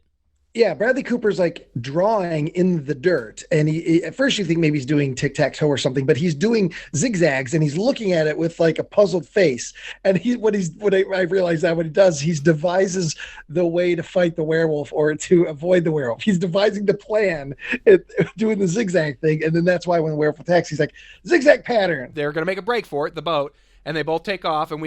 Yeah, Bradley Cooper's like drawing in the dirt, and he at first you think maybe he's doing tic-tac-toe or something, but he's doing zigzags, and he's looking at it with like a puzzled face. And I realized that what he does, he devises the way to fight the werewolf or to avoid the werewolf. He's devising the plan, doing the zigzag thing, and then that's why when the werewolf attacks, he's like zigzag pattern. They're gonna make a break for it, the boat. And they both take off, and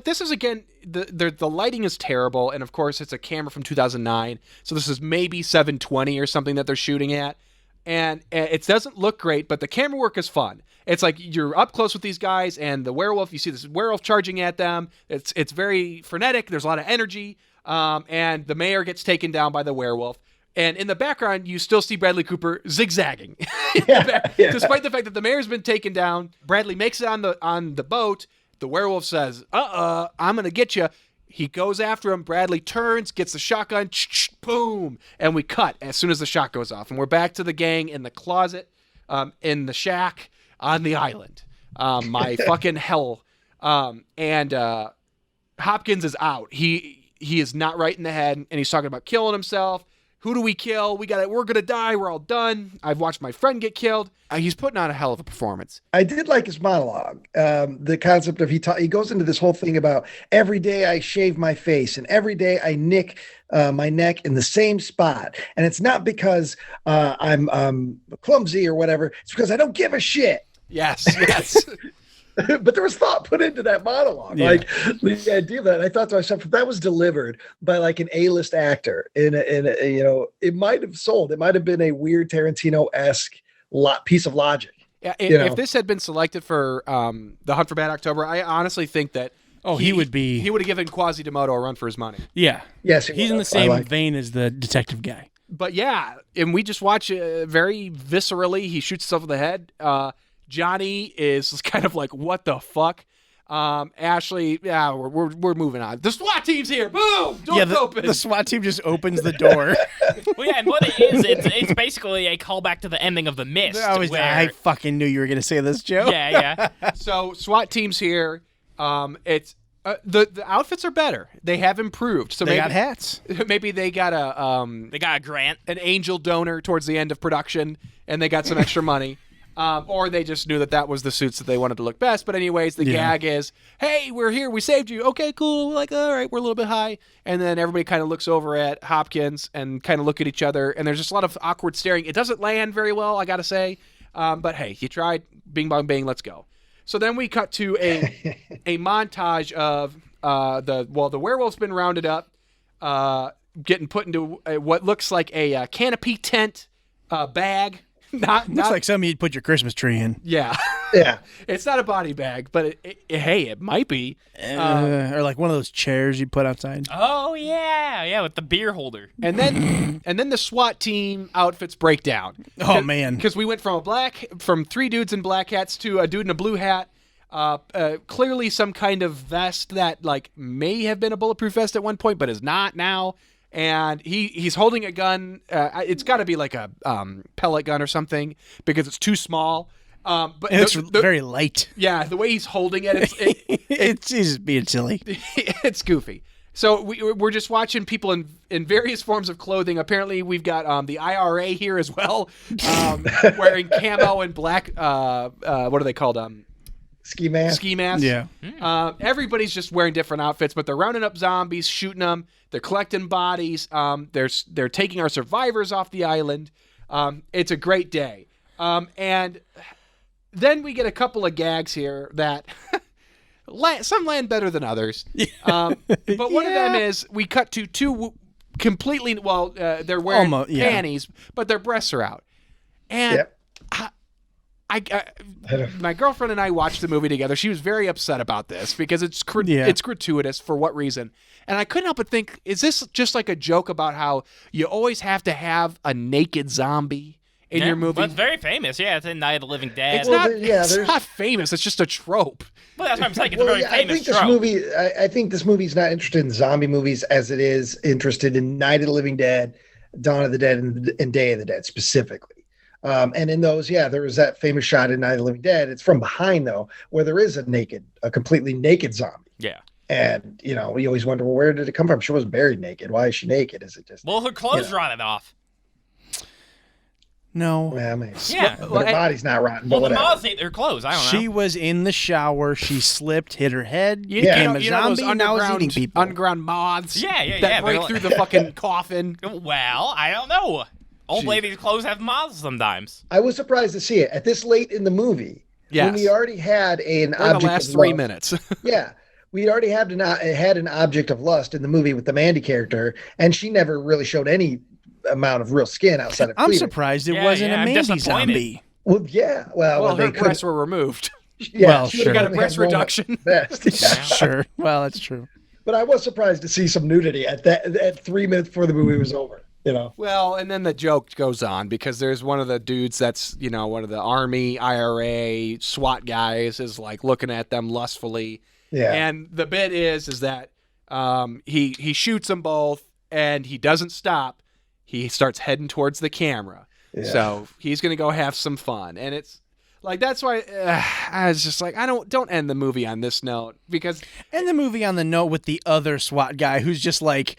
this is again the lighting is terrible, and of course it's a camera from 2009, so this is maybe 720 or something that they're shooting at, and it doesn't look great, but the camera work is fun. It's like you're up close with these guys, and the werewolf, you see this werewolf charging at them. It's very frenetic. There's a lot of energy, and the mayor gets taken down by the werewolf. And in the background, you still see Bradley Cooper zigzagging. Despite the fact that the mayor's been taken down, Bradley makes it on the boat. The werewolf says, I'm going to get you. He goes after him. Bradley turns, gets the shotgun, boom, and we cut as soon as the shot goes off. And we're back to the gang in the closet, in the shack, on the island. My fucking hell. And Hopkins is out. He is not right in the head, and he's talking about killing himself. Who do we kill? We're gonna die. We're all done. I've watched my friend get killed. He's putting on a hell of a performance. I did like his monologue. The concept of he goes into this whole thing about every day I shave my face and every day I nick my neck in the same spot, and it's not because I'm clumsy or whatever. It's because I don't give a shit. Yes. But there was thought put into that monologue, like the idea of that. And I thought to myself, if that was delivered by like an A-list actor in a it might have sold. It might have been a weird Tarantino-esque piece of logic. Yeah, if this had been selected for the Hunt for Bad October, I honestly think that he would have given Quasimodo a run for his money. Yeah. Yes, he's in the same vein as the detective guy. But yeah, and we just watch very viscerally. He shoots himself in the head. Johnny is kind of like, what the fuck? Ashley, yeah, we're moving on. The SWAT team's here. Boom! Door's open. The SWAT team just opens the door. Well, yeah, and what it is, it's basically a callback to the ending of The Mist. I fucking knew you were going to say this, Joe. Yeah. So SWAT team's here. It's the outfits are better. They have improved. So they got hats. Maybe they got a grant, an angel donor towards the end of production, and they got some extra money. Or they just knew that was the suits that they wanted to look best. But anyways, the gag is, hey, we're here. We saved you. Okay, cool. Like, all right, we're a little bit high. And then everybody kind of looks over at Hopkins and kind of look at each other. And there's just a lot of awkward staring. It doesn't land very well, I got to say. But hey, you tried. Bing, bong, bing. Let's go. So then we cut to a montage of the werewolf's been rounded up, getting put into what looks like a canopy tent bag. Looks like something you'd put your Christmas tree in. Yeah. It's not a body bag, but it might be. Or like one of those chairs you put outside. Oh yeah, with the beer holder. And then the SWAT team outfits break down. Oh man, because we went from 3 dudes in black hats to a dude in a blue hat. Clearly some kind of vest that like may have been a bulletproof vest at one point, but is not now. And he's holding a gun. It's got to be like a pellet gun or something because it's too small. But it's very light. Yeah, the way he's holding it, it's just being silly. It's goofy. So we're just watching people in various forms of clothing. Apparently, we've got the IRA here as well, wearing camo and black. What are they called? Ski mask. Yeah. Everybody's just wearing different outfits, but they're rounding up zombies, shooting them. They're collecting bodies. They're taking our survivors off the island. It's a great day. And then we get a couple of gags here that Some land better than others. But one of them is we cut to two completely, they're wearing panties, but their breasts are out. And my girlfriend and I watched the movie together. She was very upset about this because it's gratuitous for what reason. And I couldn't help but think, is this just like a joke about how you always have to have a naked zombie in your movie? Well, it's very famous. Yeah, it's in Night of the Living Dead. It's not famous. It's just a trope. Well, that's what I'm saying. It's a very famous trope. I think this movie's not interested in zombie movies as it is interested in Night of the Living Dead, Dawn of the Dead, and Day of the Dead specifically. And in those, there was that famous shot in Night of the Living Dead. It's from behind, though, where there is a completely naked zombie. Yeah. And, we always wonder, well, where did it come from? She wasn't buried naked. Why is she naked? Is it just... Well, her clothes rotted off. No. Yeah, her body's not rotten. Well, the moths ate her clothes. I don't know. She was in the shower. She slipped, hit her head, became a zombie, and now is eating people. Underground moths that break through the fucking coffin. Well, I don't know. Old ladies' clothes have moths sometimes. I was surprised to see it at this late in the movie. When we already had an object in the last of 3 lust. minutes. We already had an object of lust in the movie with the Mandy character, and she never really showed any amount of real skin outside of I'm cleavage. surprised it wasn't a Mandy zombie. Well, yeah. Well, her breasts were removed. She got a breast reduction. Sure. Well, that's true. But I was surprised to see some nudity at 3 minutes before the movie was over. Well, and then the joke goes on because there's one of the dudes that's, one of the Army, IRA, SWAT guys is like looking at them lustfully. Yeah. And the bit is that he shoots them both and he doesn't stop. He starts heading towards the camera. Yeah. So he's going to go have some fun. And it's like, that's why I was just like, don't end the movie on this note because. End the movie on the note with the other SWAT guy who's just like,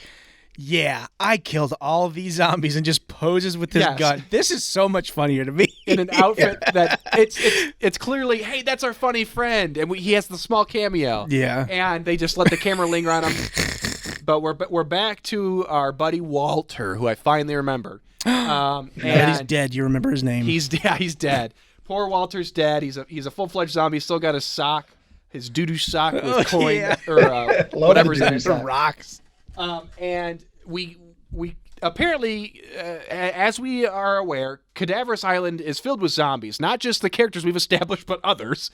yeah, I killed all of these zombies and just poses with his gun. This is so much funnier to me. In an outfit that it's clearly, hey, that's our funny friend, and he has the small cameo. Yeah, and they just let the camera linger on him. But we're back to our buddy Walter, who I finally remembered. And he's dead. You remember his name? He's dead. Poor Walter's dead. He's a full-fledged zombie. He's still got his sock, his doo-doo sock with coin or whatever's in it, rocks. And we apparently, as we are aware, Cadaverous Island is filled with zombies, not just the characters we've established, but others.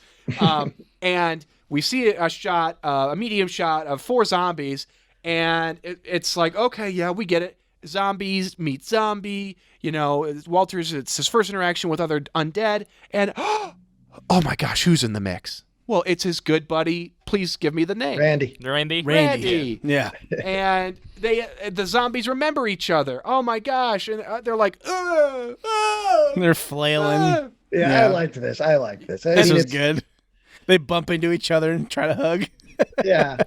And we see a medium shot of 4 zombies, and it's like, okay, yeah, we get it. Zombies meet zombie. It's his first interaction with other undead, and oh my gosh, who's in the mix? Well, it's his good buddy. Please give me the name. Randy. Yeah. And the zombies remember each other. Oh my gosh! And they're like, they're flailing. I liked this. This was good. They bump into each other and try to hug. Yeah.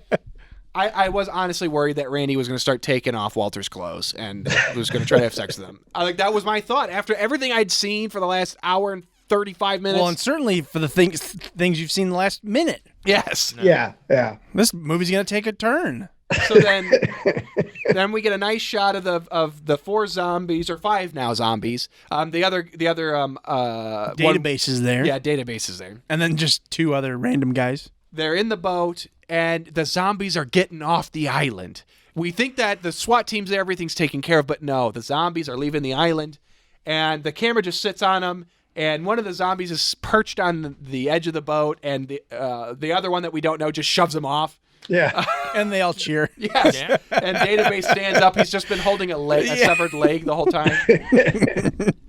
I was honestly worried that Randy was going to start taking off Walter's clothes and was going to try to have sex with him. That was my thought after everything I'd seen for the last hour and 35 minutes. Well, and certainly for the things you've seen in the last minute. Yes. No. Yeah. This movie's gonna take a turn. So then we get a nice shot of the 4 zombies or 5 now zombies. The other database is there. Yeah, database is there. And then just 2 other random guys. They're in the boat and the zombies are getting off the island. We think that the SWAT team's there, everything's taken care of, but no, the zombies are leaving the island and the camera just sits on them. And one of the zombies is perched on the edge of the boat, and the other one that we don't know just shoves him off. Yeah, and they all cheer. Yes, yeah. And Database stands up. He's just been holding a severed leg the whole time.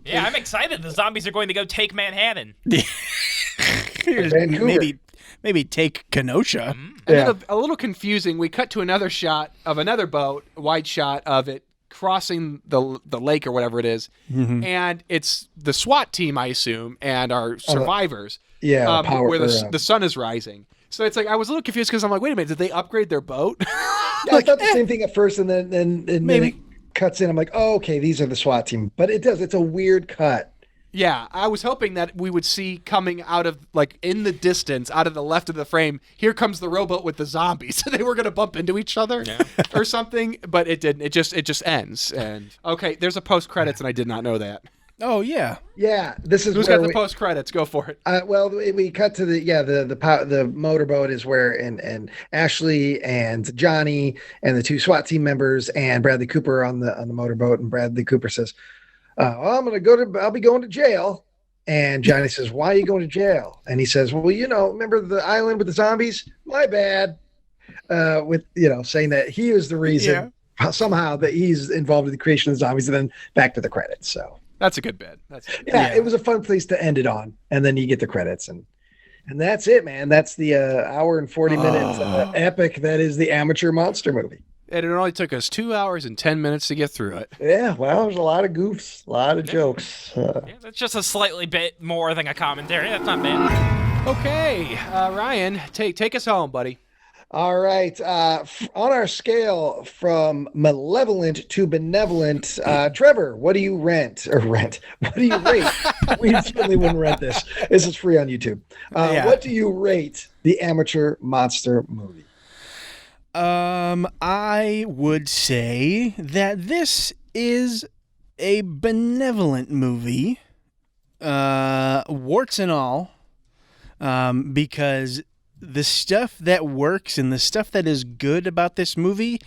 Yeah, I'm excited. The zombies are going to go take Manhattan. Maybe take Kenosha. A little confusing. We cut to another shot of another boat, a wide shot of it crossing the lake or whatever it is, and it's the SWAT team, I assume, and our survivors. Where the sun is rising. So it's like I was a little confused because I'm like, wait a minute, did they upgrade their boat? Yeah, I thought the same thing at first, and then maybe it cuts in. I'm like, oh, okay, these are the SWAT team, but it does. It's a weird cut. Yeah, I was hoping that we would see coming out of, like, in the distance, out of the left of the frame, here comes the rowboat with the zombies. They were going to bump into each other or something, but it didn't. It just ends. And okay, there's a post-credits, and I did not know that. Oh yeah. Yeah, this is Who's where got the post credits? Go for it. well, we cut to the motorboat is where and Ashley and Johnny and the two SWAT team members and Bradley Cooper on the motorboat, and Bradley Cooper says, well, I'll be going to jail. And Johnny says, why are you going to jail? And he says, well, remember the island with the zombies? My bad. With saying that he is the reason somehow that he's involved in the creation of the zombies, and then back to the credits. So That's a good bit. it was a fun place to end it on, and then you get the credits, and that's it, man. That's the hour and 40 minutes epic that is the Amateur Monster movie. And it only took us 2 hours and 10 minutes to get through it. Yeah, well, there's a lot of goofs, a lot of jokes. Yeah, that's just a slightly bit more than a commentary. That's not bad. Okay, Ryan, take us home, buddy. All right. On our scale from malevolent to benevolent, Trevor, what do you rent? What do you rate? We certainly wouldn't rent this. This is free on YouTube. What do you rate the Amateur Monster movie? I would say that this is a benevolent movie, warts and all, because the stuff that works and the stuff that is good about this movie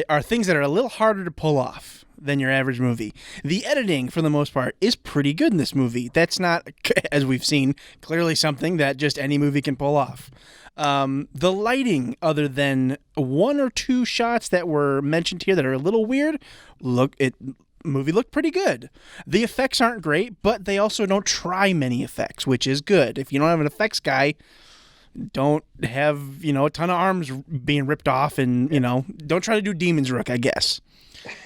are things that are a little harder to pull off than your average movie. The editing, for the most part, is pretty good in this movie. That's not, as we've seen, clearly something that just any movie can pull off. The lighting, other than one or two shots that were mentioned here that are a little weird, movie looked pretty good. The effects aren't great, but they also don't try many effects, which is good. If you don't have an effects guy, don't have, a ton of arms being ripped off, and, don't try to do Demon's Rook, I guess.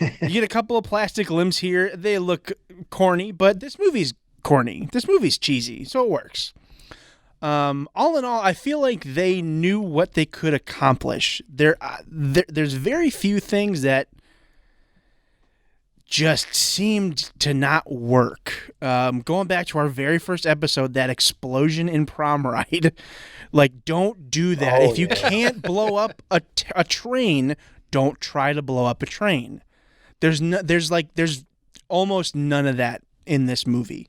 You get a couple of plastic limbs here. They look corny, but this movie's corny. This movie's cheesy, so it works. All in all, I feel like they knew what they could accomplish. There's very few things that just seemed to not work. Going back to our very first episode, that explosion in Prom Ride, don't do that. If you can't blow up a train, don't try to blow up a train. There's almost none of that in this movie.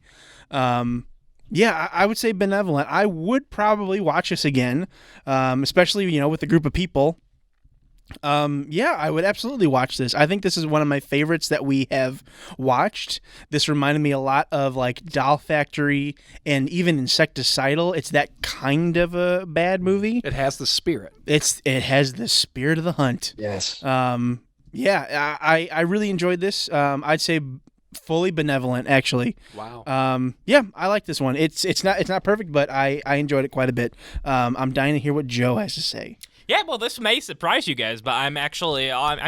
I would say benevolent. I would probably watch this again, especially, with a group of people. I would absolutely watch this. I think this is one of my favorites that we have watched. This reminded me a lot of Doll Factory and even Insecticidal. It's that kind of a bad movie. It has the spirit. It has the spirit of the hunt. Yes. I really enjoyed this. I'd say fully benevolent, actually. Wow. I like this one. It's not perfect, but I enjoyed it quite a bit. I'm dying to hear what Joe has to say. Yeah, well, this may surprise you guys, but I'm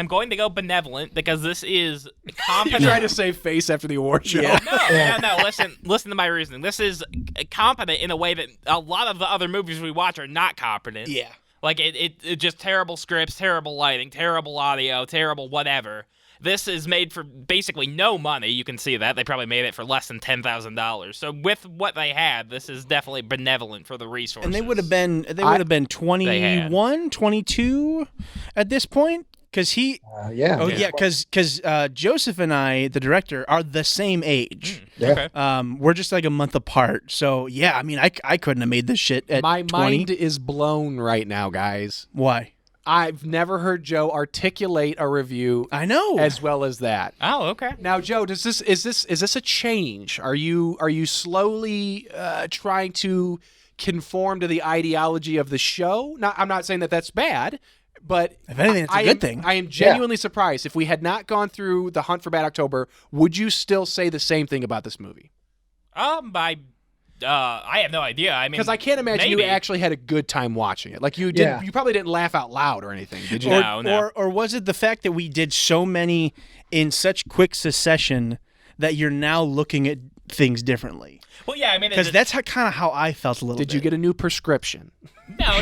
going to go benevolent because this is competent. You trying to save face after the award show. Yeah. No. Listen to my reasoning. This is competent in a way that a lot of the other movies we watch are not competent. Yeah. It just terrible scripts, terrible lighting, terrible audio, terrible whatever. This is made for basically no money. You can see that. They probably made it for less than $10,000. So with what they had, this is definitely benevolent for the resources. And they would have been 21, 22 at this point, because because Jozef and I, the director, are the same age. Okay. We're just a month apart. So yeah, I couldn't have made this shit at 20. My mind is blown right now, guys. Why? I've never heard Joe articulate a review. I know, as well as that. Oh, okay. Now, Joe, is this a change? Are you slowly trying to conform to the ideology of the show? I'm not saying that that's bad, but if anything, it's a good thing. I am genuinely surprised. If we had not gone through the Hunt for Bad October, would you still say the same thing about this movie? I have no idea. Because I can't imagine you actually had a good time watching it. You did. Yeah. You probably didn't laugh out loud or anything, did you? No. Or was it the fact that we did so many in such quick succession that you're now looking at things differently? Well, yeah, because that's kind of how I felt a little bit. Did you get a new prescription? No.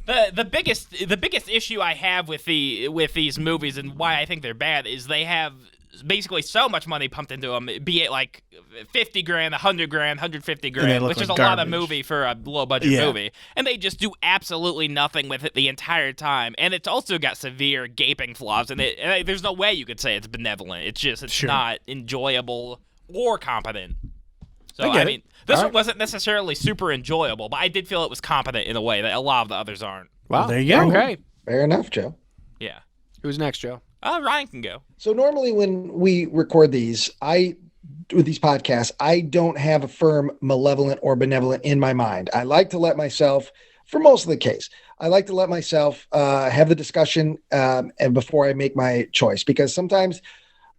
The biggest issue I have with these movies and why I think they're bad is they have basically so much money pumped into them, be it like 50 grand, 100 grand, 150 they grand, look which is like a lot of garbage. movie for a low budget movie. And they just do absolutely nothing with it the entire time. And it's also got severe gaping flaws in it. And there's no way you could say it's benevolent. It's not enjoyable or competent. So, I mean, this one wasn't necessarily super enjoyable, but I did feel it was competent in a way that a lot of the others aren't. Wow. Well, there you go. Okay. Fair enough, Joe. Yeah. Who's next, Joe? Ryan can go. So normally when we record these, with these podcasts, I don't have a firm malevolent or benevolent in my mind. I like to let myself, for most of the case, I like to let myself have the discussion and before I make my choice, because sometimes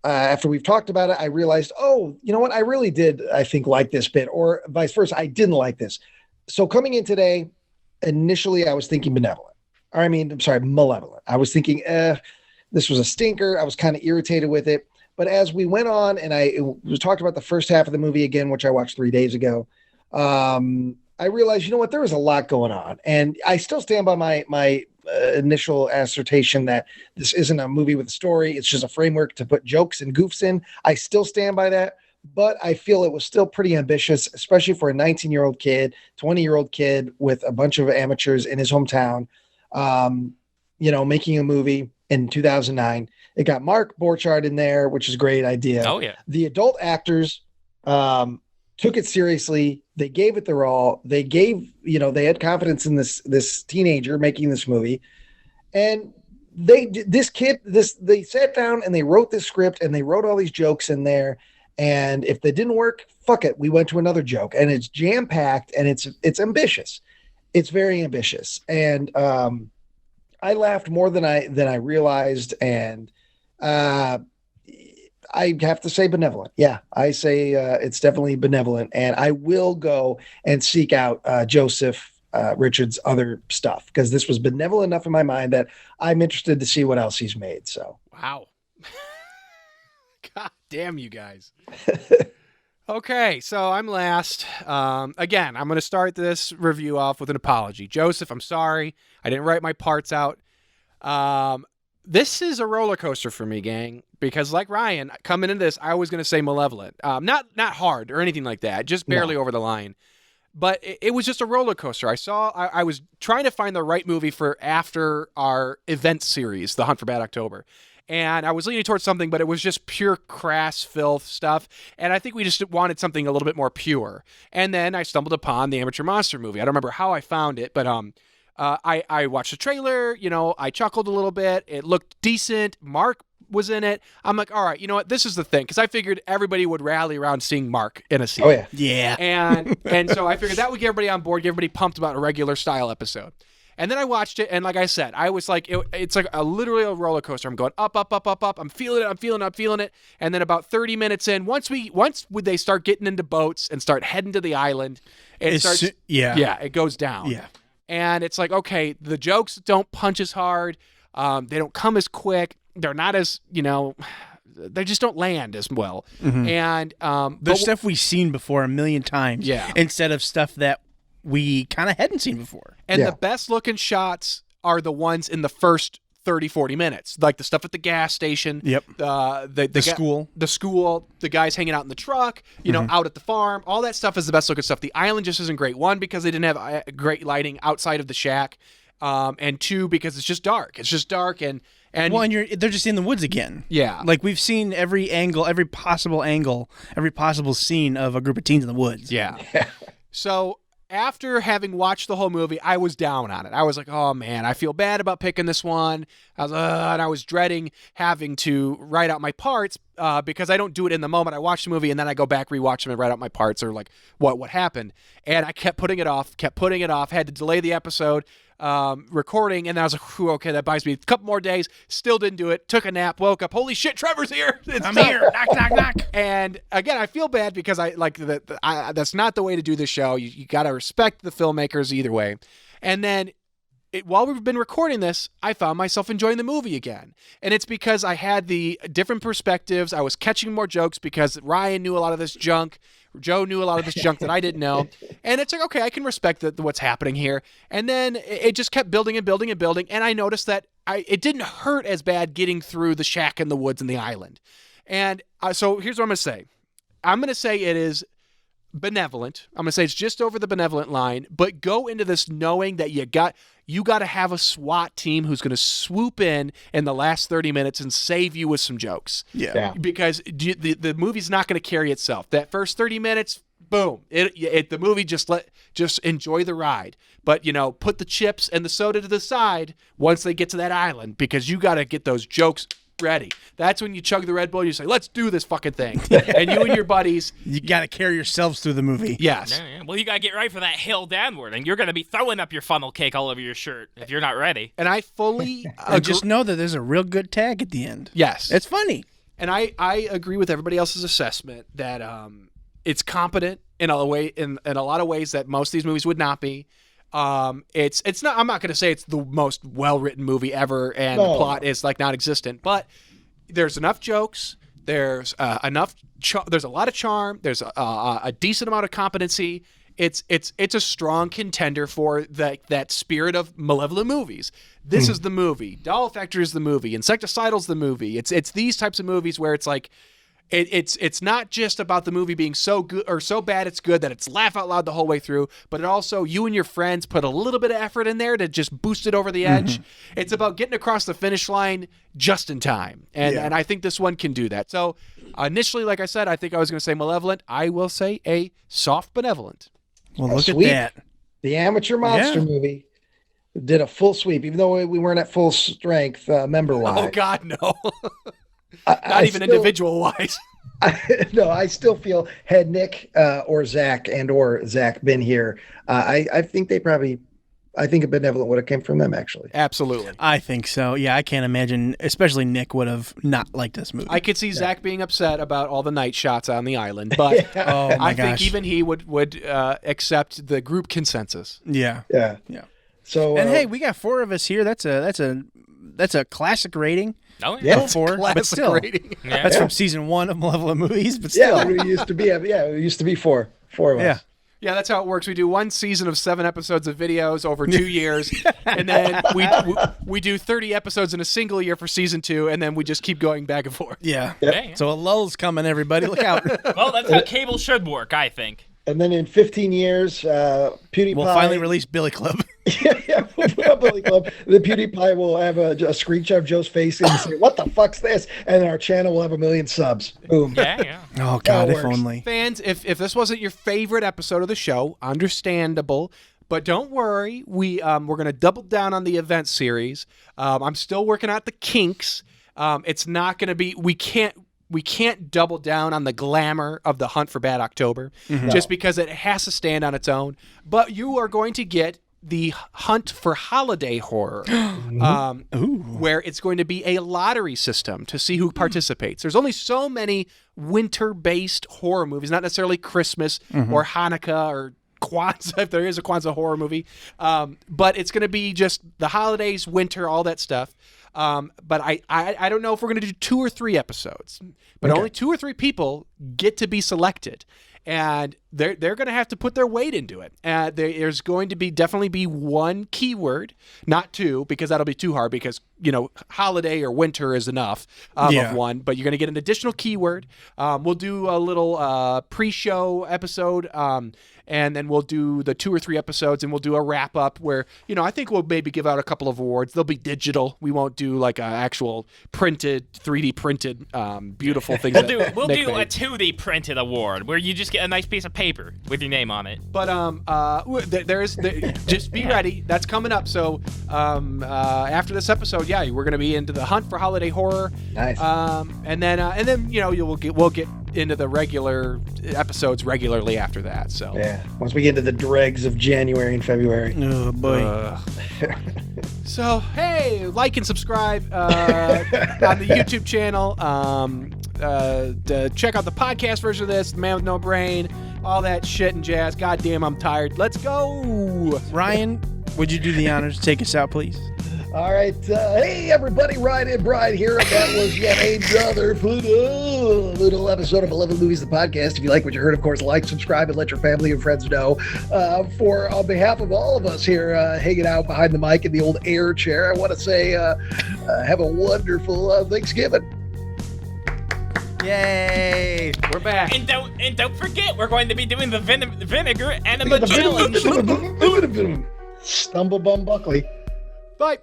after we've talked about it, I realized, oh, you know what? I really did, I think, like this bit, or vice versa. I didn't like this. So coming in today, initially I was thinking benevolent. Or I mean, I'm sorry, malevolent. I was thinking, this was a stinker. I was kind of irritated with it. But as we went on and we talked about the first half of the movie again, which I watched 3 days ago, I realized, you know what, there was a lot going on. And I still stand by my initial assertion that this isn't a movie with a story. It's just a framework to put jokes and goofs in. I still stand by that. But I feel it was still pretty ambitious, especially for a 19-year-old kid, 20-year-old kid with a bunch of amateurs in his hometown, making a movie in 2009. It got Mark Borchardt in there, which is a great idea. Oh, yeah. The adult actors took it seriously. They gave it their all. They they had confidence in this teenager making this movie. And they sat down and they wrote this script and they wrote all these jokes in there. And if they didn't work, fuck it. We went to another joke, and it's jam-packed and it's ambitious. It's very ambitious. And I laughed more than I realized, and I have to say benevolent. Yeah, I say it's definitely benevolent, and I will go and seek out Jozef Richards' other stuff, because this was benevolent enough in my mind that I'm interested to see what else he's made. So wow. God damn you guys. Okay, so I'm last. Again, I'm going to start this review off with an apology. Jozef, I'm sorry. I didn't write my parts out. This is a roller coaster for me, gang, because like Ryan, coming into this, I was going to say Malevolent. Not hard or anything like that, just barely over the line. But it was just a roller coaster. I was trying to find the right movie for after our event series, The Hunt for Bad October. And I was leaning towards something, but it was just pure crass filth stuff. And I think we just wanted something a little bit more pure. And then I stumbled upon the Amateur Monster movie. I don't remember how I found it, but I watched the trailer. I chuckled a little bit. It looked decent. Mark was in it. I'm like, all right, you know what? This is the thing. Because I figured everybody would rally around seeing Mark in a scene. Oh, yeah. Yeah. And so I figured that would get everybody on board, get everybody pumped about a regular style episode. And then I watched it, and like I said, I was like, it's like literally a roller coaster. I'm going up, up, up, up, up. I'm feeling it. And then about 30 minutes in, once they start getting into boats and start heading to the island, it goes down. Yeah. And it's like, okay, the jokes don't punch as hard. They don't come as quick. They're not as, they just don't land as well. Mm-hmm. And there's stuff we've seen before a million times. Yeah. Instead of stuff that we kind of hadn't seen before. And the best looking shots are the ones in the first 30, 40 minutes. Like the stuff at the gas station. Yep. The school. The school. The guys hanging out in the truck. Out at the farm. All that stuff is the best looking stuff. The island just isn't great. One, because they didn't have great lighting outside of the shack. And two, because it's just dark. It's just dark and they're just in the woods again. Yeah. Like we've seen every possible scene of a group of teens in the woods. Yeah. So after having watched the whole movie, I was down on it. I was like, oh man, I feel bad about picking this one. And I was dreading having to write out my parts because I don't do it in the moment. I watch the movie and then I go back, rewatch them and write out my parts or like what happened. And I kept putting it off, had to delay the episode recording, and then I was like, okay, that buys me a couple more days. Still didn't do it. Took a nap, woke up, holy shit, Trevor's here. I'm here. Knock, knock, knock. And again, I feel bad because I like that's not the way to do this show. You got to respect the filmmakers either way. And then while we've been recording this, I found myself enjoying the movie again. And it's because I had the different perspectives. I was catching more jokes because Ryan knew a lot of this junk. Joe knew a lot of this junk that I didn't know. And it's like, okay, I can respect what's happening here. And then it just kept building and building and building. And I noticed that it didn't hurt as bad getting through the shack in the woods and the island. And so here's what I'm going to say. I'm going to say it is benevolent. I'm going to say it's just over the benevolent line, but go into this knowing that you got to have a SWAT team who's going to swoop in the last 30 minutes and save you with some jokes. Yeah. Because the movie's not going to carry itself. That first 30 minutes, boom. The movie just enjoy the ride. But, put the chips and the soda to the side once they get to that island, because you got to get those jokes ready. That's when you chug the Red Bull. You say, let's do this fucking thing. And you and your buddies. You got to carry yourselves through the movie. Yes. Yeah. Well, you got to get ready for that hill downward, and you're going to be throwing up your funnel cake all over your shirt if you're not ready. And I fully just know that there's a real good tag at the end. Yes. It's funny. And I agree with everybody else's assessment that it's competent in a way, in a lot of ways that most of these movies would not be. It's not. I'm not going to say it's the most well-written movie ever, and the plot is like non-existent. But there's enough jokes. There's enough. There's a lot of charm. There's a decent amount of competency. It's a strong contender for that spirit of Malevolent movies. This is the movie. Doll Factory is the movie. Insecticidal's the movie. It's these types of movies where it's like. It's not just about the movie being so good or so bad it's good that it's laugh out loud the whole way through, but it also, you and your friends put a little bit of effort in there to just boost it over the edge. It's about getting across the finish line just in time. And I think this one can do that. So initially, like I said, I think I was going to say Malevolent. I will say a soft benevolent. Well, look Sweep. at that. The amateur monster movie did a full sweep, even though we weren't at full strength member-wise. Oh, God, no. Not even individual-wise. I still feel had Nick or Zach been here, I think a Benevolent would have came from them, actually. Absolutely. I think so. Yeah, I can't imagine, especially Nick would have not liked this movie. I could see Zach being upset about all the night shots on the island, but I think even he would accept the group consensus. Yeah. So and hey, we got 4 of us here. That's a classic rating. Oh yeah, 4, but still, rating. That's from season 1 of Malevolent movies. But still, it used to be. It used to be 4 of us. Yeah, that's how it works. We do one season of 7 episodes of videos over 2 years, and then we do 30 episodes in a single year for season 2, and then we just keep going back and forth. Yeah. So a lull's coming, everybody. Look out. Well, that's how cable should work, I think. And then in 15 years, PewDiePie will finally release Billy Club. We'll put up Billy Club. The PewDiePie will have a screenshot of Joe's face and say, "What the fuck's this?" And then our channel will have 1 million subs. Boom. Yeah. Oh God, if only. Fans, if this wasn't your favorite episode of the show, understandable. But don't worry, we're going to double down on the event series. I'm still working out the kinks. It's not going to be. We can't double down on the glamour of the Hunt for Bad October just because it has to stand on its own. But you are going to get the Hunt for Holiday Horror, where it's going to be a lottery system to see who participates. There's only so many winter-based horror movies, not necessarily Christmas or Hanukkah or Kwanzaa, if there is a Kwanzaa horror movie. But it's going to be just the holidays, winter, all that stuff. But I don't know if we're going to do 2 or 3 episodes, but only 2 or 3 people get to be selected, and they're going to have to put their weight into it. There's going to definitely be 1 keyword, not 2, because that'll be too hard, because holiday or winter is enough of 1, but you're going to get an additional keyword. We'll do a little pre-show episode, and then we'll do the 2 or 3 episodes, and we'll do a wrap up where, I think we'll maybe give out a couple of awards. They'll be digital. We won't do like an actual printed, 3D printed, beautiful things. We'll do a 2D printed award where you just get a nice piece of paper with your name on it. But just be ready. That's coming up. So after this episode, we're going to be into the Hunt for Holiday Horror. Nice. And then we'll get into the regular episodes regularly after that. So once we get into the dregs of January and February. Oh boy. So hey, like and subscribe on the YouTube channel. Check out the podcast version of this, The Man with No Brain, all that shit and jazz. Goddamn, I'm tired. Let's go. Ryan, would you do the honors to take us out, please? All right. Hey, everybody. Ryan and Brian here. That was yet another little episode of 11 Movies, the podcast. If you like what you heard, of course, like, subscribe, and let your family and friends know. On behalf of all of us here hanging out behind the mic in the old air chair, I want to say have a wonderful Thanksgiving. Yay! We're back. And don't forget, we're going to be doing the vinegar enema challenge. Stumble Bum Buckley. Bye.